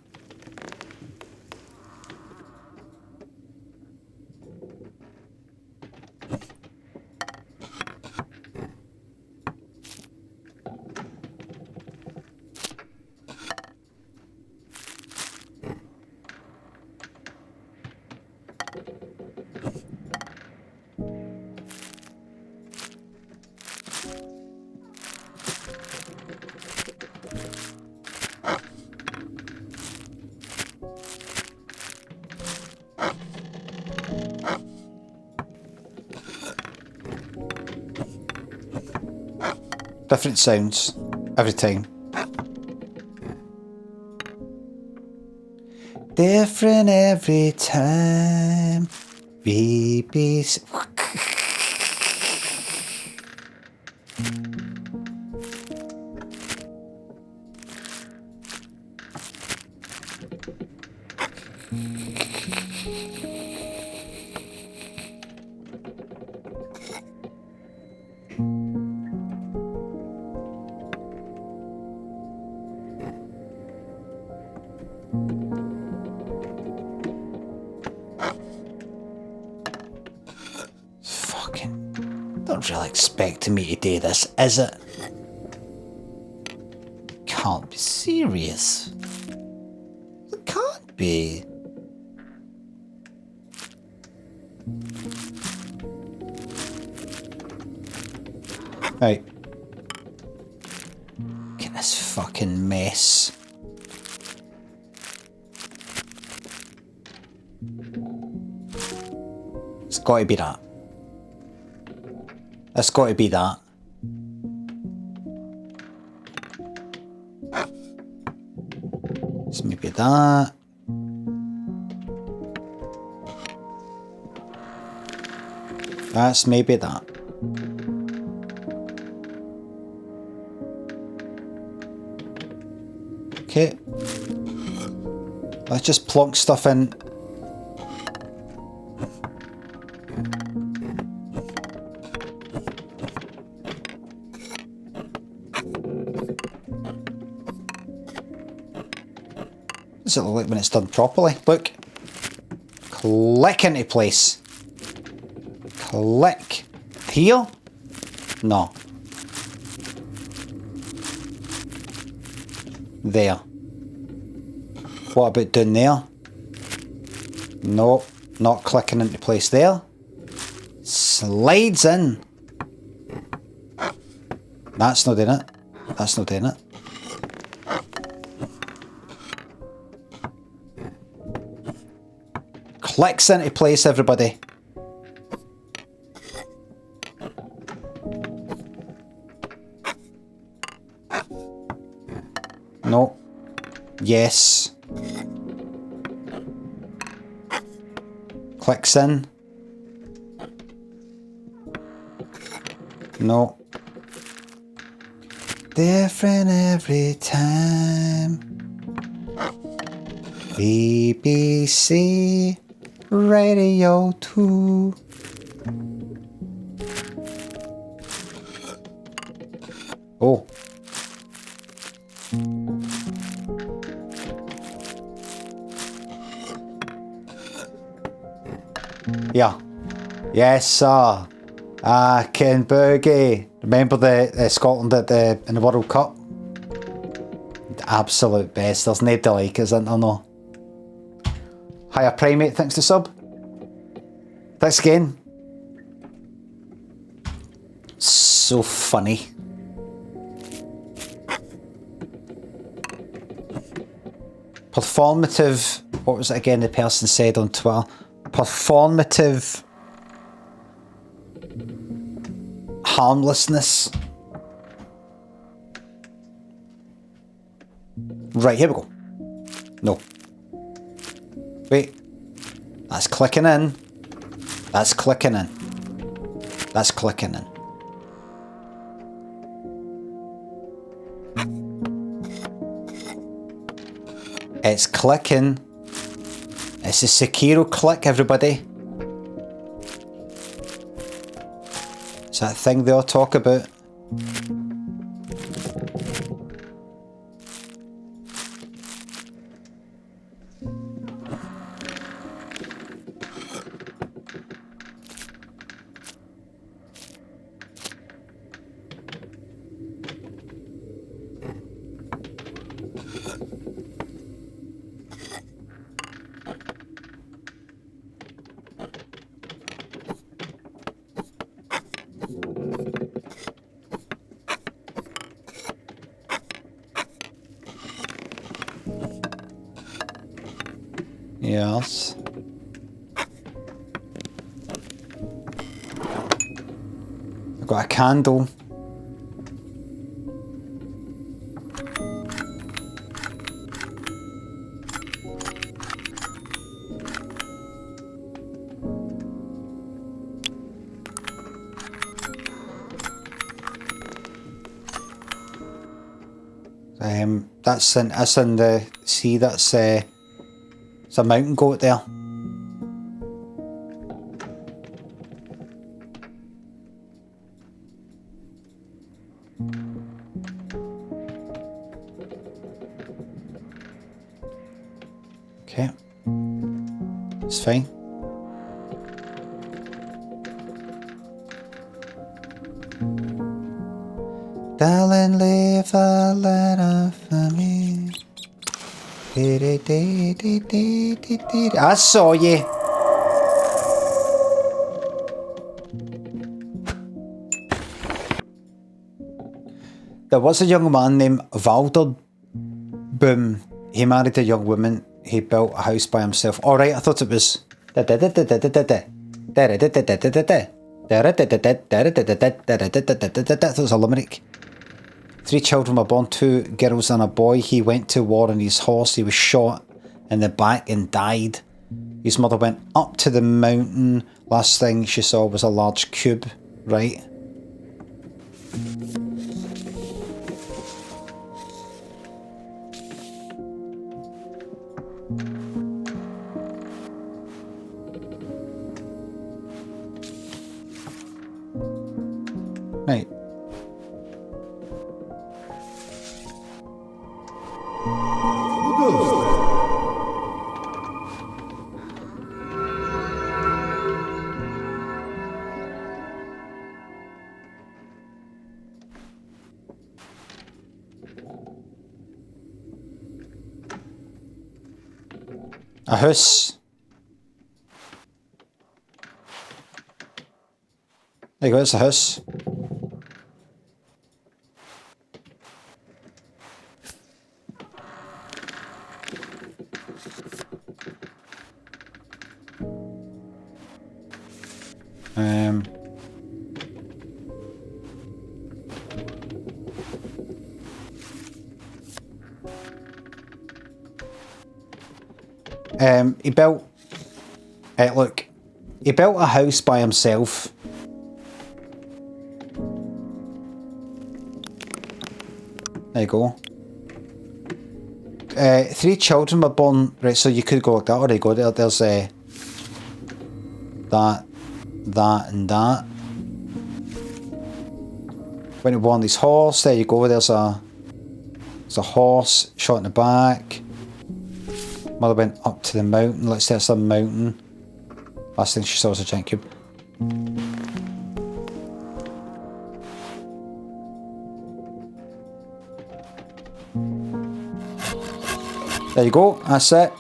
Different sounds every time. Different every time. BBC. Not really expecting me to do this, is it? Can't be serious. It can't be. Right. Look at this fucking mess. It's got to be that. It's got to be that. It's maybe that. That's maybe that. Okay. Let's just plonk stuff in. What does it look like when it's done properly? Look. Click into place. Click. Here? No. There. What about down there? No, not clicking into place there. Slides in. That's not doing it. That's not doing it. Clicks into place, everybody. No. Yes. Clicks in. No. Different every time. BBC Radio 2. Oh. Yeah. Yes, sir. Ken Boogie. Remember the Scotland at in the World Cup? The absolute best. There's nobody like us, isn't there? No. Hiya Primate, thanks to sub. Thanks again. So funny. Performative. What was it again the person said on Twitter? Performative harmlessness. Right, here we go. No. Wait. That's clicking in. That's clicking in. That's clicking in. It's clicking. It's a Sekiro click, everybody. It's that thing they all talk about. Yes. I've got a candle. That's in the sea. That's it's a mountain goat there. Okay, it's fine. Darling, leave a letter for me. I saw you. There was a young man named Valder Boom. He married a young woman. He built a house by himself. Alright, I thought it was... That was a limerick. 3 children were born, 2 girls and a boy. He went to war on his horse. He was shot in the back and died. His mother went up to the mountain. Last thing she saw was a large cube, right? Right. A house. There you go, it's a house. He built... look, he built a house by himself. There you go. 3 children were born... Right, so you could go like that. Or you go there. There's that, and that. When he won his horse, there you go. There's a horse shot in the back. Mother went up to the mountain. Let's say it's a mountain. Last thing she saw was a giant cube. There you go. That's it.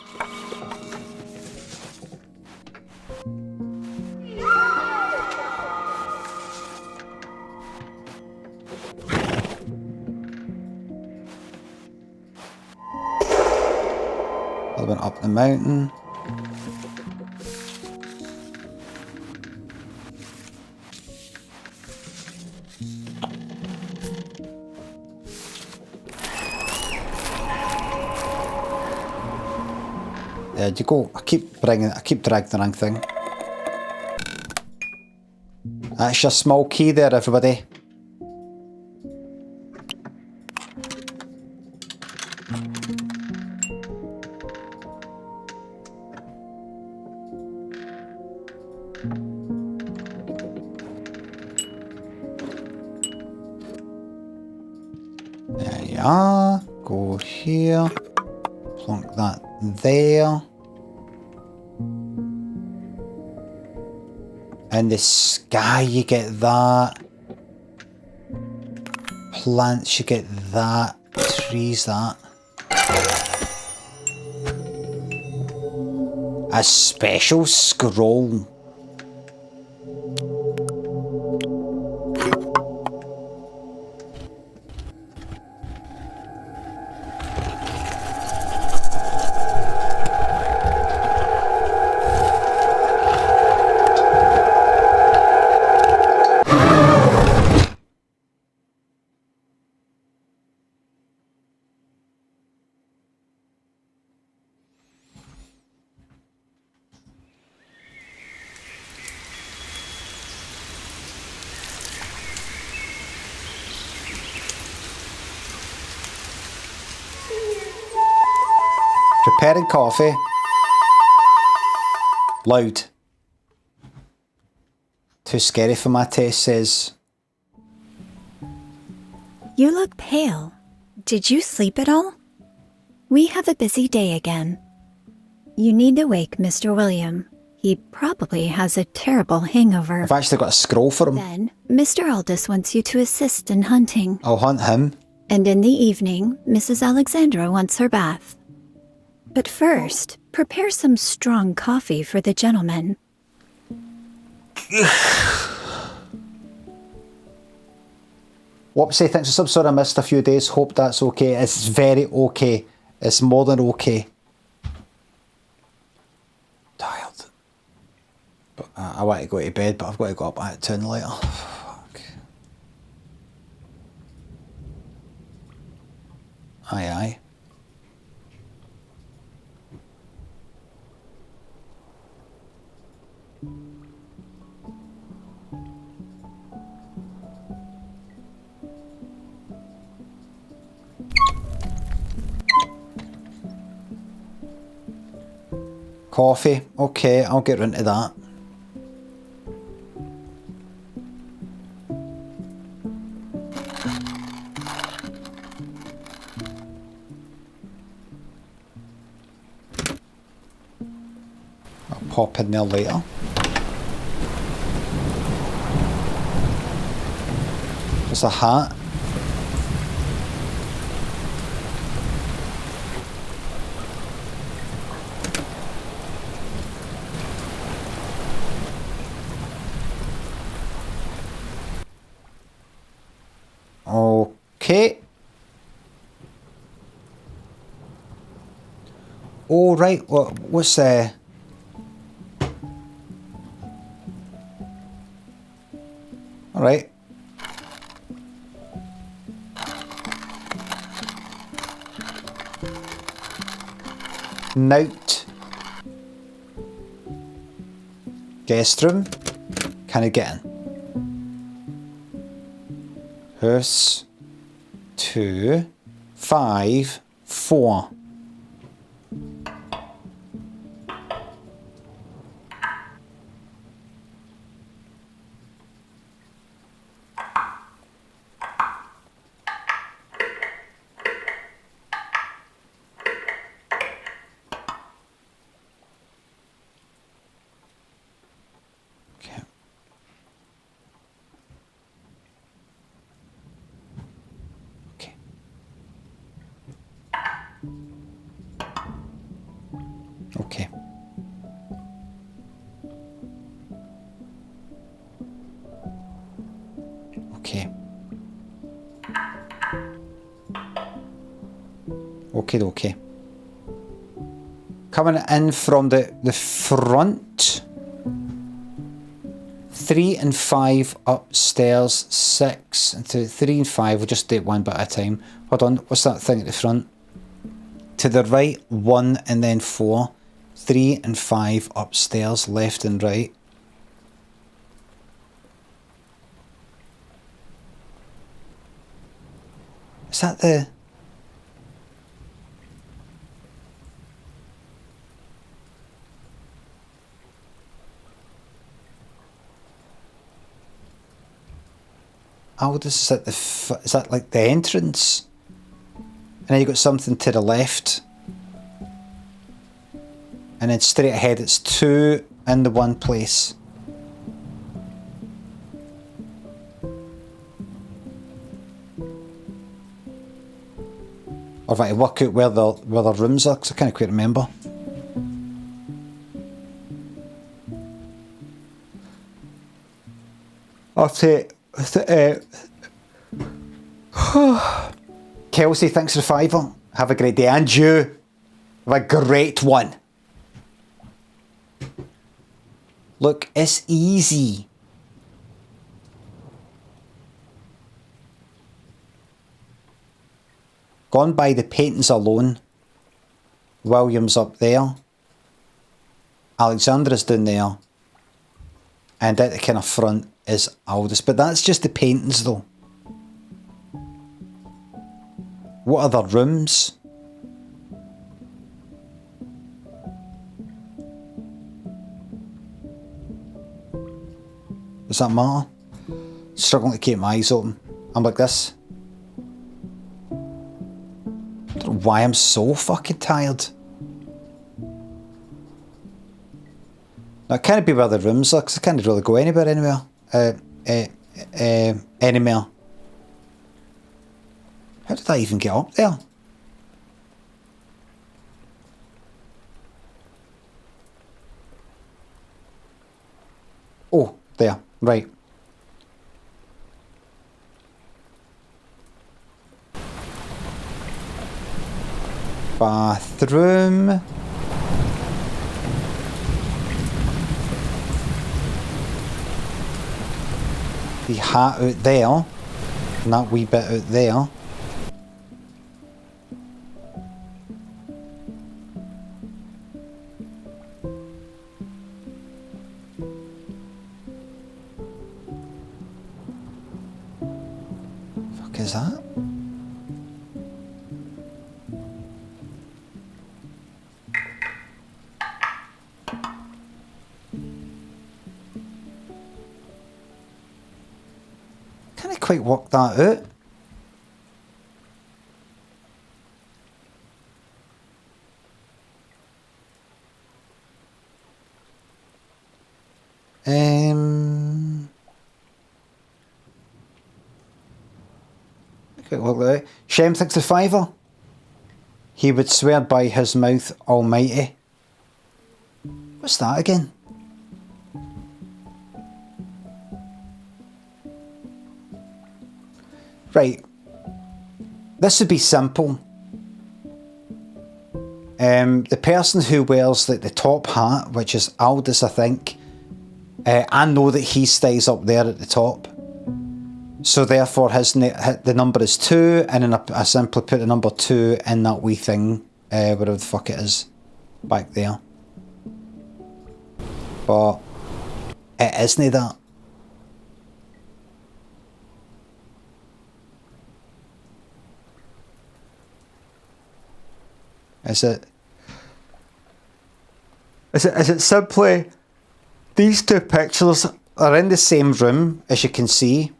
I went up the mountain. There you go. I keep dragging the wrong thing. That's your small key there, everybody. There you are. Go here. Plonk that there. In the sky you get that. Plants you get that. Trees that. A special scroll. Preparing coffee. Loud. Too scary for my taste, says. You look pale. Did you sleep at all? We have a busy day again. You need to wake Mr. William. He probably has a terrible hangover. I've actually got a scroll for him. Then, Mr. Aldous wants you to assist in hunting. I'll hunt him. And in the evening, Mrs. Alexandra wants her bath. But first, prepare some strong coffee for the gentleman. Whoopsie, thanks for sub. Sorry I missed a few days. Hope that's okay. It's very okay. It's more than okay. Tired. But I want to go to bed, but I've got to go up at 10 later. Fuck. Aye, aye. Coffee. Okay, I'll get into that. I'll pop in there later. There's a hat. Okay. All right. What's there? All right. Note. Guest room. Can I get in? Hearse 2 5 4. Okay. Okay. Okay, okay. Coming in from the front. 3 and 5 upstairs, 6 and 2, 3 and 5. We'll just do it one bit at a time. Hold on, what's that thing at the front? To the right, 1 and then 4. 3 and 5 upstairs, left and right. Is that the... Oh, this is at the... Is that like the entrance? And then you got something to the left. And then straight ahead, it's 2 in the one place. Or if I work out where the rooms are, because I can't quite remember. I'll take... Kelsey, thanks for the £5. Have a great day. And you, have a great one. Look, it's easy. Gone by the paintings alone. William's up there. Alexandra's down there. And at the kind of front is Aldous. But that's just the paintings though. What other rooms? Does that matter? Struggling to keep my eyes open. I'm like this. I don't know why I'm so fucking tired. That can't be where the rooms are, because I can't really go anywhere. Anywhere. How did I even get up there? Oh, there. Right. Bathroom. The hat out there. And that wee bit out there. Fuck is that? Can't quite work that out. Work that out. Shem thinks a fiver. He would swear by his mouth almighty. What's that again? Right. This would be simple. The person who wears like the top hat, which is Aldous, I think, I know that he stays up there at the top. So therefore the number is 2, and then I simply put the number 2 in that wee thing, whatever the fuck it is, back there. But it isn't that. Is it simply these two pictures are in the same room, as you can see?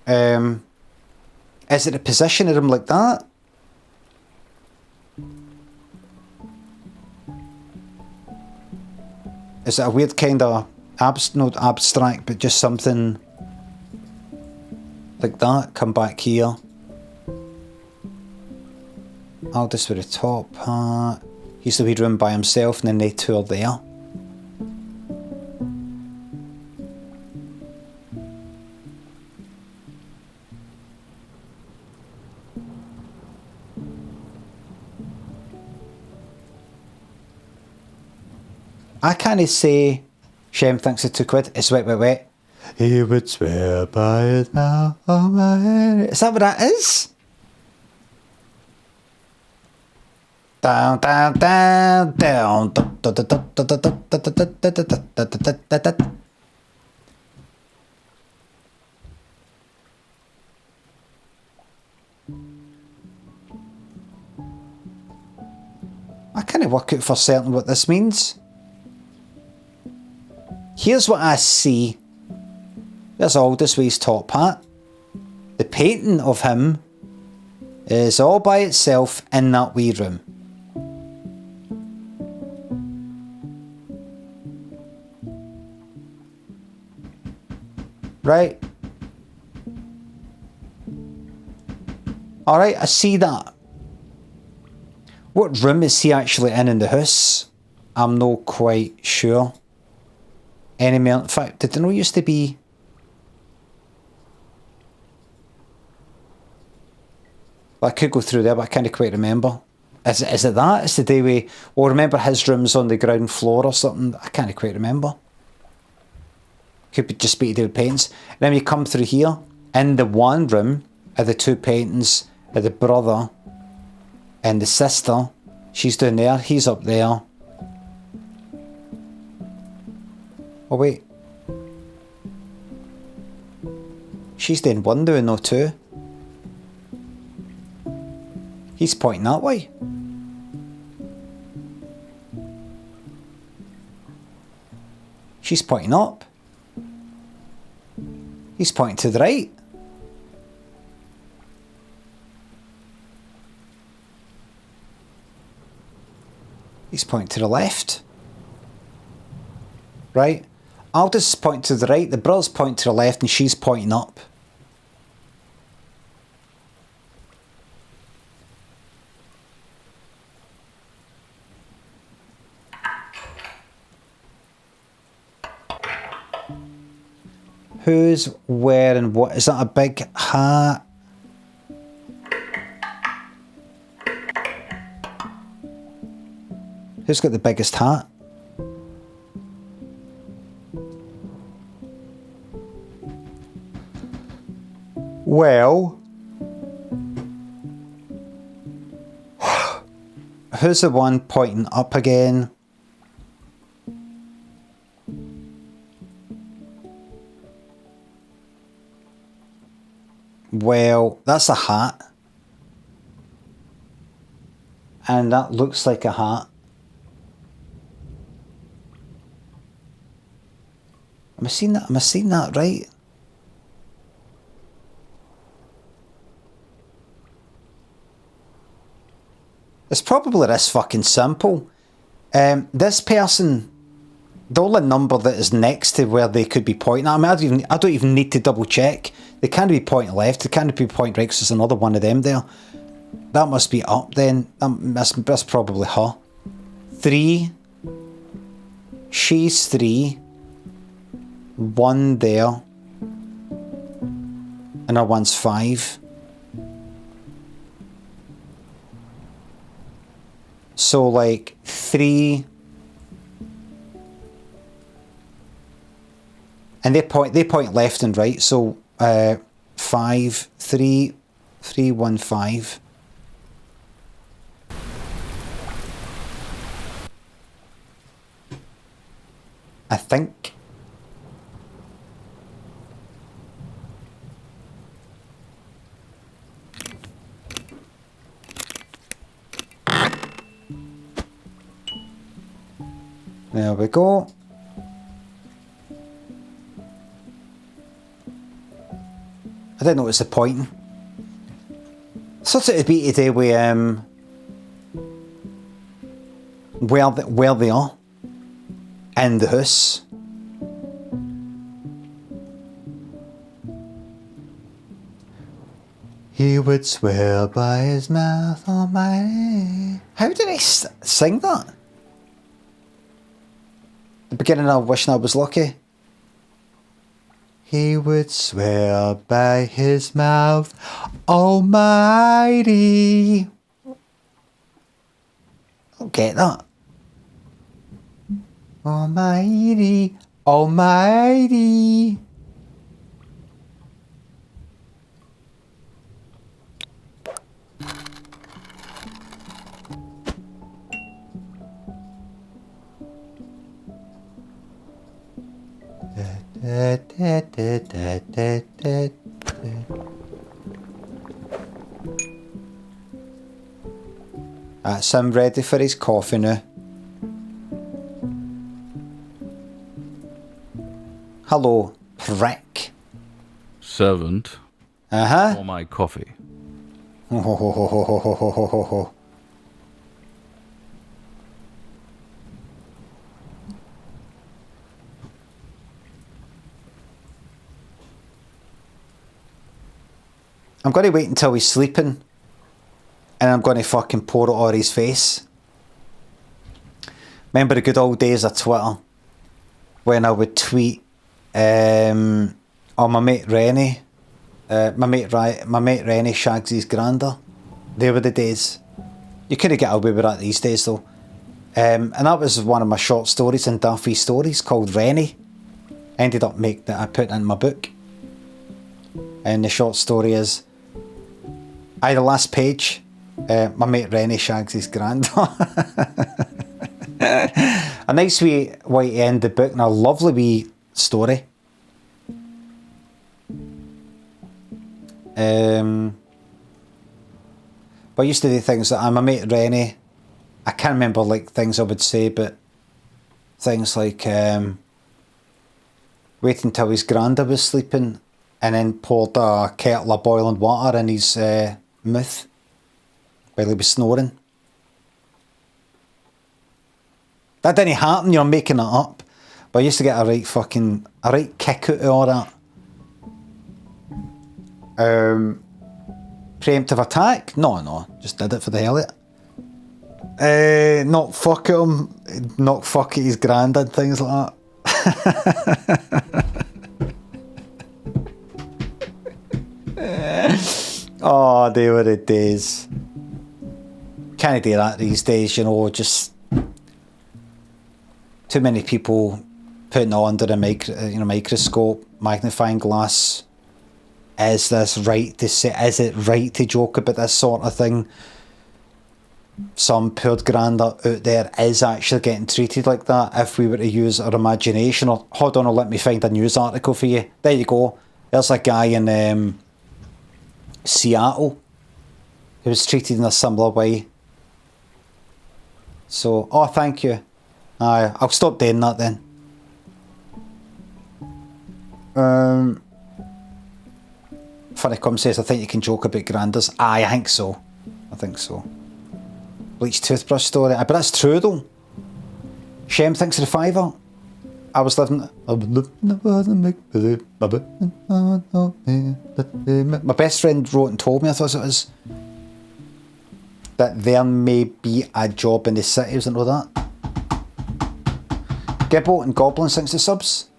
Is it a position of them like that? Is it a weird kind of not abstract, but just something like that? Come back here. Aldous with a top hat. He's the wee room by himself, and then they two are there. I can't say Shem thinks it's £2. It's wet. He would swear by it now. Oh my. Is that what that is? Down, down, down, down. I can't work out for certain what this means. Here's what I see. There's Aldous with his top hat. The painting of him is all by itself in that wee room. Right? Alright, I see that. What room is he actually in the house? I'm not quite sure. Enemy, in fact, did there not used to be... Well, I could go through there, but I can't quite remember. Is it that? It's the day we... Well, remember his room's on the ground floor or something? I can't quite remember. Could be just be to do with paintings. And then you come through here. In the one room are the two paintings of the brother and the sister. She's down there. He's up there. Oh, wait. She's doing one doing no two. He's pointing that way. She's pointing up. He's pointing to the right. He's pointing to the left. Right? Aldous is pointing to the right, the brother's pointing to the left, and she's pointing up. Who's wearing what? Is that a big hat? Who's got the biggest hat? Well, who's the one pointing up again? Well, that's a hat. And that looks like a hat. Am I seeing that? Am I seeing that right? It's probably this fucking simple. This person, the only number that is next to where they could be pointing at, I mean, I don't even need to double check. They can't be pointing left, they can't be pointing right, because there's another one of them there. That must be up then. That's probably her. 3. She's 3. 1 there. And her one's 5. So like 3. And they point left and right, so 5, 3, 3, 1, 5. I think. There we go. I didn't notice the pointing. Thought it would be today with where they are in the house. He would swear by his mouth almighty. How did he sing that? The beginning of Wishing I Was Lucky. He would swear by his mouth almighty. I don't get that. Almighty, almighty. That's him ready for his coffee now. Hello, prick. Servant. Uh-huh. For my coffee. I'm going to wait until he's sleeping, and I'm going to fucking pour it on his face. Remember the good old days of Twitter, when I would tweet on my mate Rennie, my mate Rennie shags his granda. They were the days. You couldn't get away with that these days though. And that was one of my short stories in Daffy Stories called Rennie. Ended up making that I put in my book. And the short story is, the last page, my mate Rennie shags his granda. A nice wee way to end the book, and a lovely wee story. But I used to do things that my mate Rennie, I can't remember like things I would say, but things like wait until his granda was sleeping and then poured a kettle of boiling water in his mouth while he was snoring. That didn't happen, you're making it up. But I used to get a right kick out of all that. Preemptive attack? No, just did it for the hell of it. Not fuck at him, not fuck at his granddad, things like that. Oh, they were the days. Can't do that these days, you know, just too many people putting it under a microscope, magnifying glass. Is this right to say? Is it right to joke about this sort of thing? Some poor granda out there is actually getting treated like that. If we were to use our imagination, or hold on, let me find a news article for you. There you go. There's a guy in Seattle who was treated in a similar way. So, oh, thank you. I'll stop doing that then. Funnycom says, I think you can joke about grandas. Aye, I think so. I think so. Bleach toothbrush story. But that's true though. Shem thinks of the fiver. I was living... My best friend wrote and told me, I thought it was, that there may be a job in the city. I didn't know that. Gibble and Goblin thanks to subs.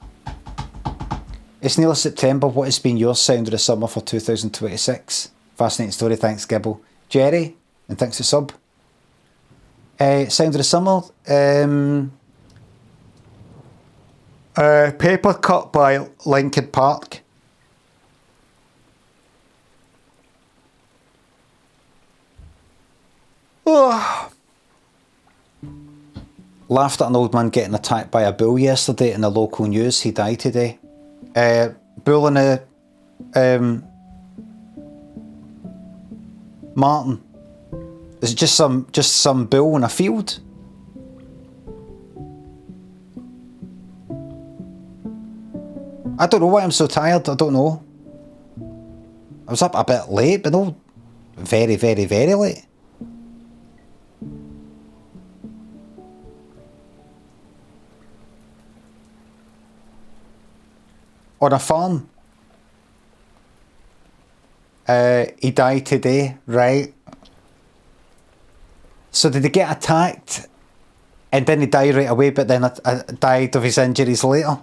It's nearly September. What has been your sound of the summer for 2026? Fascinating story. Thanks, Gibble. Jerry, and thanks to sub. Sound of the summer. Paper Cut by Linkin Park. Oh. Laughed at an old man getting attacked by a bull yesterday in the local news. He died today. Bull in a Martin. Is it just some bull in a field? I don't know why I'm so tired. I don't know. I was up a bit late, but no, very, very, very late. On a farm. He died today, right? So did he get attacked and then he died right away, but then died of his injuries later?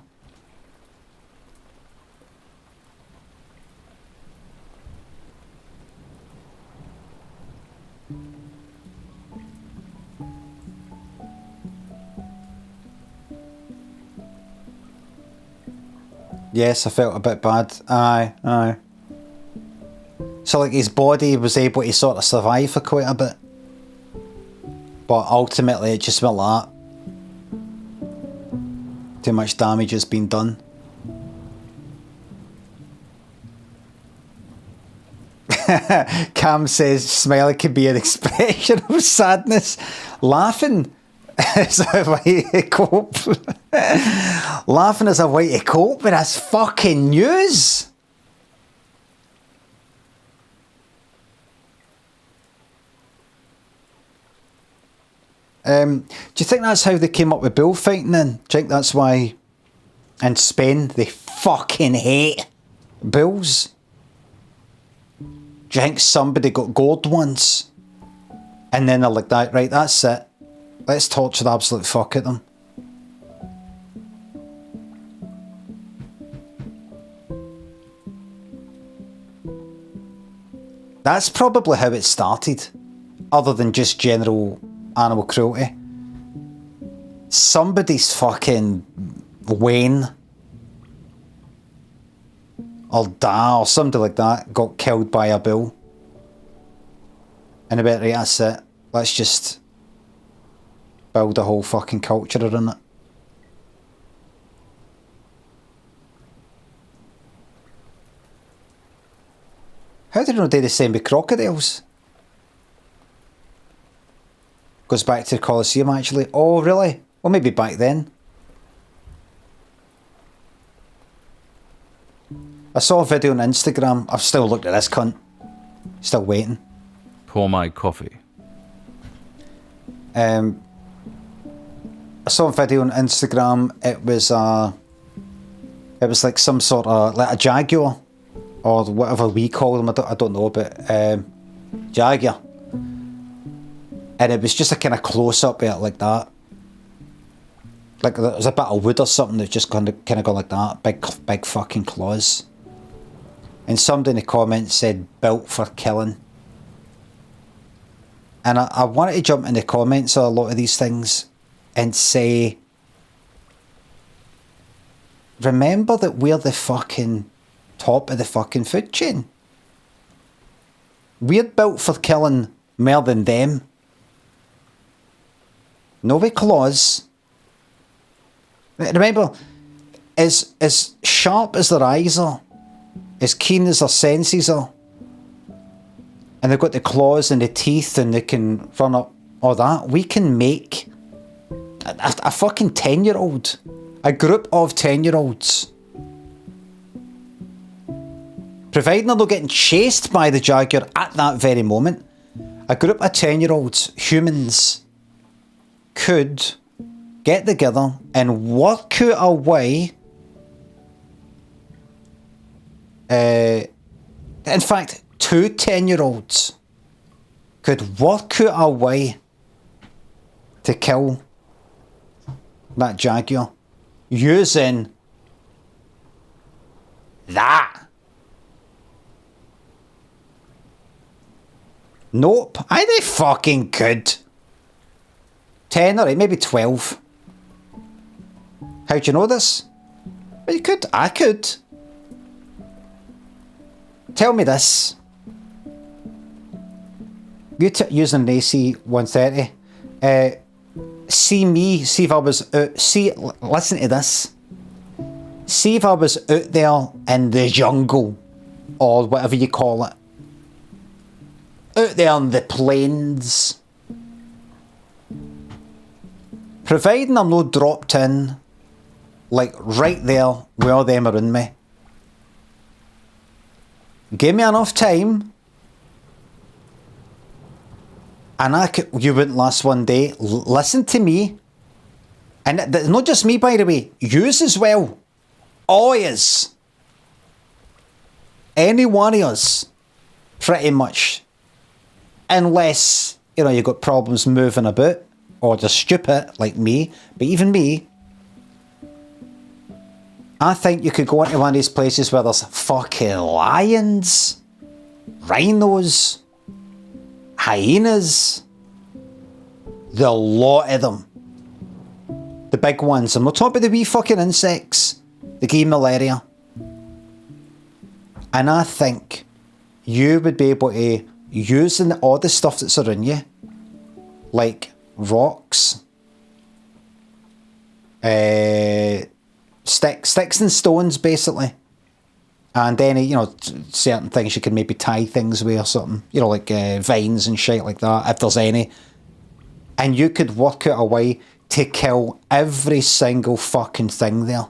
Yes, I felt a bit bad. Aye. So like his body was able to sort of survive for quite a bit. But ultimately it just went like that. Too much damage has been done. Cam says smiling can be an expression of sadness. Laughing is a way to cope. Laughing is a way to cope with this fucking news. Do you think that's how they came up with bullfighting then? Do you think that's why in Spain they fucking hate bulls? Do you think somebody got gored once and then they're like, that, right, that's it. Let's torture the absolute fuck at them. That's probably how it started, other than just general animal cruelty. Somebody's fucking Wayne or Da or somebody like that got killed by a bull. And I bet, right, that's it. Let's just build a whole fucking culture around it. How did they not do the same with crocodiles? Goes back to the Colosseum actually. Oh really? Well maybe back then. I saw a video on Instagram. I've still looked at this cunt. Still waiting. Pour my coffee. I saw a video on Instagram. It was like some sort of like a jaguar or whatever we call them. I don't know, but jaguar. And it was just a kind of close up of it like that. Like there was a bit of wood or something that just kind of gone like that. Big fucking claws. And somebody in the comments said built for killing. And I wanted to jump in the comments of a lot of these things and say, remember that we're the fucking top of the fucking food chain. We're built for killing more than them. No with claws. Remember, as sharp as their eyes are, as keen as their senses are, and they've got the claws and the teeth and they can run up all that, we can make a fucking 10-year-old, a group of 10-year-olds, providing they're not getting chased by the jaguar at that very moment, a group of 10-year-olds, humans, could get together and work out a way. In fact, 2 10-year-olds could work out a way to kill that jaguar using that. Nope, I they fucking could. 10, alright, maybe 12. How'd you know this? Well, you could. I could. Tell me this. You using an AC 130. See me. See if I was out. Listen to this. See if I was out there in the jungle, or whatever you call it. Out there on the plains. Providing I'm not dropped in, like right there where them around me. Give me enough time, and you wouldn't last one day. Listen to me, and not just me, by the way. Yous as well. All yous. Any one of us, pretty much, unless you got problems moving about. Or just stupid like me, but even me, I think you could go into one of these places where there's fucking lions, rhinos, hyenas, the lot of them. The big ones. I'm not talking about the wee fucking insects, the gay malaria. And I think you would be able to use all the stuff that's around you, like rocks, sticks and stones, basically, and any certain things you can maybe tie things with or something, like vines and shit like that, if there's any, and you could work out a way to kill every single fucking thing there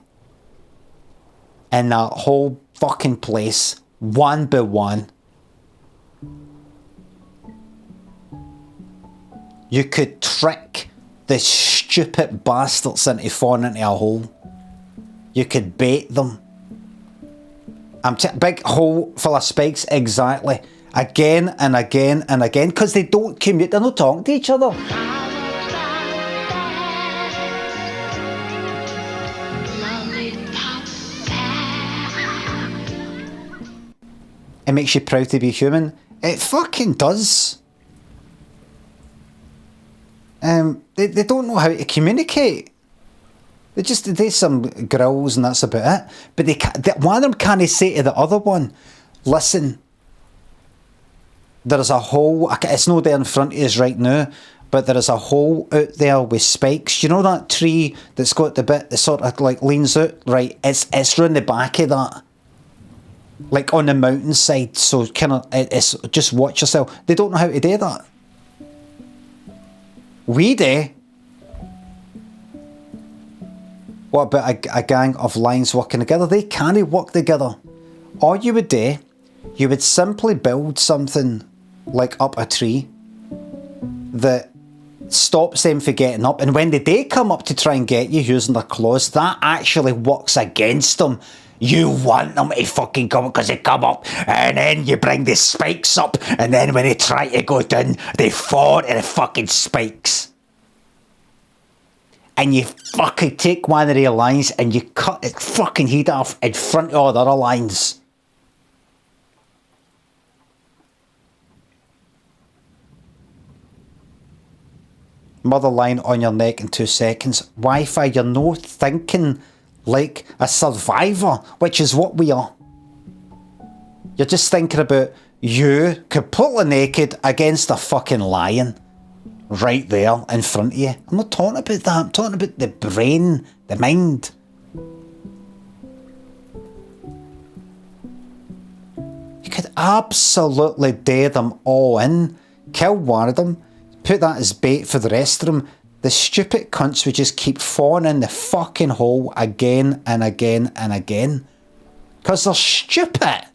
in that whole fucking place, one by one. You could trick the stupid bastards into falling into a hole. You could bait them. Big hole full of spikes, exactly. Again and again and again, because they don't commute, they're not talking to each other. It makes you proud to be human. It fucking does. They don't know how to communicate. They do some growls and that's about it. But one of them can't say to the other one, listen, there's a hole. It's not there in front of us right now, but there is a hole out there with spikes. You know that tree that's got the bit that sort of like leans out? Right, it's round the back of that. Like on the mountainside, so it's just watch yourself. They don't know how to do that. We do. What about a gang of lions working together? They can't work together All you would do, you would simply build something like up a tree that stops them from getting up, and when they do come up to try and get you using their claws, that actually works against them. You want them to fucking come up because they come up, and then you bring the spikes up, and then when they try to go down, they fall to the fucking spikes. And you fucking take one of their lines and you cut its fucking head off in front of all the other lines. Mother line on your neck in 2 seconds. Wi-Fi, you're no thinking like a survivor, which is what we are. You're just thinking about you completely naked against a fucking lion right there in front of you. I'm not talking about that. I'm talking about the brain, the mind. You could absolutely dare them all in, kill one of them, put that as bait for the rest of them. The stupid cunts would just keep falling in the fucking hole again and again and again. Because they're stupid.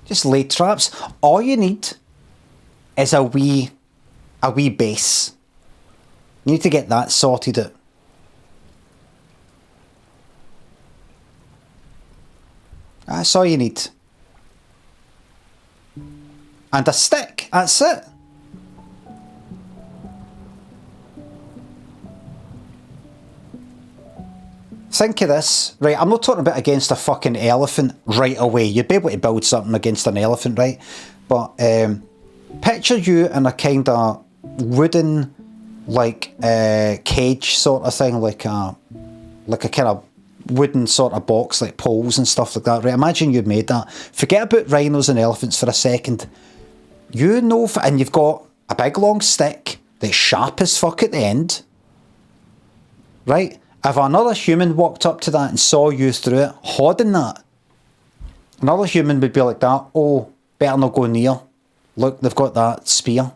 Just lay traps. All you need is a wee base. You need to get that sorted out. That's all you need. And a stick. That's it. Think of this, right? I'm not talking about against a fucking elephant right away. You'd be able to build something against an elephant, right? But picture you in a kind of wooden, like cage sort of thing, like a kind of wooden sort of box, like poles and stuff like that, right? Imagine you'd made that. Forget about rhinos and elephants for a second. You know, and you've got a big long stick that's sharp as fuck at the end, right? If another human walked up to that and saw you through it, holding that, another human would be like that. Oh, better not go near. Look, they've got that spear.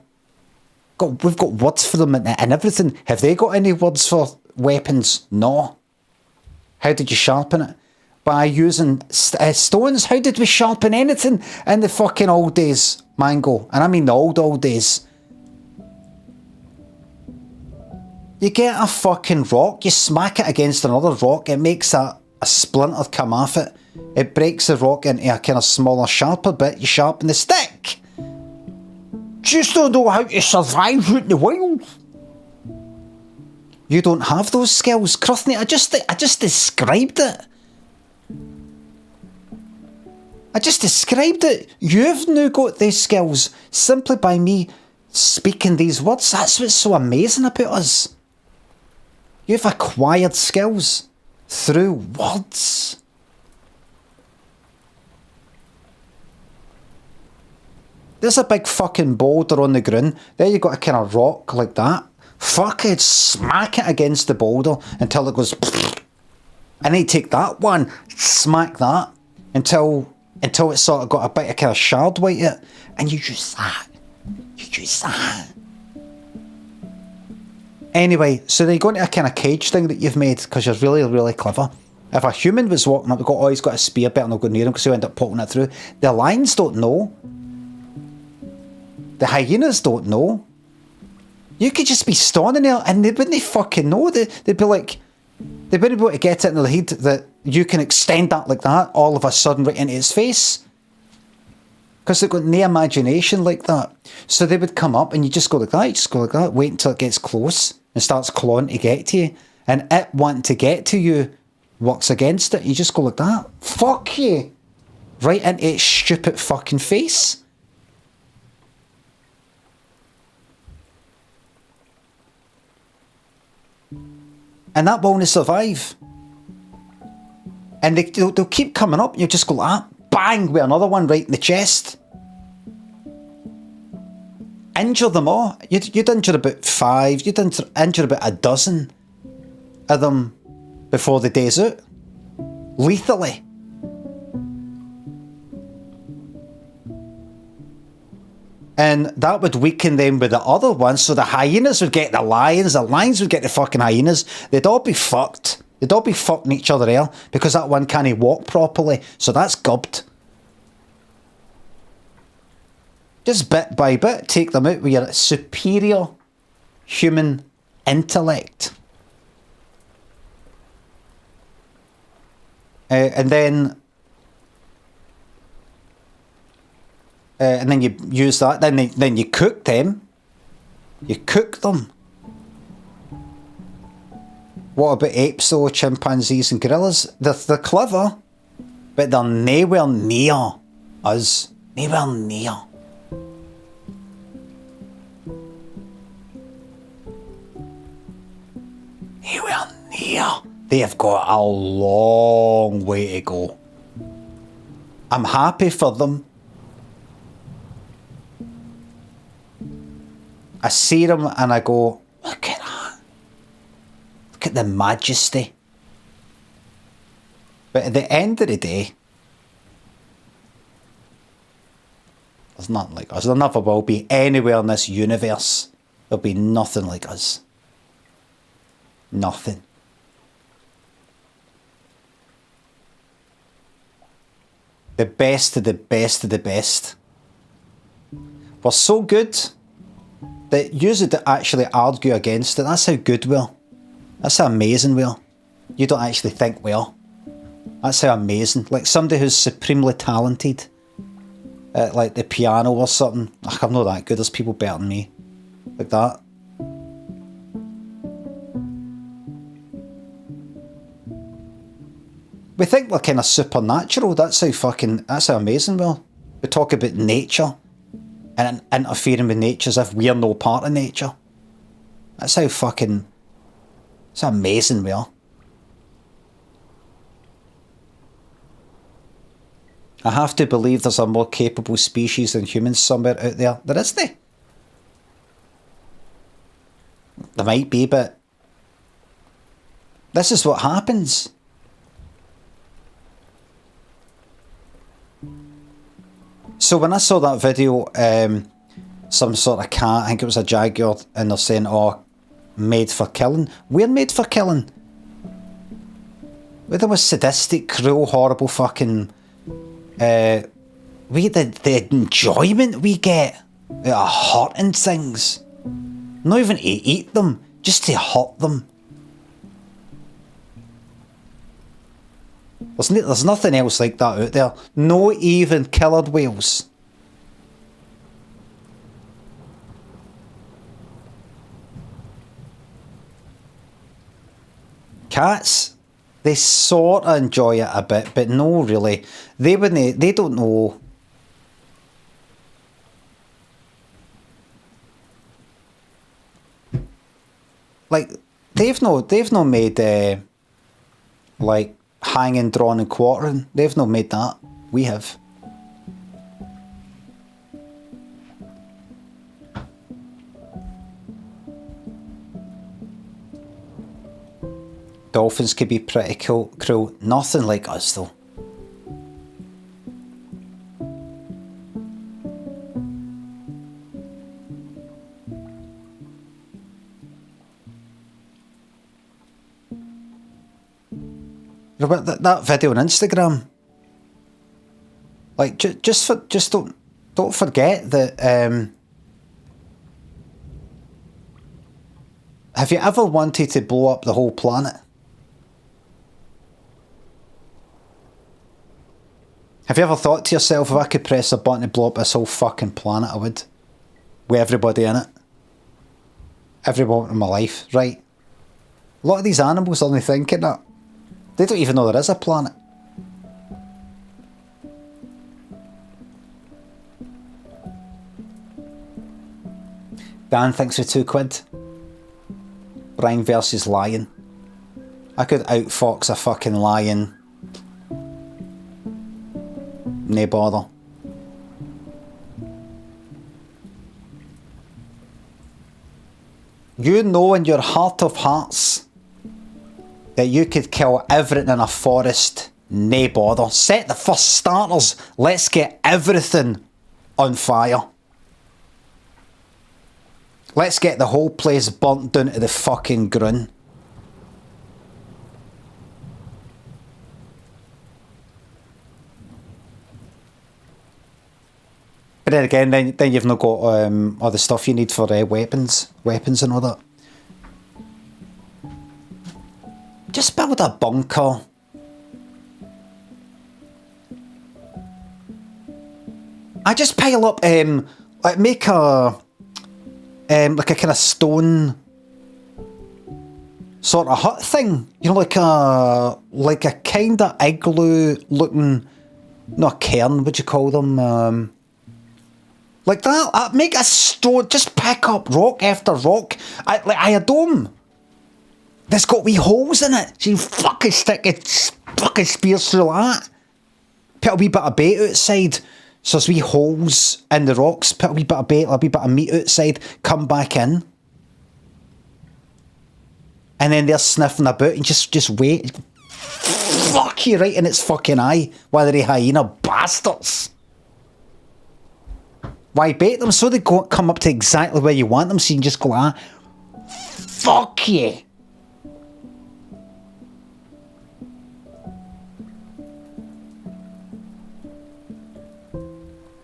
We've got words for them and everything. Have they got any words for weapons? No. How did you sharpen it? By using stones. How did we sharpen anything in the fucking old days, Mango? And I mean the old days. You get a fucking rock, you smack it against another rock, it makes a splinter come off it. It breaks the rock into a kind of smaller, sharper bit, you sharpen the stick. Just don't know how to survive out in the wild. You don't have those skills, Kruthney. I just described it. I just described it. You've now got these skills simply by me speaking these words. That's what's so amazing about us. You've acquired skills through words. There's a big fucking boulder on the ground. There you got a kind of rock like that. Fuck it, smack it against the boulder until it goes. And then you take that one, smack that until it's sort of got a bit of kind of shard weight in it, and you use that. You use that. Anyway, so then you go into a kind of cage thing that you've made because you're really, really clever. If a human was walking up, oh, he's got a spear, better not go near him because he'll end up poking it through. The lions don't know. The hyenas don't know. You could just be standing there and they wouldn't fucking know. They'd be like, they wouldn't be able to get it in their head that you can extend that like that all of a sudden right into its face. Because they've got no imagination like that. So they would come up and you just go like that, you just go like that, wait until it gets close and starts clawing to get to you. And it wanting to get to you works against it. You just go like that. Fuck you. Right into its stupid fucking face. And that won't survive. And they'll keep coming up and you'll just go like that. Bang! With another one right in the chest. Injure them all. You'd injure about 5. You'd injure about a dozen of them before the day's out. Lethally. And that would weaken them with the other ones, so the hyenas would get the lions would get the fucking hyenas. They'd all be fucked. They'd all be fucking each other there, because that one can't walk properly, so that's gubbed. Just bit by bit, take them out with your superior human intellect. And then you use that. Then you cook them. You cook them. What about apes though? Chimpanzees and gorillas? They're clever, but they're nowhere near us. Nowhere near. Nowhere near. They have got a long way to go. I'm happy for them. I see them and I go, look at that. Look at the majesty. But at the end of the day, there's nothing like us. There never will be anywhere in this universe. There'll be nothing like us. Nothing. The best of the best of the best. We're so good that you would actually argue against it. That's how good we are. That's how amazing we are. You don't actually think we are. That's how amazing. Like somebody who's supremely talented at like the piano or something. Ugh, I'm not that good. There's people better than me. Like that. We think we're kind of supernatural. That's how amazing we are. We talk about nature and interfering with nature as if we're no part of nature. That's how amazing we are. I have to believe there's a more capable species than humans somewhere out there. There is there. There might be, but this is what happens. So when I saw that video, some sort of cat, I think it was a jaguar, and they're saying, oh, made for killing. We're made for killing. We're the most sadistic, cruel, horrible fucking... the enjoyment we get out of hurting things. Not even to eat them, just to hurt them. There's nothing else like that out there. No even killer whales. Cats, they sort of enjoy it a bit, but no really. They don't know. Like, they've no made like hanging, drawn and quartering. They've not made that. We have. Dolphins could be pretty cruel. Nothing like us though. But that video on Instagram, like just don't forget that. Have you ever wanted to blow up the whole planet? Have you ever thought to yourself, if I could press a button to blow up this whole fucking planet, I would, with everybody in it, every moment of my life, right? A lot of these animals are only thinking that. They don't even know there is a planet. Dan thinks we're £2. Brian versus lion. I could outfox a fucking lion. No bother. You know in your heart of hearts that you could kill everything in a forest, nae bother. Set the first starters, let's get everything on fire. Let's get the whole place burnt down to the fucking ground. But then again, then you've not got all the stuff you need for weapons and all that. Just build a bunker. I just pile up, like make a, like a kind of stone sort of hut thing. You know, like a kind of igloo looking, not a cairn, what'd you call them? Like that. Make a stone, just pick up rock after rock. Like a dome. That's got wee holes in it. So you fucking stick it, fucking spears through that. Put a wee bit of bait outside. So there's wee holes in the rocks. Put a wee bit of bait, a wee bit of meat outside. Come back in. And then they're sniffing about and just wait. Fuck you right in its fucking eye. Why they hyena bastards. Why bait them? So they come up to exactly where you want them, so you can just go, fuck you.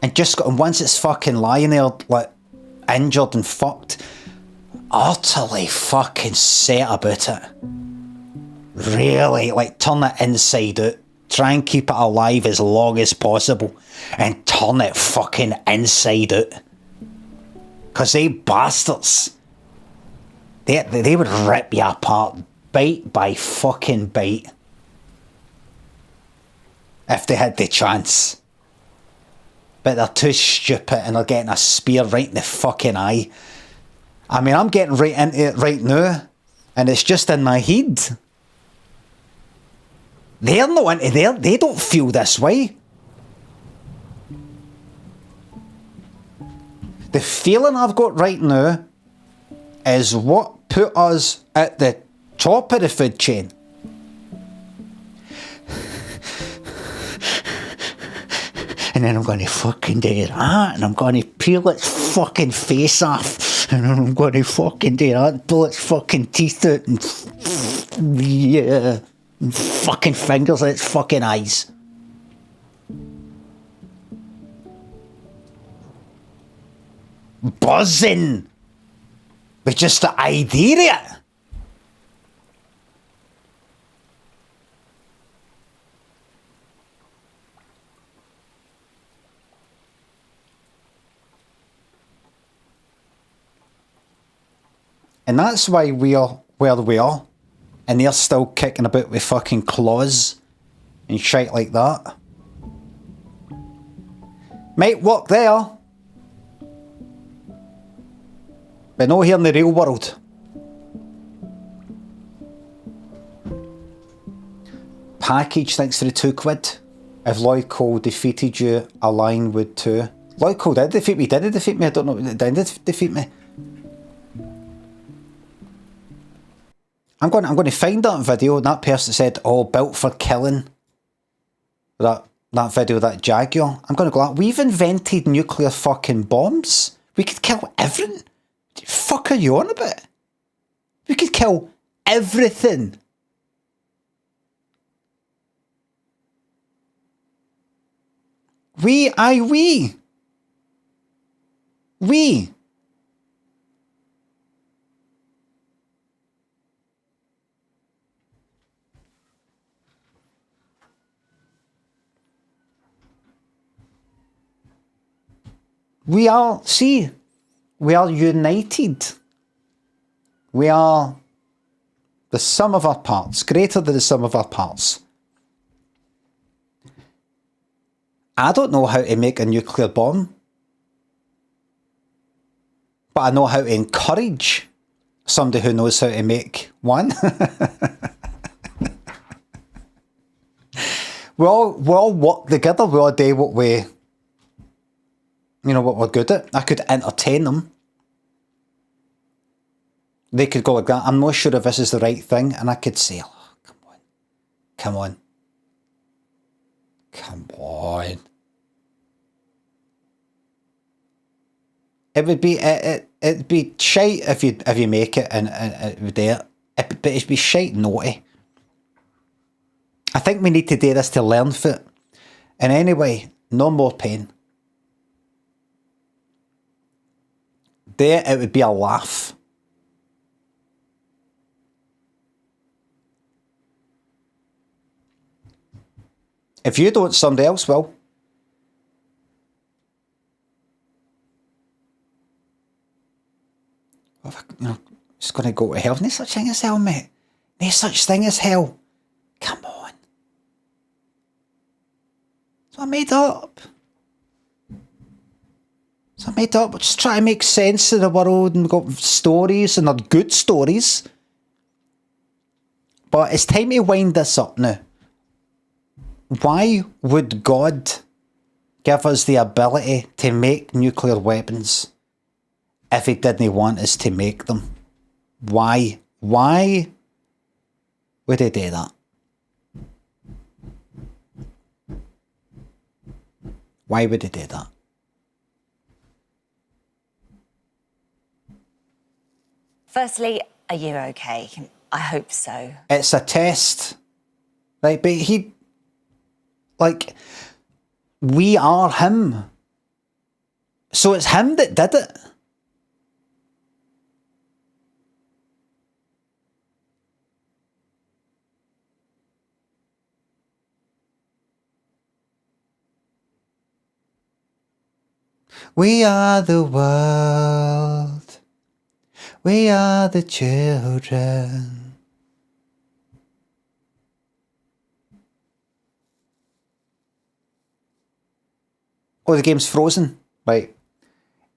And once it's fucking lying there, like, injured and fucked, utterly fucking set about it. Really, like, turn it inside out. Try and keep it alive as long as possible. And turn it fucking inside out. Because they bastards, they would rip you apart bite by fucking bite. If they had the chance. But they're too stupid and they're getting a spear right in the fucking eye. I mean, I'm getting right into it right now. And it's just in my head. They're not into there. They don't feel this way. The feeling I've got right now is what put us at the top of the food chain. And then I'm going to fucking do that, and I'm going to peel its fucking face off, and then I'm going to fucking do that, pull its fucking teeth out, and yeah, and fucking fingers in its fucking eyes. Buzzing with just the idea of it. And that's why we are where we are. And they're still kicking about with fucking claws and shit like that. Might work there. But not here in the real world. Package, thanks for the £2. If Lloyd Cole defeated you, a line would too. Lloyd Cole did defeat me. Did he defeat me? I don't know. Did he defeat me? I'm going to find that video. And that person said, "Oh, built for killing." That video, that jaguar. I'm going to go out. We've invented nuclear fucking bombs. We could kill everything. What the fuck are you on about? We could kill everything. We. We are, see, we are united. We are the sum of our parts, greater than the sum of our parts. I don't know how to make a nuclear bomb, but I know how to encourage somebody who knows how to make one. we all work together, we all do what what we're good at. I could entertain them. They could go like that. I'm not sure if this is the right thing. And I could say, oh, come on. It would be it'd be shite if you make it and it would do it. But it'd be shite naughty. I think we need to do this to learn from it. And anyway, no more pain. There, it would be a laugh. If you don't, somebody else will. You know, it's going to go to hell. No such thing as hell, mate. No such thing as hell. Come on. It's not made up. It's not made up. We're just trying to make sense of the world, and we've got stories, and they're good stories. But it's time to wind this up now. Why would God give us the ability to make nuclear weapons if he didn't want us to make them? Why? Why would he do that? Why would he do that? Firstly, are you okay? I hope so. It's a test. Right, but he... Like, we are him. So it's him that did it. We are the world. We are the children. Oh, the game's frozen. Right.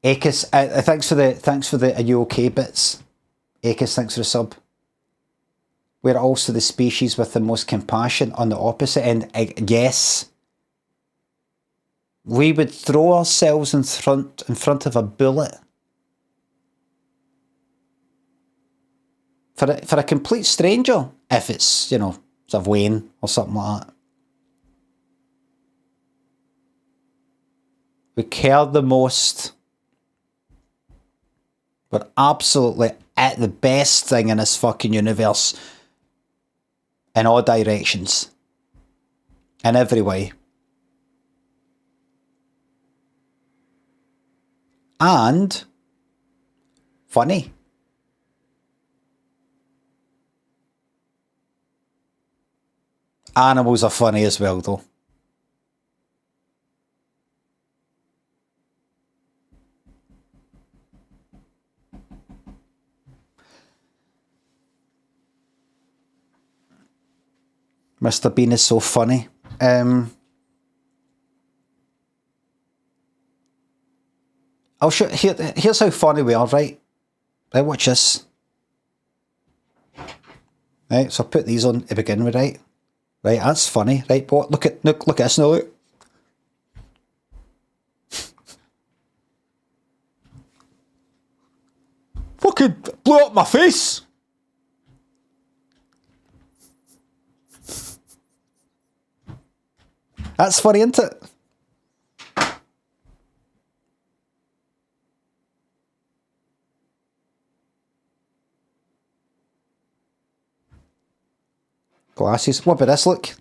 Akis, thanks for the are you okay bits. Akis, thanks for the sub. We're also the species with the most compassion on the opposite end. Yes. We would throw ourselves in front of a bullet for a complete stranger, if it's, you know, sort of Wayne or something like that. We care the most. We're absolutely at the best thing in this fucking universe. In all directions. In every way. And funny. Animals are funny as well, though. Mr. Bean is so funny. I'll show here's how funny we are, right? Right, watch this. Right, so I'll put these on to begin with, right? Right, that's funny, right? But look at this now, look. Fucking blew up my face. That's funny, isn't it? Glasses. What about this look?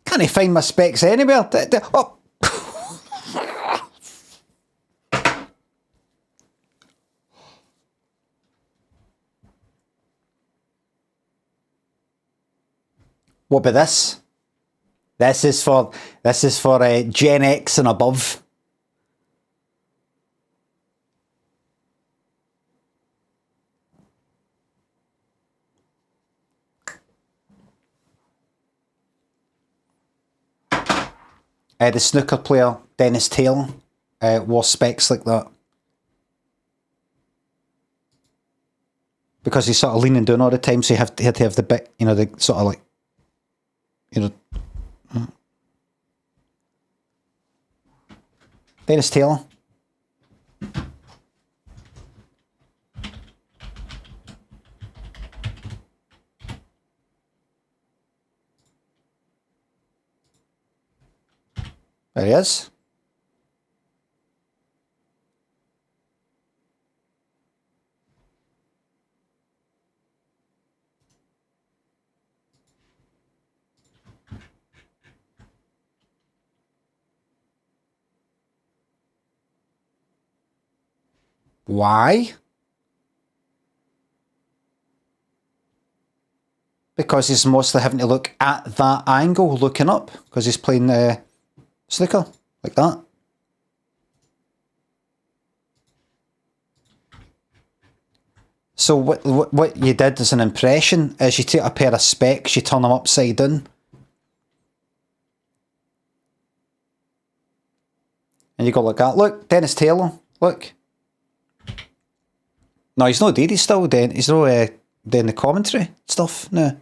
Can't I find my specs anywhere? Oh. What about this? This is for Gen X and above. The snooker player Dennis Taylor wore specs like that because he's sort of leaning down all the time, so he had to have the bit, you know, the sort of like, you know, Dennis Taylor. There he is. Why? Because he's mostly having to look at that angle, looking up, because he's playing snooker, like that. So what you did as an impression is you take a pair of specs, you turn them upside down. And you go like that. Look, Dennis Taylor, look. No, he's not dead, he's still dead. He's not doing the commentary stuff, no.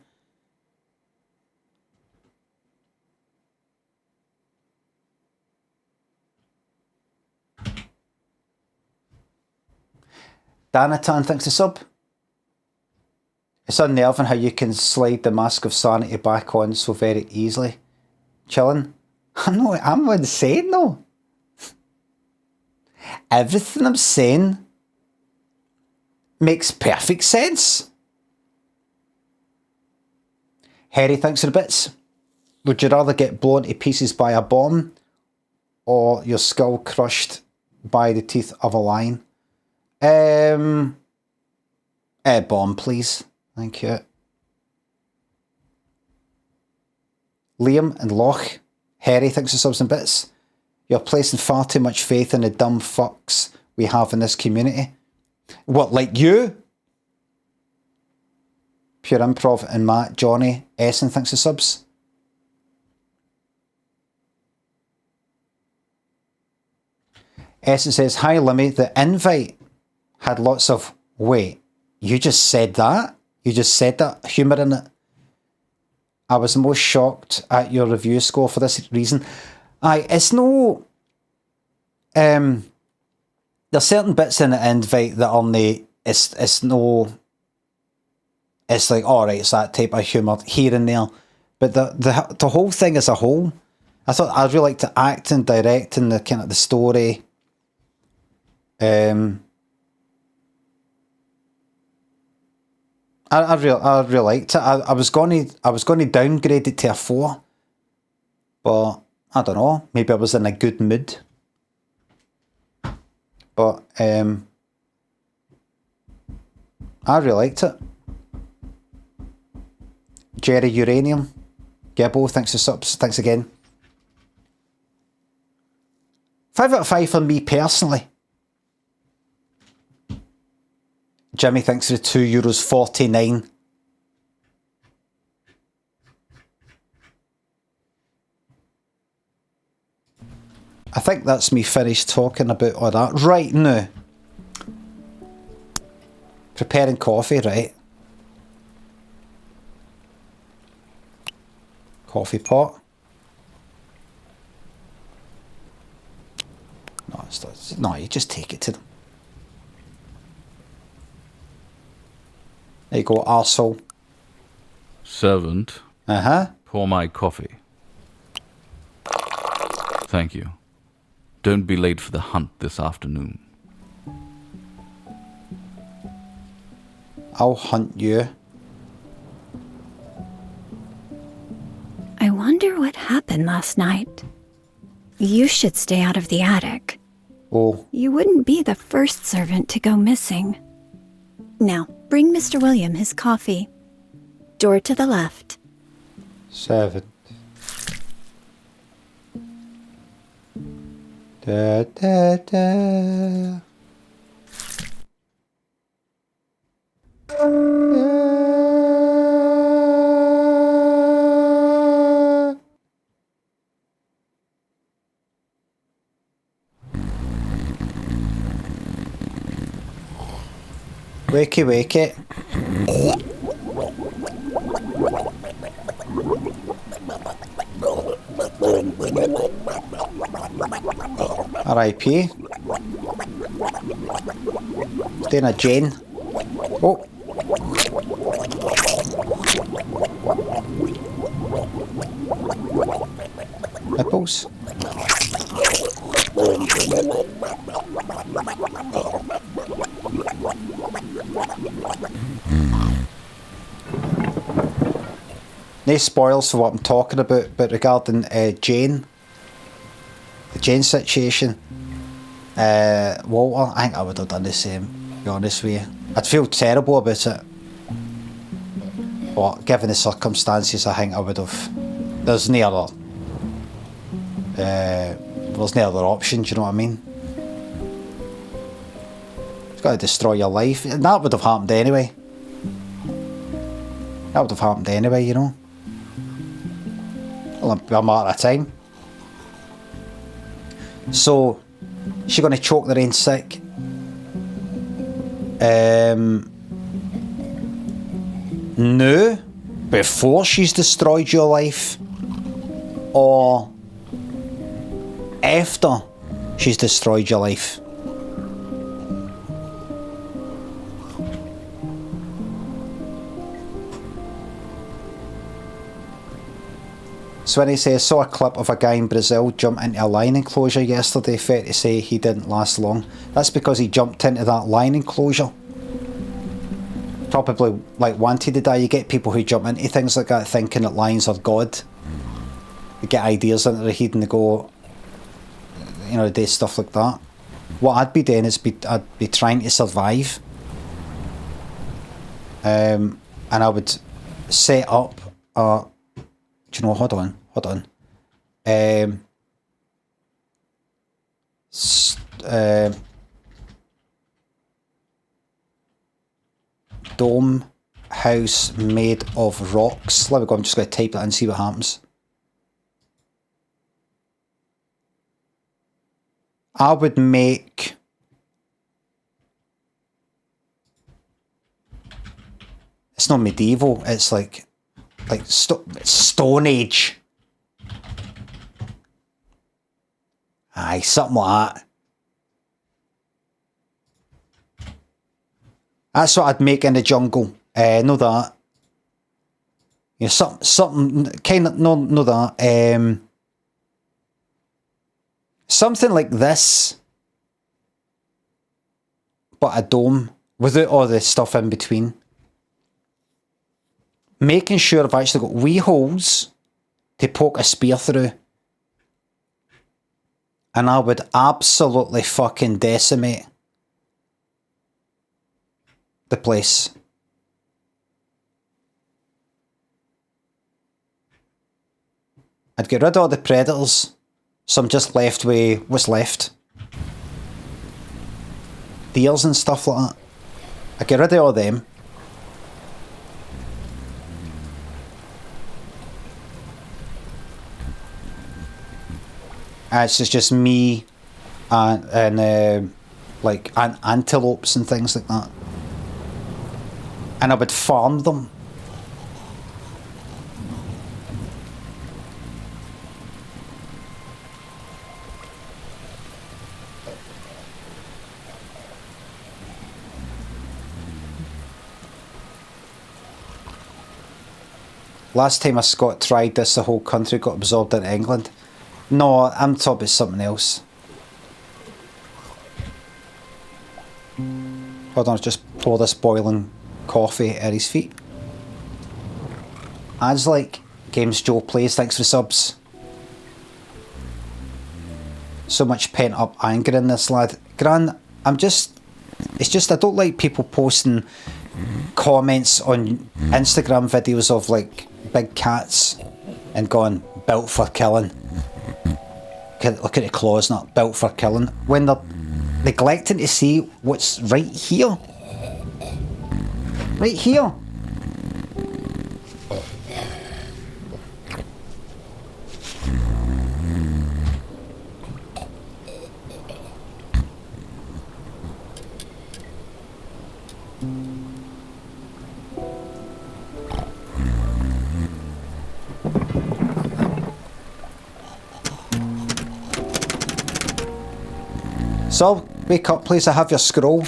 Danatan thinks a sub. It's unnerving how you can slide the mask of sanity back on so very easily. Chilling. I'm insane though. Everything I'm saying makes perfect sense. Harry thinks of the bits. Would you rather get blown to pieces by a bomb or your skull crushed by the teeth of a lion? Bomb, please. Thank you. Liam and Loch. Harry thinks of subs and bits. You're placing far too much faith in the dumb fucks we have in this community. What, like you? Pure Improv and Matt. Johnny. Essen thinks of subs. Essen says, hi Limmy, the invite had lots of, wait, you just said that? You just said that? Humour in it. I was most shocked at your review score for this reason. It's no... there's certain bits in the invite that are no... It's no... It's like, alright, it's that type of humour here and there. But the whole thing as a whole, I thought I'd really like to act and direct and the kind of the story. I really liked it. I was going to downgrade it to a 4, but I don't know. Maybe I was in a good mood. But I really liked it. Jerry Uranium, Gibbo, thanks for subs. Thanks again. 5 out of 5 for me personally. Jimmy thinks for €2.49. I think that's me finished talking about all that. Right now. Preparing coffee, right? Coffee pot. No, you just take it to them. There you go, arsehole. Servant. Uh-huh. Pour my coffee. Thank you. Don't be late for the hunt this afternoon. I'll hunt you. I wonder what happened last night. You should stay out of the attic. Oh. You wouldn't be the first servant to go missing. Now, bring Mr. William his coffee. Door to the left. 7. Da, da, da. Wakey, wakey. R.I.P. Staying a Jane. Oh. Nipples. No spoils for what I'm talking about, but regarding Jane, the Jane situation, Walter, I think I would have done the same, to be honest with you. I'd feel terrible about it. But given the circumstances, I think I would have. There's no other option, do you know what I mean? It's got to destroy your life. And that would have happened anyway. That would have happened anyway, you know. Well, a matter of time. So, she's going to choke the rain sick. No, before she's destroyed your life, or after she's destroyed your life. So when he says, saw a clip of a guy in Brazil jump into a lion enclosure yesterday, fair to say he didn't last long. That's because he jumped into that lion enclosure. Probably like wanted to die. You get people who jump into things like that thinking that lions are God. They get ideas into their head and they go, you know, they do stuff like that. What I'd be doing is I'd be trying to survive. And I would set up do you know, hold on. Dome house made of rocks. Let me go, I'm just going to type that and see what happens. I would make... It's not medieval, it's like Stone Age. Aye, something like that. That's what I'd make in the jungle. Know that. You know, something kind of know that. Something like this, but a dome without all the stuff in between. Making sure I've actually got wee holes to poke a spear through. And I would absolutely fucking decimate the place. I'd get rid of all the predators, so I'm just left with what's left. Deers and stuff like that. I'd get rid of all them. It's just me and like antelopes and things like that. And I would farm them. Last time a Scot tried this, the whole country got absorbed into England. No, I'm talking about something else. Hold on, I'll just pour this boiling coffee at his feet. Ads like Games Joe Plays, thanks for subs. So much pent up anger in this lad. Gran, it's just I don't like people posting comments on Instagram videos of like big cats and going, built for killing. Look at the claws, not built for killing. When they're neglecting to see what's right here. Right here. So, wake up please, I have your scroll.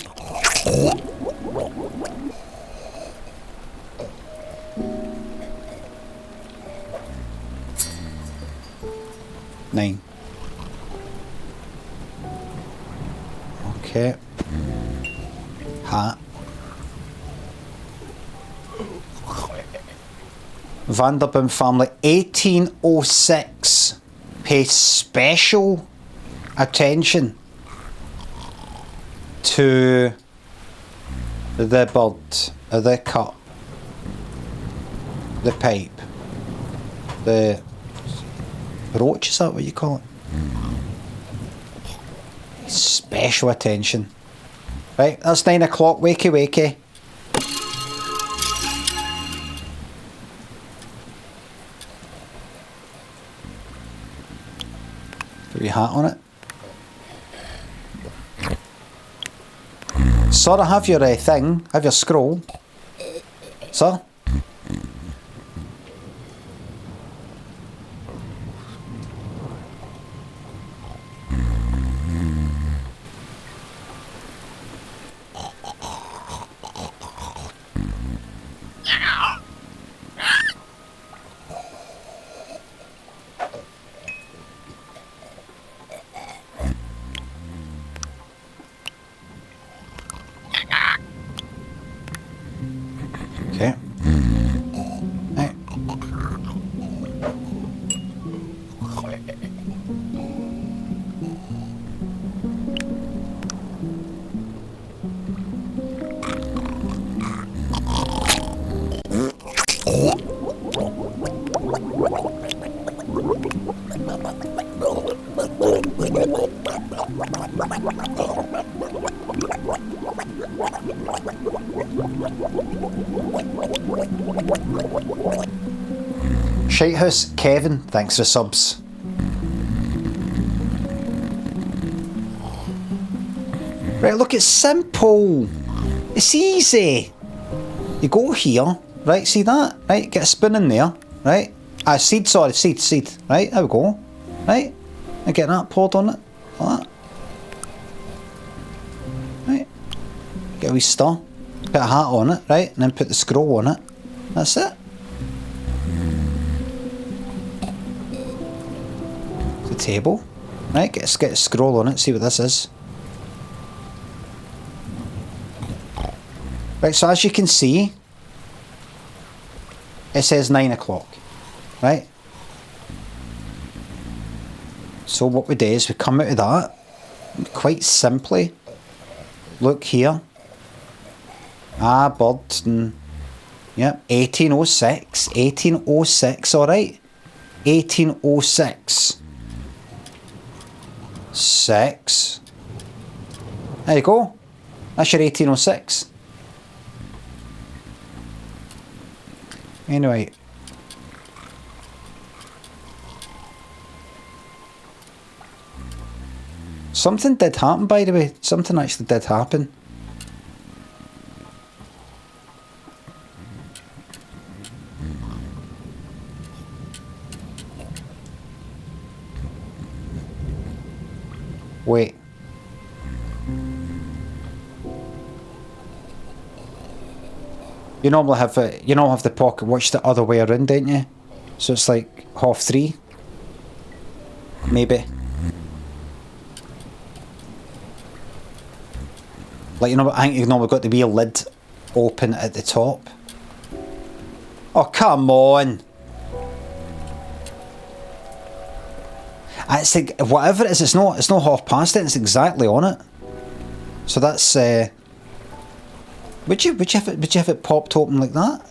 Okay. Hat. Vanderboom family, 1806. Pay special attention to the bird, the cup, the pipe, the brooch, is that what you call it? Special attention. Right, that's 9 o'clock, wakey wakey. Put your hat on it. Sir, I have your thing, have your scroll. Sir? Okay. Right. Shitehouse Kevin, thanks for subs. Right, look, it's simple. It's easy. You go here, right, see that? Right, get a spoon in there, right? Seed, sorry, seed. Right, there we go. Right, and get that poured on it, like that. Right, get a wee stir, put a hat on it, right, and then put the scroll on it. That's it. The table, right, get a scroll on it, see what this is. Right, so as you can see, it says 9 o'clock, right? So what we do is we come out of that, quite simply, look here, bird, and, yep, 1806, alright? 1806. 6. There you go. That's your 1806. Anyway. Something did happen, by the way. Something actually did happen. Wait. You normally have the pocket watch the other way around, don't you? So it's like 3:30. Maybe. Like, I think you've normally got the wee lid open at the top. Oh, come on! It's like, whatever it is, it's not past it, it's exactly on it. So that's, would you have it popped open like that?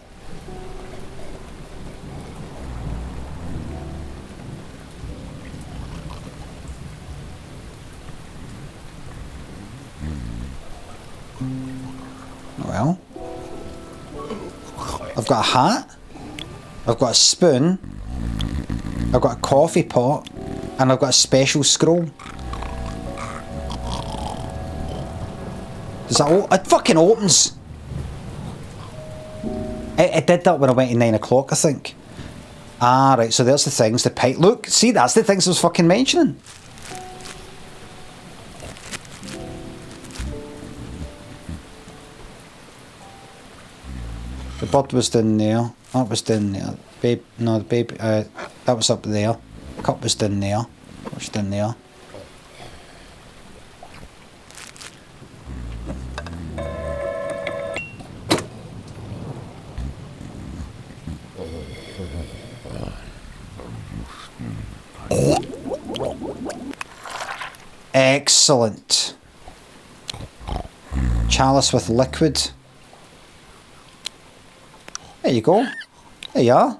Well, I've got a hat, I've got a spoon, I've got a coffee pot, and I've got a special scroll. Does that it fucking opens? It did that when I went to 9 o'clock, I think. Ah, right, so there's the things, the pipe. Look, see, that's the things I was fucking mentioning. The bird was down there. That was down there. Babe, no, the baby, that was up there. Cup was down there. What's down there? Excellent. Chalice with liquid. There you go. There you are.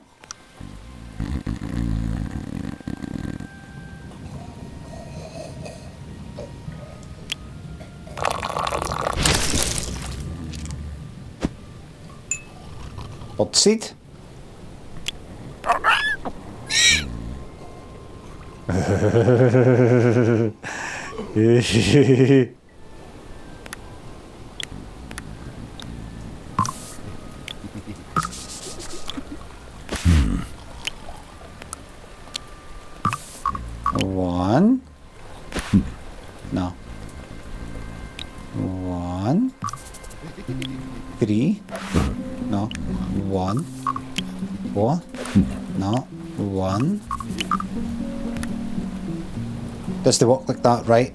Birdseed. One. No. 1. 3. No. 1. 4. No. 1. Does they walk like that, right?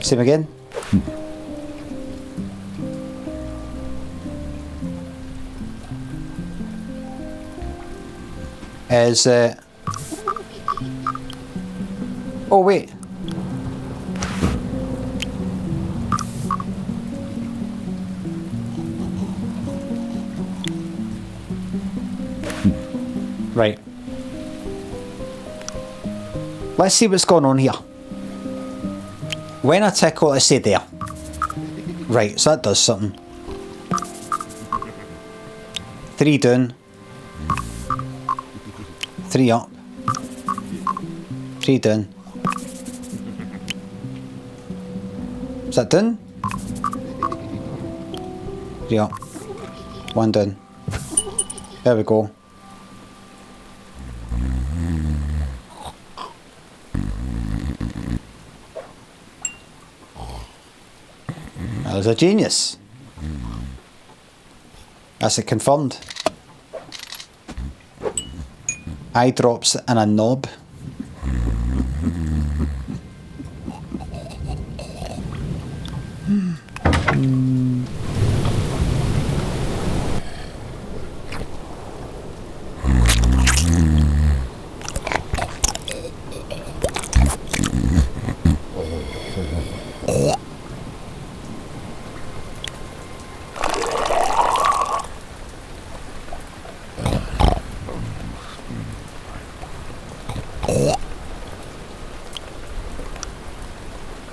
Same again. Is oh wait. Right. Let's see what's going on here. When I tickle, I say there. Right, so that does something. 3 down. 3 up. 3 down. Is that done? 3 up. 1 down. There we go. That was a genius. That's it confirmed. Eye drops and a knob.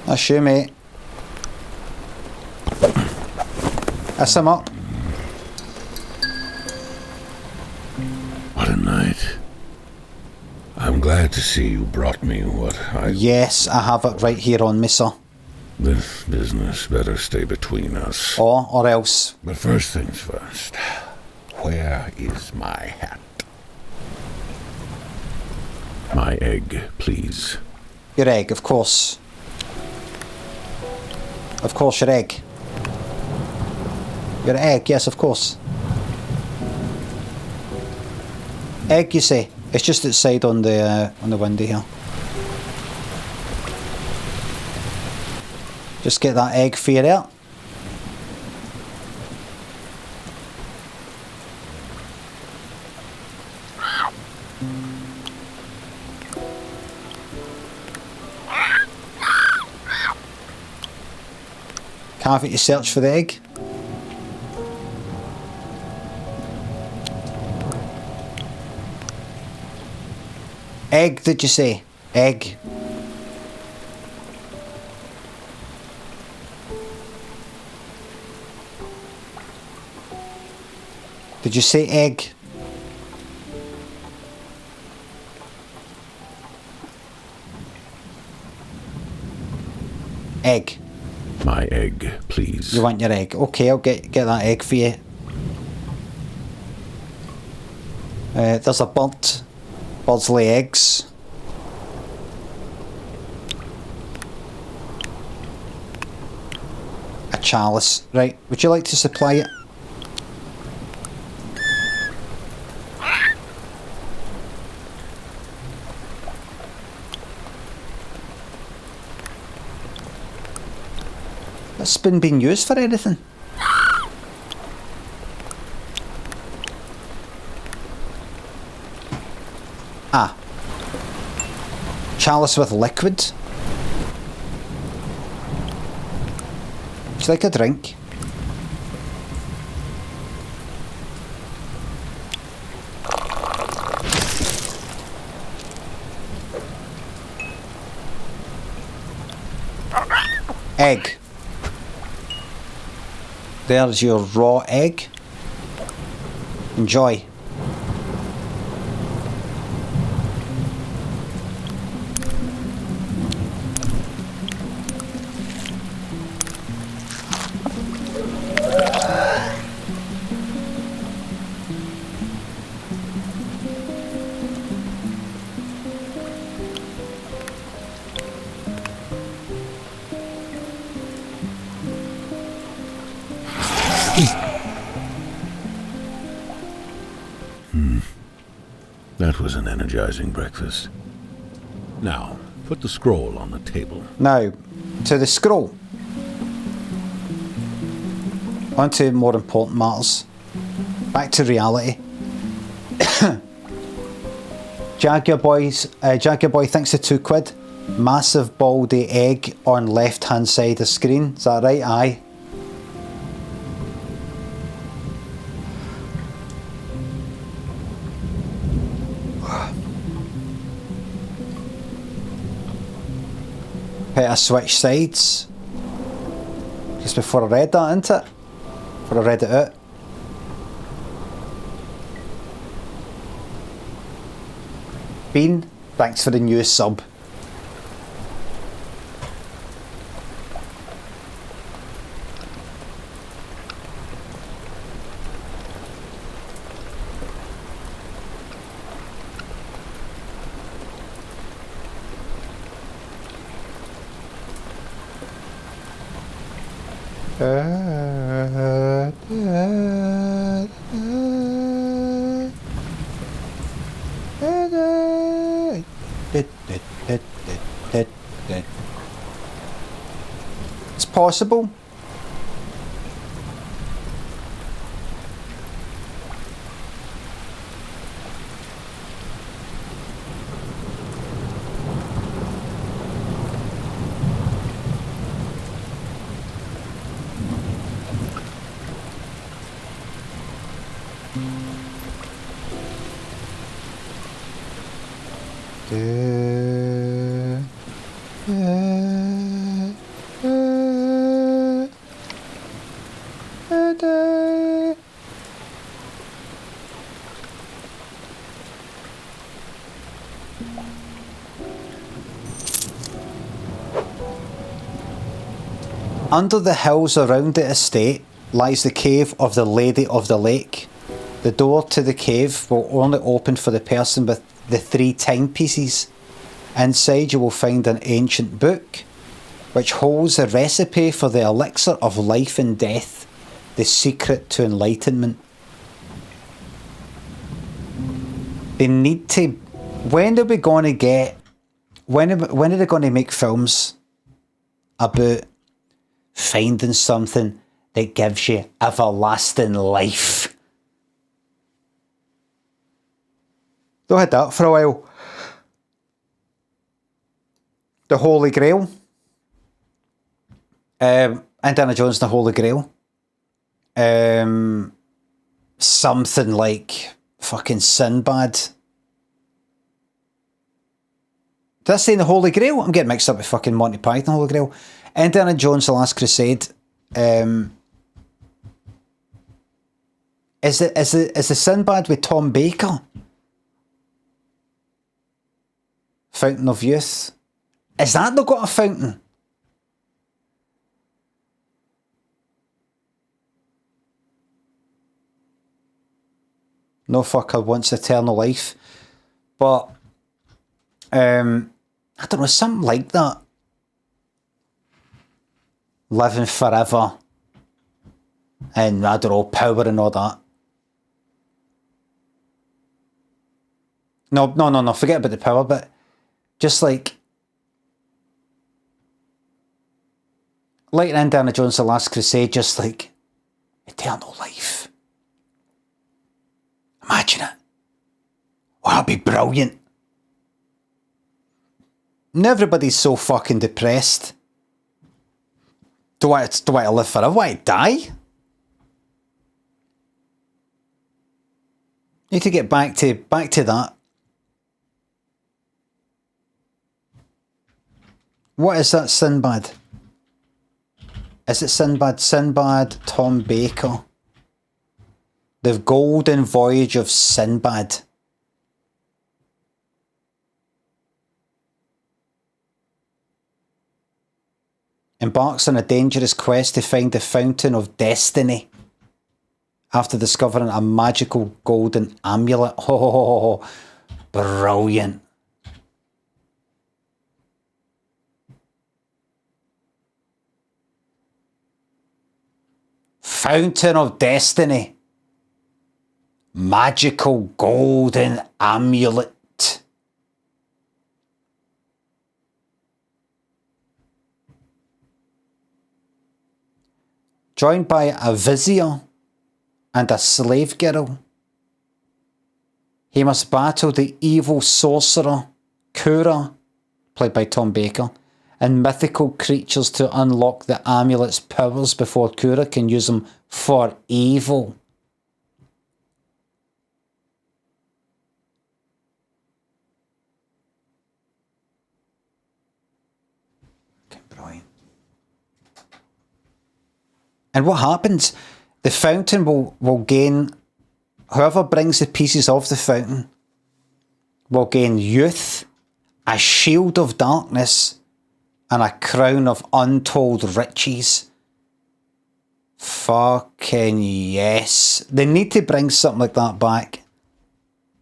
That's you, mate. That's him up. What a night. I'm glad to see you brought me what I... Yes, I have it right here on me, sir. This business better stay between us. Or else. But first things first. Where is my hat? My egg, please. Your egg, of course. Of course, your egg. Your egg, yes, of course. Egg, you say? It's just outside on the window here. Just get that egg fear out. Can't you search for the egg? Egg, did you say? Egg. Did you say egg? Egg. My egg, please. You want your egg? Okay, I'll get that egg for you. There's a bird. Birds lay eggs. A chalice. Right, would you like to supply it? That spoon being used for anything? Ah. Chalice with liquid. It's like a drink. Egg. There's your raw egg. Enjoy. That was an energizing breakfast. Now, put the scroll on the table. Now, to the scroll. On to more important matters. Back to reality. Jaguar Boy thinks of £2. Massive baldy egg on left hand side of screen. Is that right? Aye. Better switch sides. Just before I read that, isn't it? Before I read it out. Bean, thanks for the new sub. It's possible. Under the hills around the estate lies the cave of the Lady of the Lake. The door to the cave will only open for the person with the 3 timepieces. Inside you will find an ancient book which holds a recipe for the elixir of life and death, the secret to enlightenment. They need to... When are we going to get... When are they going to make films about finding something that gives you everlasting life? They had that for a while. The Holy Grail. Indiana Jones and the Holy Grail. Something like fucking Sinbad. Did I say the Holy Grail? I'm getting mixed up with fucking Monty Python, Holy Grail. Indiana Jones, The Last Crusade. Is the Sinbad with Tom Baker? Fountain of Youth. Is that not got a fountain? No fucker wants eternal life. But I don't know, something like that. Living forever. And I don't know, power and all that. No, forget about the power, but just like like in Indiana Jones The Last Crusade, just like eternal life. Imagine it. Oh, that'd be brilliant. And everybody's so fucking depressed. Do I live forever? Do I die? Need to get back to that. What is that, Sinbad? Is it Sinbad? Sinbad, Tom Baker. The Golden Voyage of Sinbad. Embarks on a dangerous quest to find the Fountain of Destiny after discovering a magical golden amulet. Oh, brilliant. Fountain of Destiny. Magical golden amulet. Joined by a vizier and a slave girl, he must battle the evil sorcerer, Kura, played by Tom Baker, and mythical creatures to unlock the amulet's powers before Kura can use them for evil. Brilliant. And what happens? The fountain will gain, whoever brings the pieces of the fountain will gain youth, a shield of darkness, and a crown of untold riches. Fucking yes. They need to bring something like that back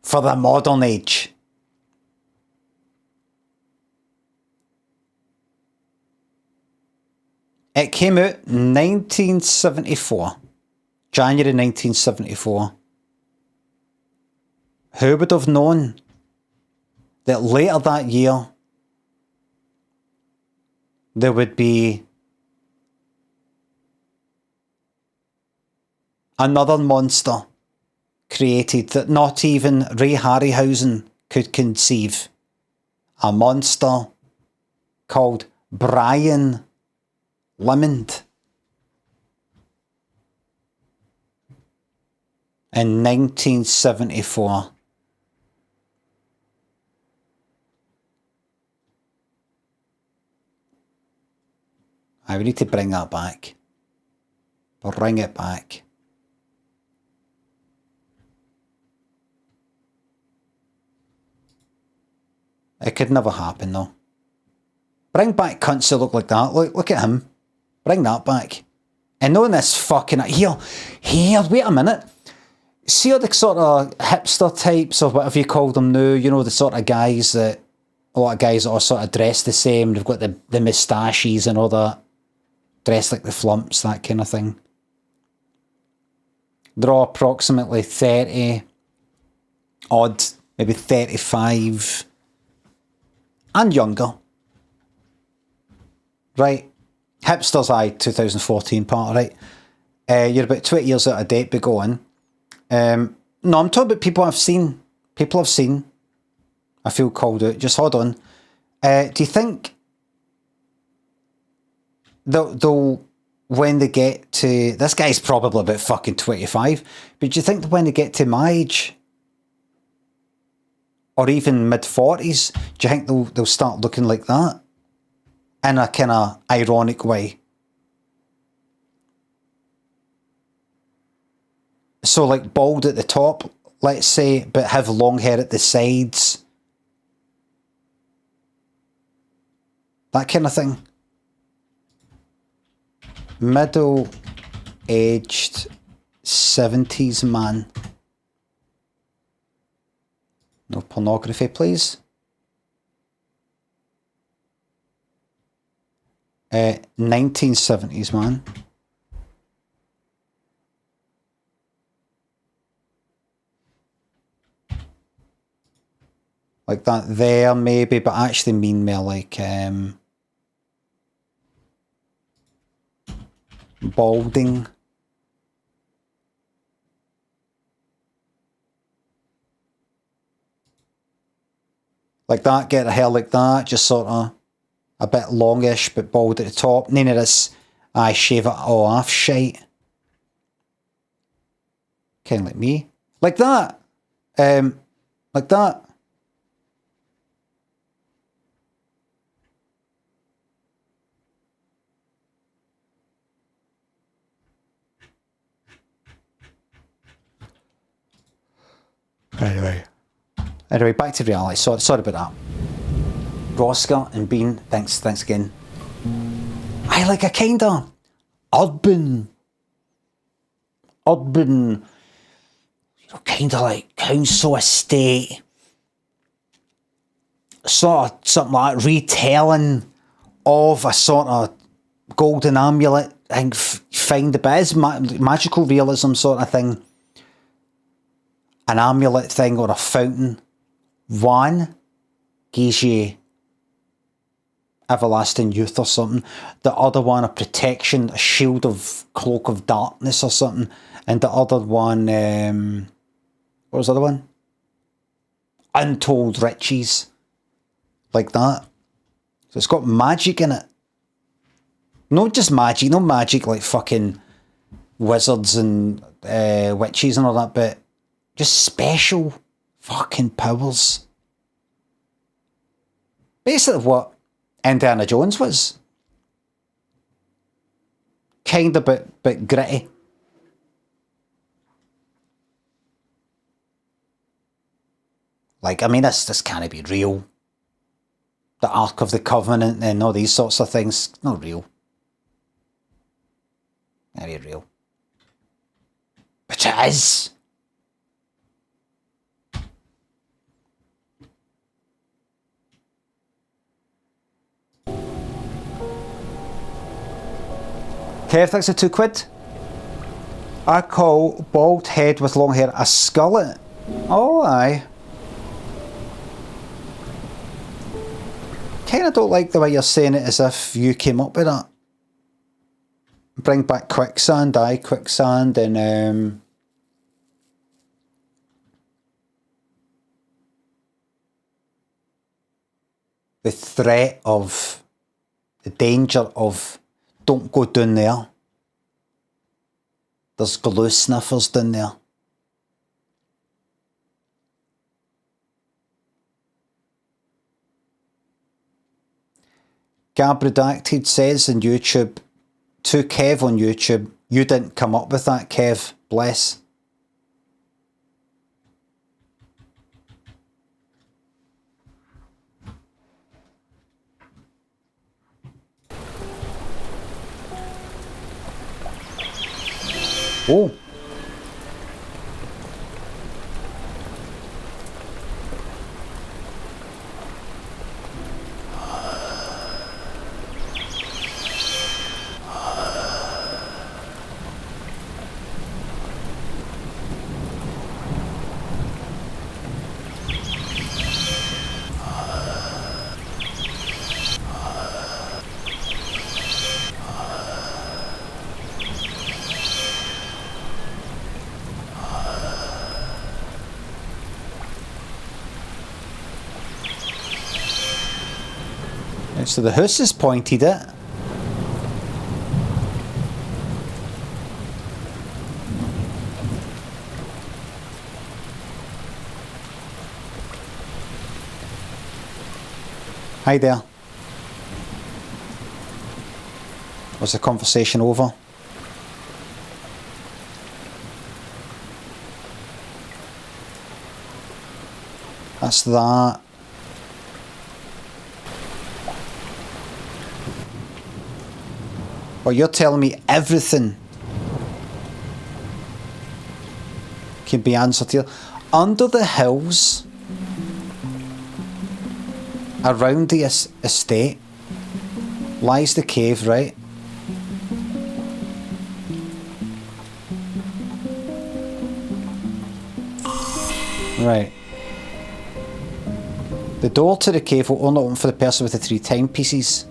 for the modern age. It came out 1974. January 1974. Who would have known that later that year there would be another monster created that not even Ray Harryhausen could conceive. A monster called Brian Limond. In 1974. I need to bring that back. Bring it back. It could never happen though. Bring back cunts that look like that. Look at him. Bring that back. And knowing this fucking... Here, wait a minute. See all the sort of hipster types or whatever you call them now, you know, the sort of guys that... A lot of guys that are sort of dressed the same. They've got the moustaches and all that. Dressed like the flumps, that kind of thing. They're all approximately 30 odd, maybe 35 and younger. Right? Hipsters, 2014 part, right? You're about 20 years out of date, but go on. No, I'm talking about people I've seen. People I've seen. I feel called out. Just hold on. Do you think they'll when they get to... This guy's probably about fucking 25. But do you think that when they get to my age, or even mid-40s, do you think they'll start looking like that? In a kind of ironic way. So like bald at the top, let's say, but have long hair at the sides. That kind of thing. Middle-aged 70s man. No pornography, please. 1970s man. Like that there, maybe, but actually mean more like... Balding. Like that, get the hair like that, just sort of a bit longish but bald at the top. None of this, I shave it all off shite. Kind of like me. Like that. Like that. Anyway, back to reality. Sorry about that. Rosca and Bean, thanks again. I like a kinda urban, you know, kinda like council estate, sort of something like retelling of a sort of golden amulet. I think find the best magical realism sort of thing. An amulet thing or a fountain. One gives you everlasting youth or something. The other one a protection, a shield of cloak of darkness or something. And the other one, what was the other one? Untold riches. Like that. So it's got magic in it. Not just magic, not magic like fucking wizards and witches and all that, but just special fucking powers. Basically what Indiana Jones was. Kinda but gritty. Like, I mean, this can't be real. The Ark of the Covenant and all these sorts of things, not real. Not be real. But it is. Kev thinks it's £2. I call bald head with long hair a skullet. Oh, aye. Kinda don't like the way you're saying it as if you came up with that. Bring back quicksand, aye, quicksand, and the threat of the danger of don't go down there. There's glue sniffers down there. Gab Redacted says in YouTube, to Kev on YouTube, you didn't come up with that, Kev. Bless. Oh. So the house has pointed it. Hi there. Was the conversation over? That's that. Well, you're telling me everything can be answered here. Under the hills around the estate lies the cave, right? Right. The door to the cave will only open for the person with the 3 timepieces.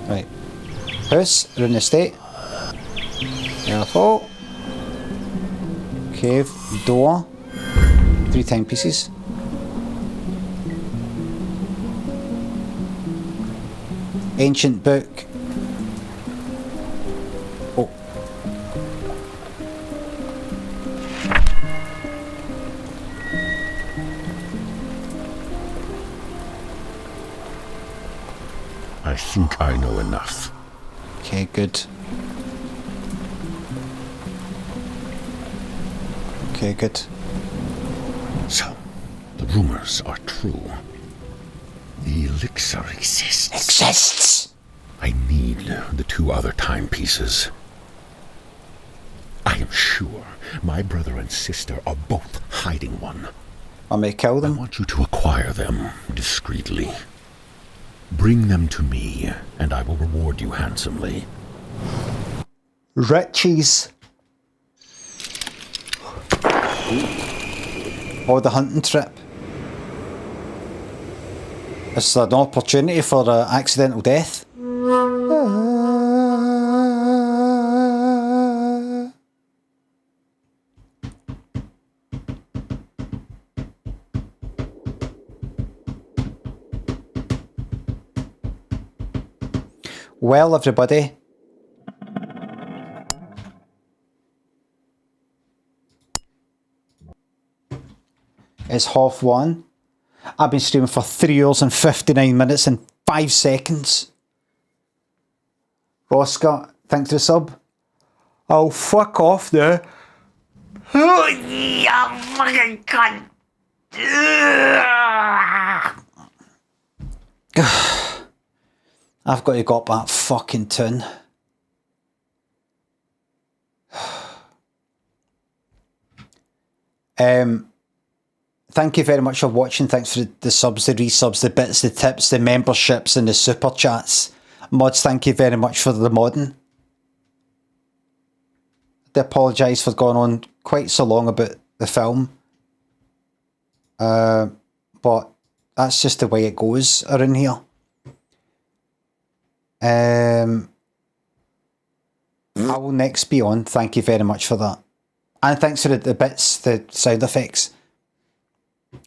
Right. House, room the estate. Careful. Cave, door. 3 timepieces. Ancient book. Oh. I think I know enough. Okay, good. Okay, good. So, the rumors are true. The elixir exists. Exists! I need the 2 other timepieces. I am sure my brother and sister are both hiding one. I may kill them. I want you to acquire them discreetly. Bring them to me, and I will reward you handsomely. Riches. Or the hunting trip. It's an opportunity for accidental death. Well, everybody. It's 1:30. I've been streaming for 3 hours and 59 minutes and 5 seconds. Oscar, thanks for the sub. Oh, fuck off there. Oh, yeah, fucking cunt. I've got to go up that fucking tune. Thank you very much for watching. Thanks for the subs, the resubs, the bits, the tips, the memberships and the super chats. Mods, thank you very much for the modding. I apologise for going on quite so long about the film. But that's just the way it goes around here. I will next be on. Thank you very much for that. And thanks for the bits, the sound effects.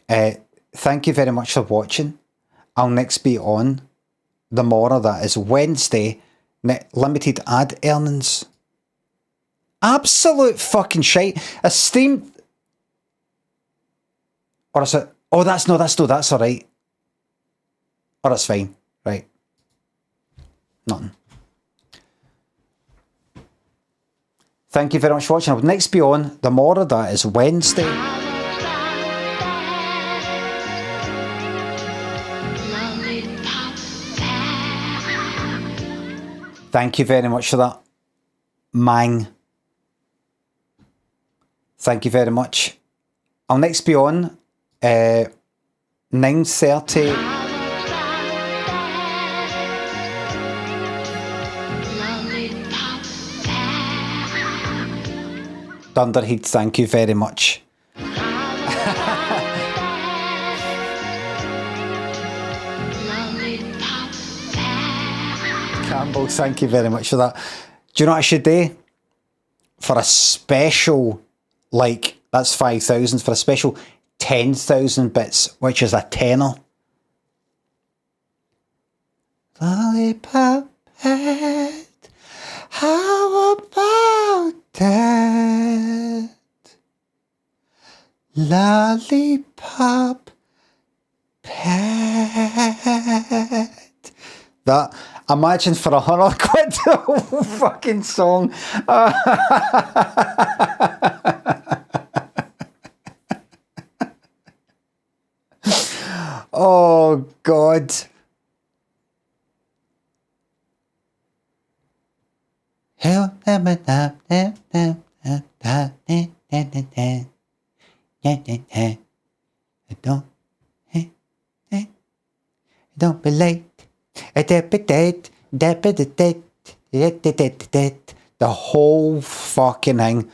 Thank you very much for watching. I'll next be on tomorrow. That is Wednesday. Limited ad earnings. Absolute fucking shite. A Steam... Or is it... Oh, that's alright. Oh, that's fine. Right. Nothing. Thank you very much for watching. I'll next be on tomorrow. That is Wednesday. Thank you very much for that, Mang. Thank you very much. I'll next be on 9:30. Thunderhead, thank you very much. Campbell, thank you very much for that. Do you know what I should do? For a special, like, that's 5,000, for a special 10,000 bits, which is a tenner. Lollipop head, how about that? Lollipop pet. That, imagine for 100 quid the whole fucking song. Oh, God. Don't be late. The whole fucking thing.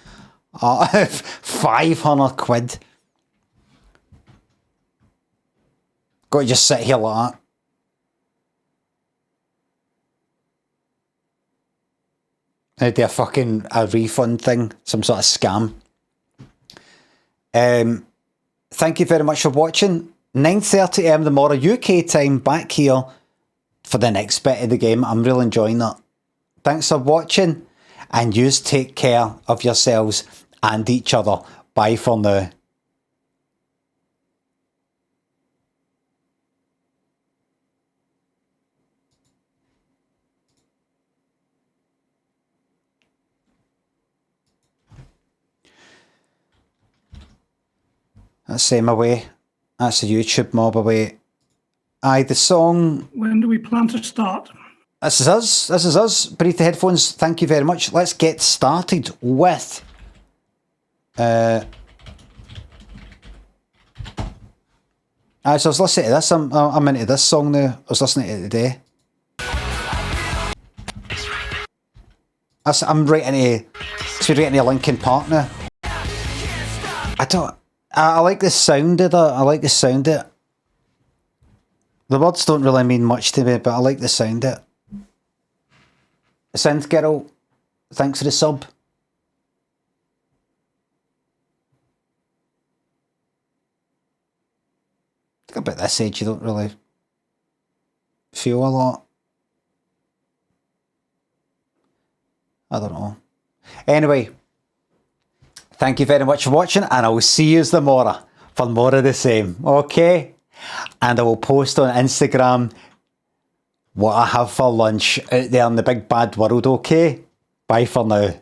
500 quid. Got to just sit here like that. Do a fucking refund thing, some sort of scam. Thank you very much for watching. 9:30 AM tomorrow UK time, back here for the next bit of the game. I'm really enjoying that. Thanks for watching, and yous take care of yourselves and each other. Bye for now. That's Sam away. That's the YouTube mob away. Aye, the song... When do we plan to start? This is us. This is us. Beneath the headphones, thank you very much. Let's get started with... so I was listening to this. I'm into this song now. I was listening to it today. I'm right into Linkin Park now. I like the sound of that. I like the sound of it. The words don't really mean much to me, but I like the sound of it. Synth Girl, thanks for the sub. I think about this age you don't really feel a lot. I don't know. Anyway, thank you very much for watching, and I will see you tomorrow for more of the same, okay? And I will post on Instagram what I have for lunch out there in the big bad world, okay? Bye for now.